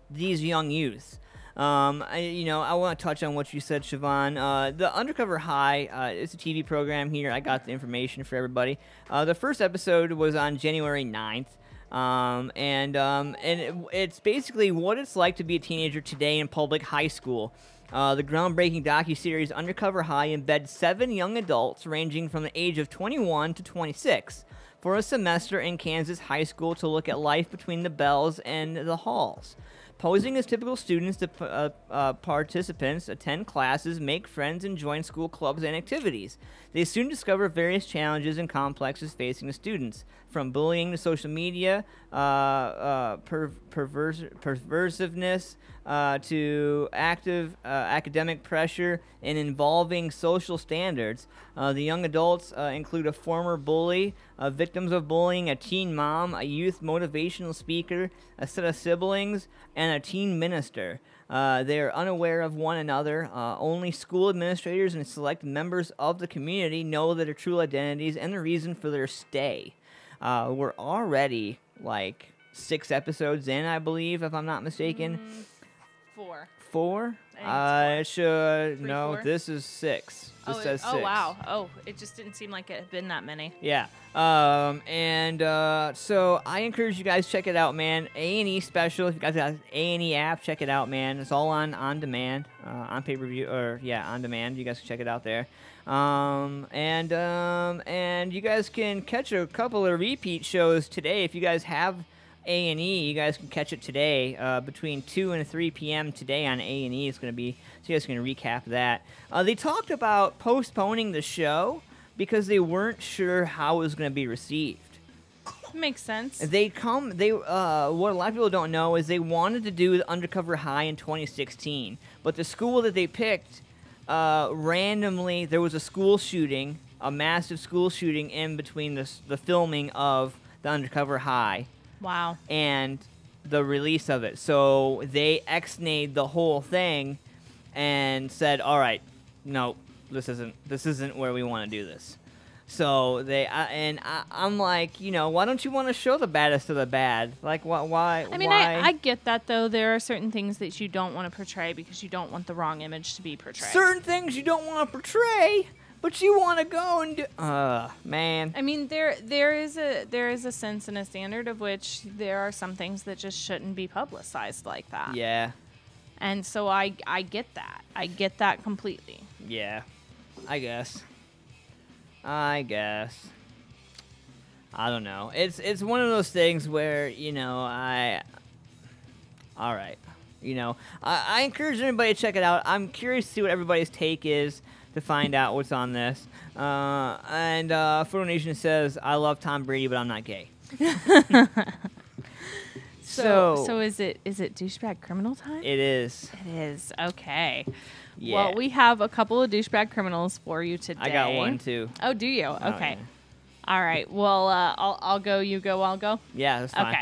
Speaker 5: these young youth? I want to touch on what you said, Siobhan. The Undercover High, it's a TV program here. I got the information for everybody. The first episode was on January 9th. It's basically what it's like to be a teenager today in public high school. The groundbreaking docuseries Undercover High embeds 7 young adults ranging from the age of 21 to 26 for a semester in Kansas high school to look at life between the bells and the halls. Posing as typical students, the participants attend classes, make friends, and join school clubs and activities. They soon discover various challenges and complexes facing the students, from bullying to social media, perversiveness, to active academic pressure and involving social standards. The young adults include a former bully, victims of bullying, a teen mom, a youth motivational speaker, a set of siblings, and a teen minister. They are unaware of one another. Only school administrators and select members of the community know their true identities and the reason for their stay. We're already, like, 6 episodes in, I believe, if I'm not mistaken.
Speaker 6: 4.
Speaker 5: 4?
Speaker 6: I think 3,
Speaker 5: no,
Speaker 6: 4?
Speaker 5: this is 6. This says 6.
Speaker 6: Oh, wow. Oh, it just didn't seem like it had been that many.
Speaker 5: Yeah. So I encourage you guys to check it out, man. A&E special. If you guys got an A&E app, check it out, man. It's all on demand, on pay-per-view, or on demand. You guys can check it out there. And you guys can catch a couple of repeat shows today. If you guys have A&E, you guys can catch it today between 2 and 3 p.m. today on A&E. It's going to be, so you guys can recap that. They talked about postponing the show because they weren't sure how it was going to be received.
Speaker 6: Makes sense.
Speaker 5: What a lot of people don't know is they wanted to do the Undercover High in 2016, but the school that they picked, randomly, there was a school shooting, a massive school shooting in between the filming of the Undercover High.
Speaker 6: Wow.
Speaker 5: And the release of it. So they ex-nayed the whole thing and said, all right, no, this isn't where we want to do this. So I'm like, you know, why don't you want to show the baddest of the bad? Like, why?
Speaker 6: I mean, I get that, though. There are certain things that you don't want to portray because you don't want the wrong image to be portrayed.
Speaker 5: Certain things you don't want to portray, but you want to go and do. Man.
Speaker 6: I mean, there is a sense and a standard of which there are some things that just shouldn't be publicized like that.
Speaker 5: Yeah.
Speaker 6: And so I get that. I get that completely.
Speaker 5: Yeah. I guess. I don't know. It's one of those things where, you know, all right. You know, I encourage everybody to check it out. I'm curious to see what everybody's take is. to find out what's on this. And Outlaw Nation says, I love Tom Brady, but I'm not gay.
Speaker 6: So is it douchebag criminal time?
Speaker 5: It is.
Speaker 6: It is. Okay.
Speaker 5: Yeah.
Speaker 6: Well, we have a couple of douchebag criminals for you today.
Speaker 5: I got one, too.
Speaker 6: Oh, do you?
Speaker 5: Oh,
Speaker 6: Okay.
Speaker 5: yeah.
Speaker 6: All right. Well, I'll go. You go. I'll go.
Speaker 5: Yeah, that's fine.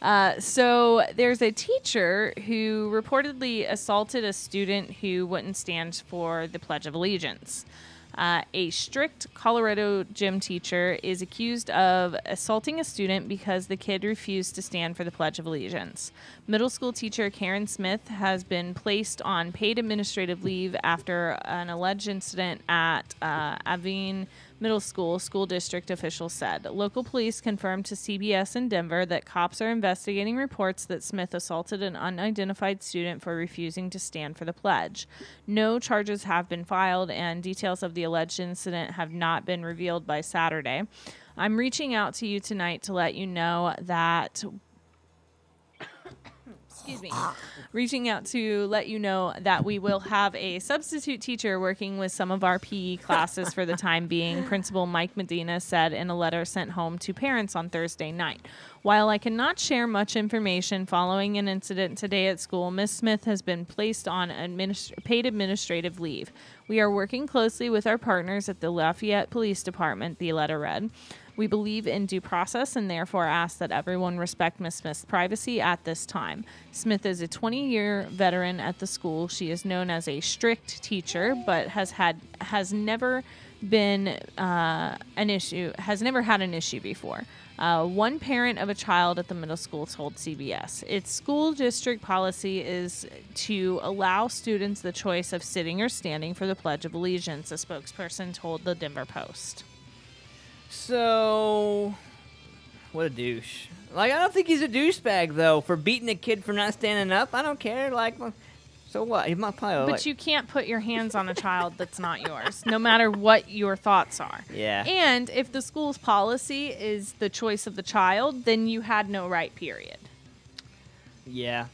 Speaker 6: Okay. So there's a teacher who reportedly assaulted a student who wouldn't stand for the Pledge of Allegiance. A strict Colorado gym teacher is accused of assaulting a student because the kid refused to stand for the Pledge of Allegiance. Middle school teacher Karen Smith has been placed on paid administrative leave after an alleged incident at Avene Middle School, school district officials said. Local police confirmed to CBS in Denver that cops are investigating reports that Smith assaulted an unidentified student for refusing to stand for the pledge. No charges have been filed, and details of the alleged incident have not been revealed by Saturday. I'm reaching out to you tonight to let you know that... Excuse me. Reaching out to let you know that we will have a substitute teacher working with some of our PE classes for the time being, Principal Mike Medina said in a letter sent home to parents on Thursday night. While I cannot share much information following an incident today at school, Ms. Smith has been placed on paid administrative leave. We are working closely with our partners at the Lafayette Police Department, the letter read. We believe in due process and therefore ask that everyone respect Ms. Smith's privacy at this time. Smith is a 20-year veteran at the school. She is known as a strict teacher, but has never had an issue before. One parent of a child at the middle school told CBS, its school district policy is to allow students the choice of sitting or standing for the Pledge of Allegiance, a spokesperson told the Denver Post.
Speaker 5: So, what a douche. Like, I don't think he's a douchebag, though, for beating a kid for not standing up. I don't care. Like, so what? He might probably.
Speaker 6: But you can't put your hands on a child that's not yours, no matter what your thoughts are.
Speaker 5: Yeah.
Speaker 6: And if the school's policy is the choice of the child, then you had no right, period.
Speaker 5: Yeah.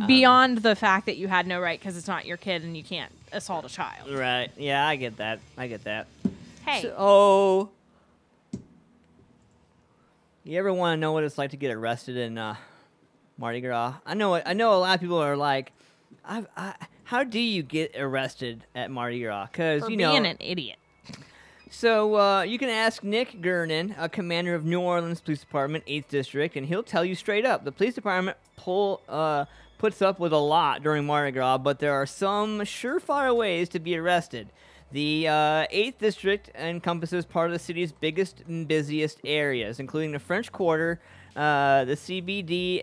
Speaker 6: Beyond the fact that you had no right because it's not your kid and you can't assault a child.
Speaker 5: Right. Yeah, I get that.
Speaker 6: Hey.
Speaker 5: So, you ever want to know what it's like to get arrested in Mardi Gras? I know a lot of people are like, how do you get arrested at Mardi Gras? Because
Speaker 6: For being an idiot.
Speaker 5: So you can ask Nick Gernon, a commander of New Orleans Police Department, 8th District, and he'll tell you straight up. The police department puts up with a lot during Mardi Gras, but there are some surefire ways to be arrested. The 8th District encompasses part of the city's biggest and busiest areas, including the French Quarter, the CBD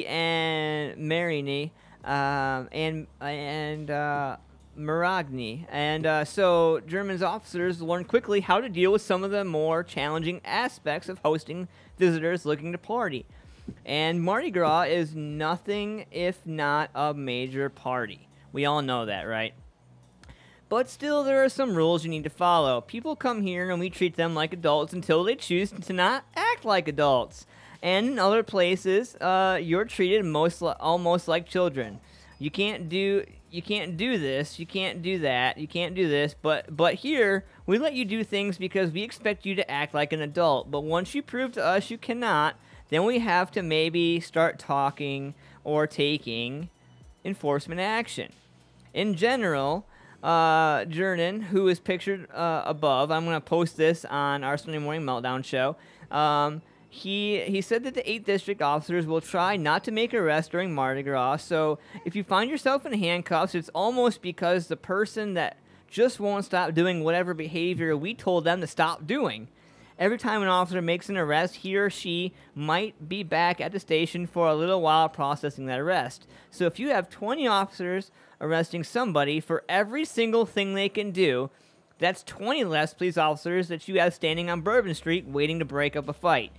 Speaker 5: and Marigny, and Maragny. And so German's officers learned quickly how to deal with some of the more challenging aspects of hosting visitors looking to party. And Mardi Gras is nothing if not a major party. We all know that, right? But still, there are some rules you need to follow. People come here and we treat them like adults until they choose to not act like adults. And in other places, you're treated almost like children. You can't do this, you can't do that, you can't do this. But here, we let you do things because we expect you to act like an adult. But once you prove to us you cannot, then we have to maybe start talking or taking enforcement action. In general, Jernan, who is pictured above, I'm going to post this on our Sunday Morning Meltdown show. He said that the 8th District officers will try not to make arrests during Mardi Gras. So if you find yourself in handcuffs, it's almost because the person that just won't stop doing whatever behavior we told them to stop doing. Every time an officer makes an arrest, he or she might be back at the station for a little while processing that arrest. So if you have 20 officers arresting somebody for every single thing they can do, that's 20 less police officers that you have standing on Bourbon Street waiting to break up a fight.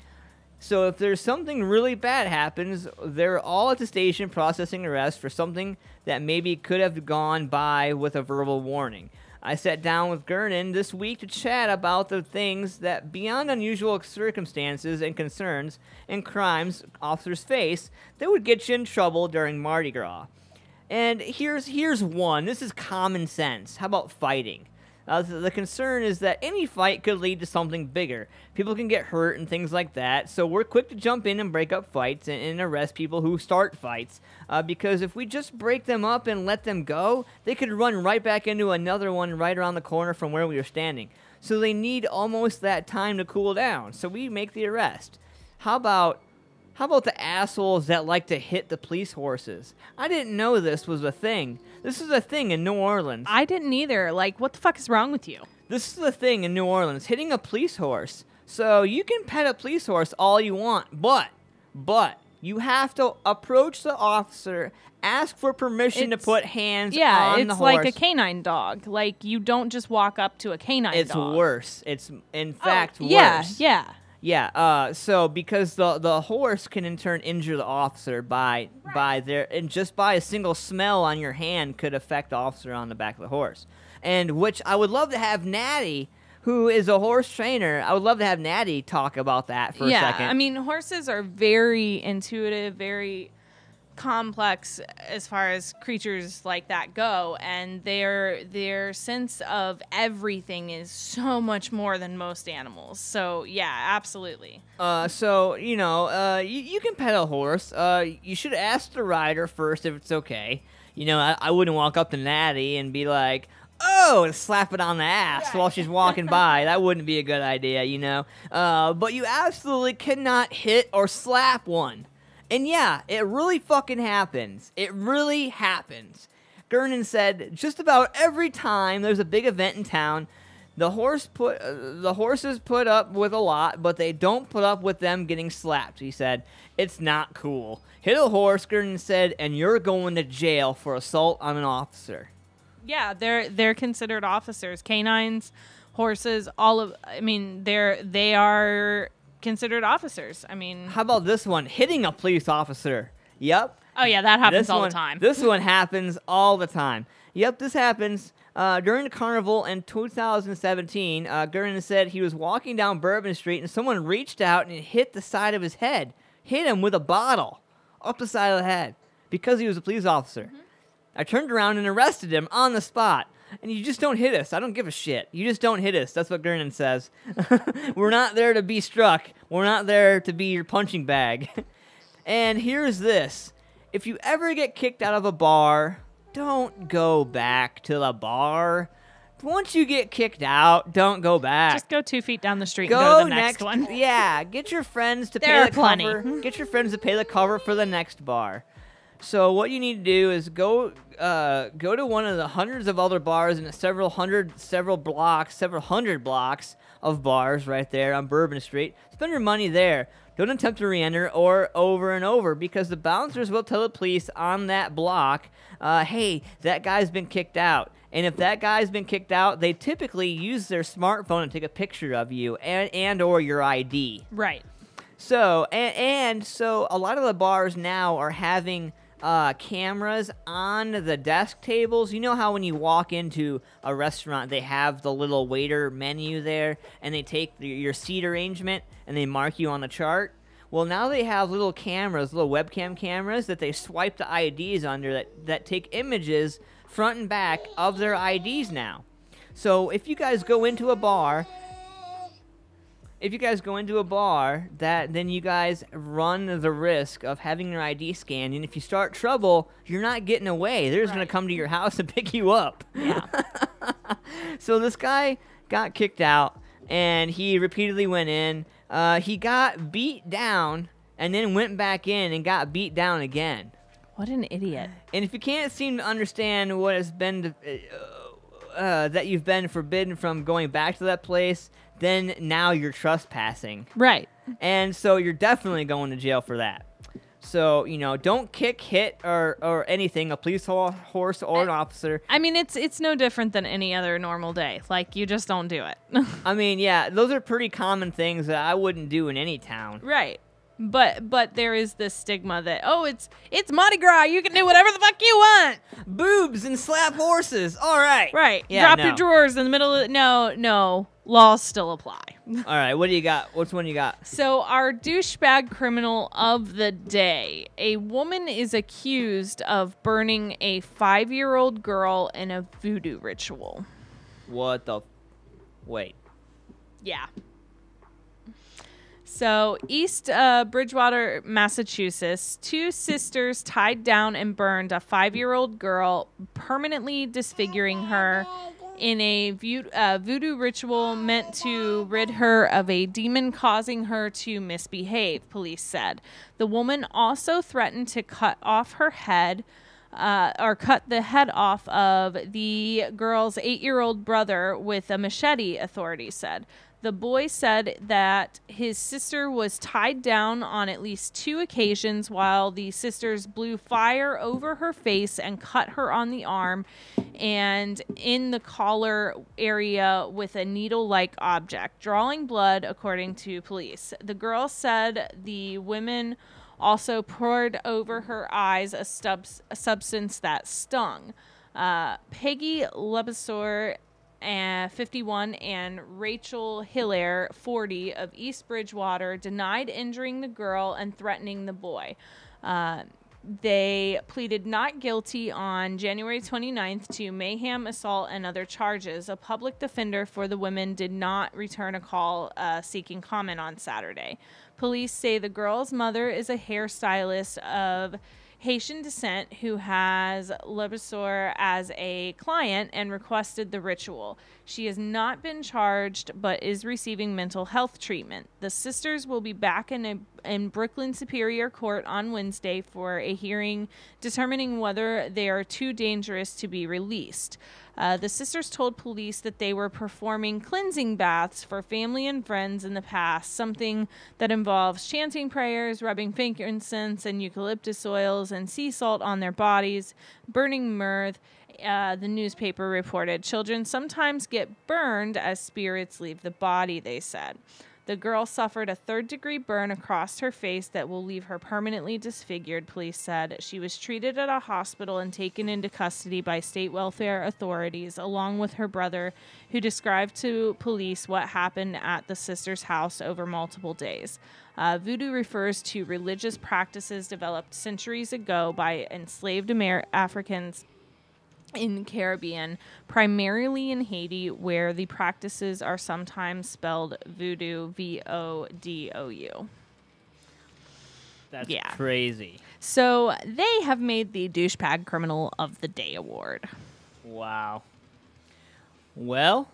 Speaker 5: So if there's something really bad happens, they're all at the station processing arrests for something that maybe could have gone by with a verbal warning. I sat down with Gernon this week to chat about the things that, beyond unusual circumstances and concerns and crimes officers face, that would get you in trouble during Mardi Gras. And here's one. This is common sense. How about fighting? The concern is that any fight could lead to something bigger. People can get hurt and things like that. So we're quick to jump in and break up fights and arrest people who start fights. Because if we just break them up and let them go, they could run right back into another one right around the corner from where we were standing. So they need almost that time to cool down. So we make the arrest. How about the assholes that like to hit the police horses? I didn't know this was a thing. This is a thing in New Orleans.
Speaker 6: I didn't either. Like, what the fuck is wrong with you?
Speaker 5: This is a thing in New Orleans, hitting a police horse. So you can pet a police horse all you want, but you have to approach the officer, ask for permission to put hands on the horse.
Speaker 6: Yeah, it's like a canine dog. Like, you don't just walk up to a canine dog.
Speaker 5: It's worse. It's, in fact, worse.
Speaker 6: Yeah.
Speaker 5: Yeah, so because the horse can in turn injure the officer by just by a single smell on your hand could affect the officer on the back of the horse. And which I would love to have Natty, who is a horse trainer, I would love to have Natty talk about that for a second.
Speaker 6: Yeah, I mean, horses are very intuitive, very complex as far as creatures like that go, and their sense of everything is so much more than most animals. So yeah, absolutely.
Speaker 5: So you can pet a horse. You should ask the rider first if it's okay. I wouldn't walk up to Natty and be like, oh, and slap it on the ass while she's walking by. That wouldn't be a good idea, But you absolutely cannot hit or slap one. And yeah, it really fucking happens. It really happens. Gernon said, just about every time there's a big event in town, the horses put up with a lot, but they don't put up with them getting slapped. He said, it's not cool. Hit a horse, Gernon said, and you're going to jail for assault on an officer.
Speaker 6: Yeah, they're considered officers. Canines, horses, they are considered officers. I mean,
Speaker 5: how about this one? Hitting a police officer. Yep.
Speaker 6: Oh yeah, that happens all the time.
Speaker 5: This one happens all the time. Yep, this happens during the carnival in 2017. Gernon said he was walking down Bourbon Street and someone reached out and hit the side of his head. Hit him with a bottle up the side of the head because he was a police officer. Mm-hmm. I turned around and arrested him on the spot. And you just don't hit us. I don't give a shit. You just don't hit us. That's what Gernon says. We're not there to be struck. We're not there to be your punching bag. And here's this. If you ever get kicked out of a bar, don't go back to the bar. Once you get kicked out, don't go back.
Speaker 6: Just go 2 feet down the street and go to the next one.
Speaker 5: Yeah, get your friends to pay the cover. Get your friends to pay the cover for the next bar. So what you need to do is go to one of the hundreds of other bars in several hundred blocks of bars right there on Bourbon Street. Spend your money there. Don't attempt to re-enter or over and over because the bouncers will tell the police on that block, hey, that guy's been kicked out. And if that guy's been kicked out, they typically use their smartphone and take a picture of you and or your ID.
Speaker 6: Right.
Speaker 5: So so a lot of the bars now are having cameras on the desk tables. You know how when you walk into a restaurant, they have the little waiter menu there, and they take your seat arrangement, and they mark you on the chart? Well, now they have little cameras, little webcam cameras, that they swipe the IDs under that take images front and back of their IDs now. So if you guys go into a bar... then you guys run the risk of having your ID scanned, and if you start trouble, you're not getting away. They're just going to come to your house and pick you up.
Speaker 6: Yeah.
Speaker 5: So this guy got kicked out, and he repeatedly went in. He got beat down, and then went back in and got beat down again.
Speaker 6: What an idiot.
Speaker 5: And if you can't seem to understand what has been... that you've been forbidden from going back to that place, then now you're trespassing.
Speaker 6: Right.
Speaker 5: And so you're definitely going to jail for that. So, don't kick, hit, or anything, a police horse or an officer.
Speaker 6: I mean, it's no different than any other normal day. Like, you just don't do it.
Speaker 5: I mean, yeah, those are pretty common things that I wouldn't do in any town.
Speaker 6: Right. But there is this stigma that, oh, it's Mardi Gras, you can do whatever the fuck you want.
Speaker 5: boobs and slap horses. All right.
Speaker 6: Right.
Speaker 5: Yeah,
Speaker 6: Drop
Speaker 5: no.
Speaker 6: your drawers in the middle of no. Laws still apply.
Speaker 5: All right. What do you got? What's one you got?
Speaker 6: So our douchebag criminal of the day. A woman is accused of burning a 5-year-old girl in a voodoo ritual.
Speaker 5: What the? Wait.
Speaker 6: Yeah. So, East Bridgewater, Massachusetts, 2 sisters tied down and burned a 5-year-old girl, permanently disfiguring her in a voodoo ritual meant to rid her of a demon causing her to misbehave, police said. The woman also threatened to cut off her head, or cut the head off of the girl's 8-year-old brother with a machete, authorities said. The boy said that his sister was tied down on at least 2 occasions while the sisters blew fire over her face and cut her on the arm and in the collar area with a needle-like object, drawing blood, according to police. The girl said the women also poured over her eyes a substance that stung. Peggy Lebesor, 51, and Rachel Hilaire, 40, of East Bridgewater, denied injuring the girl and threatening the boy. They pleaded not guilty on January 29th to mayhem, assault, and other charges. A public defender for the women did not return a call seeking comment on Saturday. Police say the girl's mother is a hairstylist of Haitian descent who has Lebesor as a client and requested the ritual. She has not been charged but is receiving mental health treatment. The sisters will be back in Brooklyn Superior Court on Wednesday for a hearing determining whether they are too dangerous to be released. The sisters told police that they were performing cleansing baths for family and friends in the past, something that involves chanting prayers, rubbing frankincense and eucalyptus oils and sea salt on their bodies, burning myrrh. The newspaper reported children sometimes get burned as spirits leave the body, they said. The girl suffered a 3rd-degree burn across her face that will leave her permanently disfigured, police said. She was treated at a hospital and taken into custody by state welfare authorities, along with her brother, who described to police what happened at the sister's house over multiple days. Voodoo refers to religious practices developed centuries ago by enslaved Africans in the Caribbean, primarily in Haiti, where the practices are sometimes spelled voodoo, V-O-D-O-U.
Speaker 5: That's crazy.
Speaker 6: So they have made the Douchebag Criminal of the Day award.
Speaker 5: Wow. Well,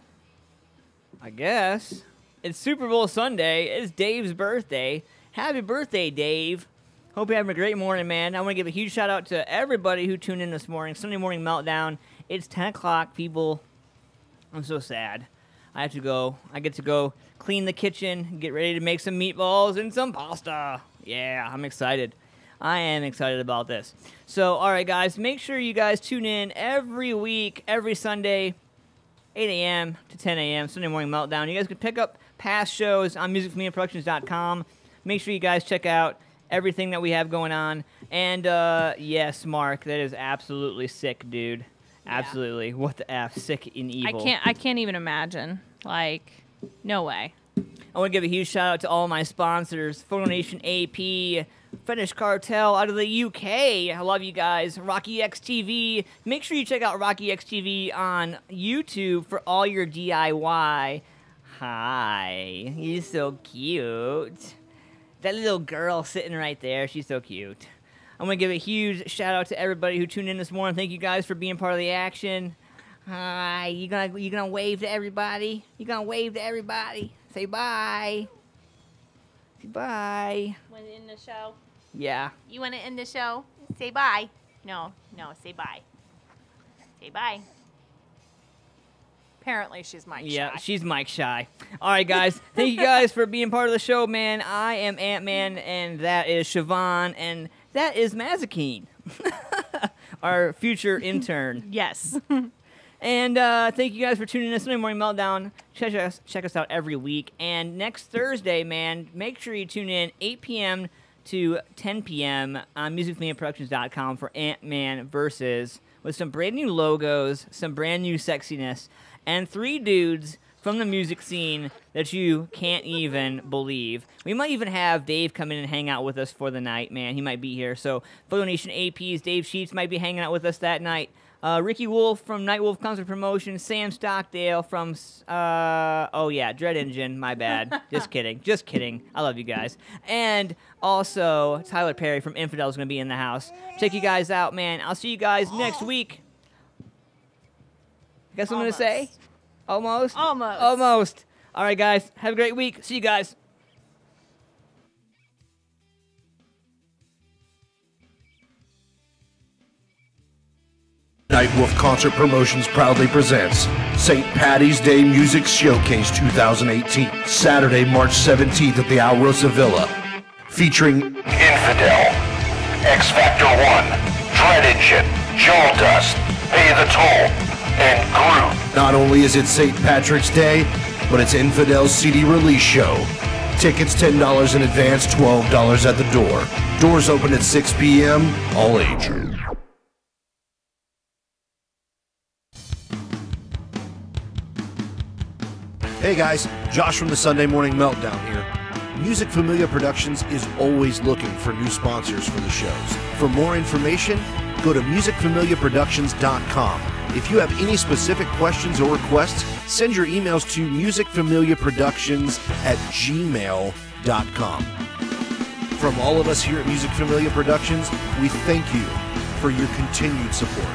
Speaker 5: I guess it's Super Bowl Sunday. It's Dave's birthday. Happy birthday, Dave. Hope you're having a great morning, man. I want to give a huge shout out to everybody who tuned in this morning. Sunday Morning Meltdown. It's 10 o'clock, people. I'm so sad. I get to go clean the kitchen, get ready to make some meatballs and some pasta. Yeah, I'm excited. I am excited about this. So, all right, guys, make sure you guys tune in every week, every Sunday, 8 a.m. to 10 a.m., Sunday Morning Meltdown. You guys can pick up past shows on musicfamiliaproductions.com. Make sure you guys check out everything that we have going on. And, yes, Mark, that is absolutely sick, dude. Absolutely. Yeah. What the F? Sick and evil.
Speaker 6: I can't even imagine. Like, no way.
Speaker 5: I want to give a huge shout out to all my sponsors. Outlaw Nation AP, Fetish Cartel out of the UK. I love you guys. Rocky X TV. Make sure you check out Rocky X TV on YouTube for all your DIY. Hi. You're so cute. That little girl sitting right there, she's so cute. I'm going to give a huge shout out to everybody who tuned in this morning. Thank you guys for being part of the action. Hi, you gonna wave to everybody? You gonna wave to everybody? Say bye. Say bye.
Speaker 6: Want to end the show?
Speaker 5: Yeah.
Speaker 6: You want to end the show? Say bye. No, say bye. Say bye. Apparently she's Mike Shy.
Speaker 5: Yeah, she's Mike Shy. All right, guys. Thank you guys for being part of the show, man. I am Ant-Man, and that is Siobhan, and that is Mazikeen, our future intern.
Speaker 6: Yes.
Speaker 5: And thank you guys for tuning in to Sunday Morning Meltdown. Check us out every week. And next Thursday, man, make sure you tune in 8 p.m. to 10 p.m. on musicfamiliaproductions.com for Ant-Man Versus, with some brand new logos, some brand new sexiness, and 3 dudes from the music scene that you can't even believe. We might even have Dave come in and hang out with us for the night, man. He might be here. So, Outlaw Nation APs, Dave Sheets might be hanging out with us that night. Ricky Wolf from Night Wolf Concert Promotion, Sam Stockdale from, Dread Engine, my bad. Just kidding. Just kidding. I love you guys. And also, Tyler Perry from Infidel is going to be in the house. Check you guys out, man. I'll see you guys next week. Guess what I'm going to say? Almost?
Speaker 6: Almost.
Speaker 5: Almost. All right, guys. Have a great week. See you guys.
Speaker 1: Night Wolf Concert Promotions proudly presents St. Patty's Day Music Showcase 2018, Saturday, March 17th at the Alrosa Villa, featuring
Speaker 11: Infidel, X Factor 1, Dread Engine, Jaw Dust, Pay the Toll, and Groot.
Speaker 1: Not only is it St. Patrick's Day, but it's Infidel's CD release show. Tickets $10 in advance, $12 at the door. Doors open at 6 p.m., all ages. Hey guys, Josh from the Sunday Morning Meltdown here. Music Familia Productions is always looking for new sponsors for the shows. For more information, go to musicfamiliaproductions.com. If you have any specific questions or requests, send your emails to musicfamiliaproductions@gmail.com. From all of us here at Music Familia Productions, we thank you for your continued support.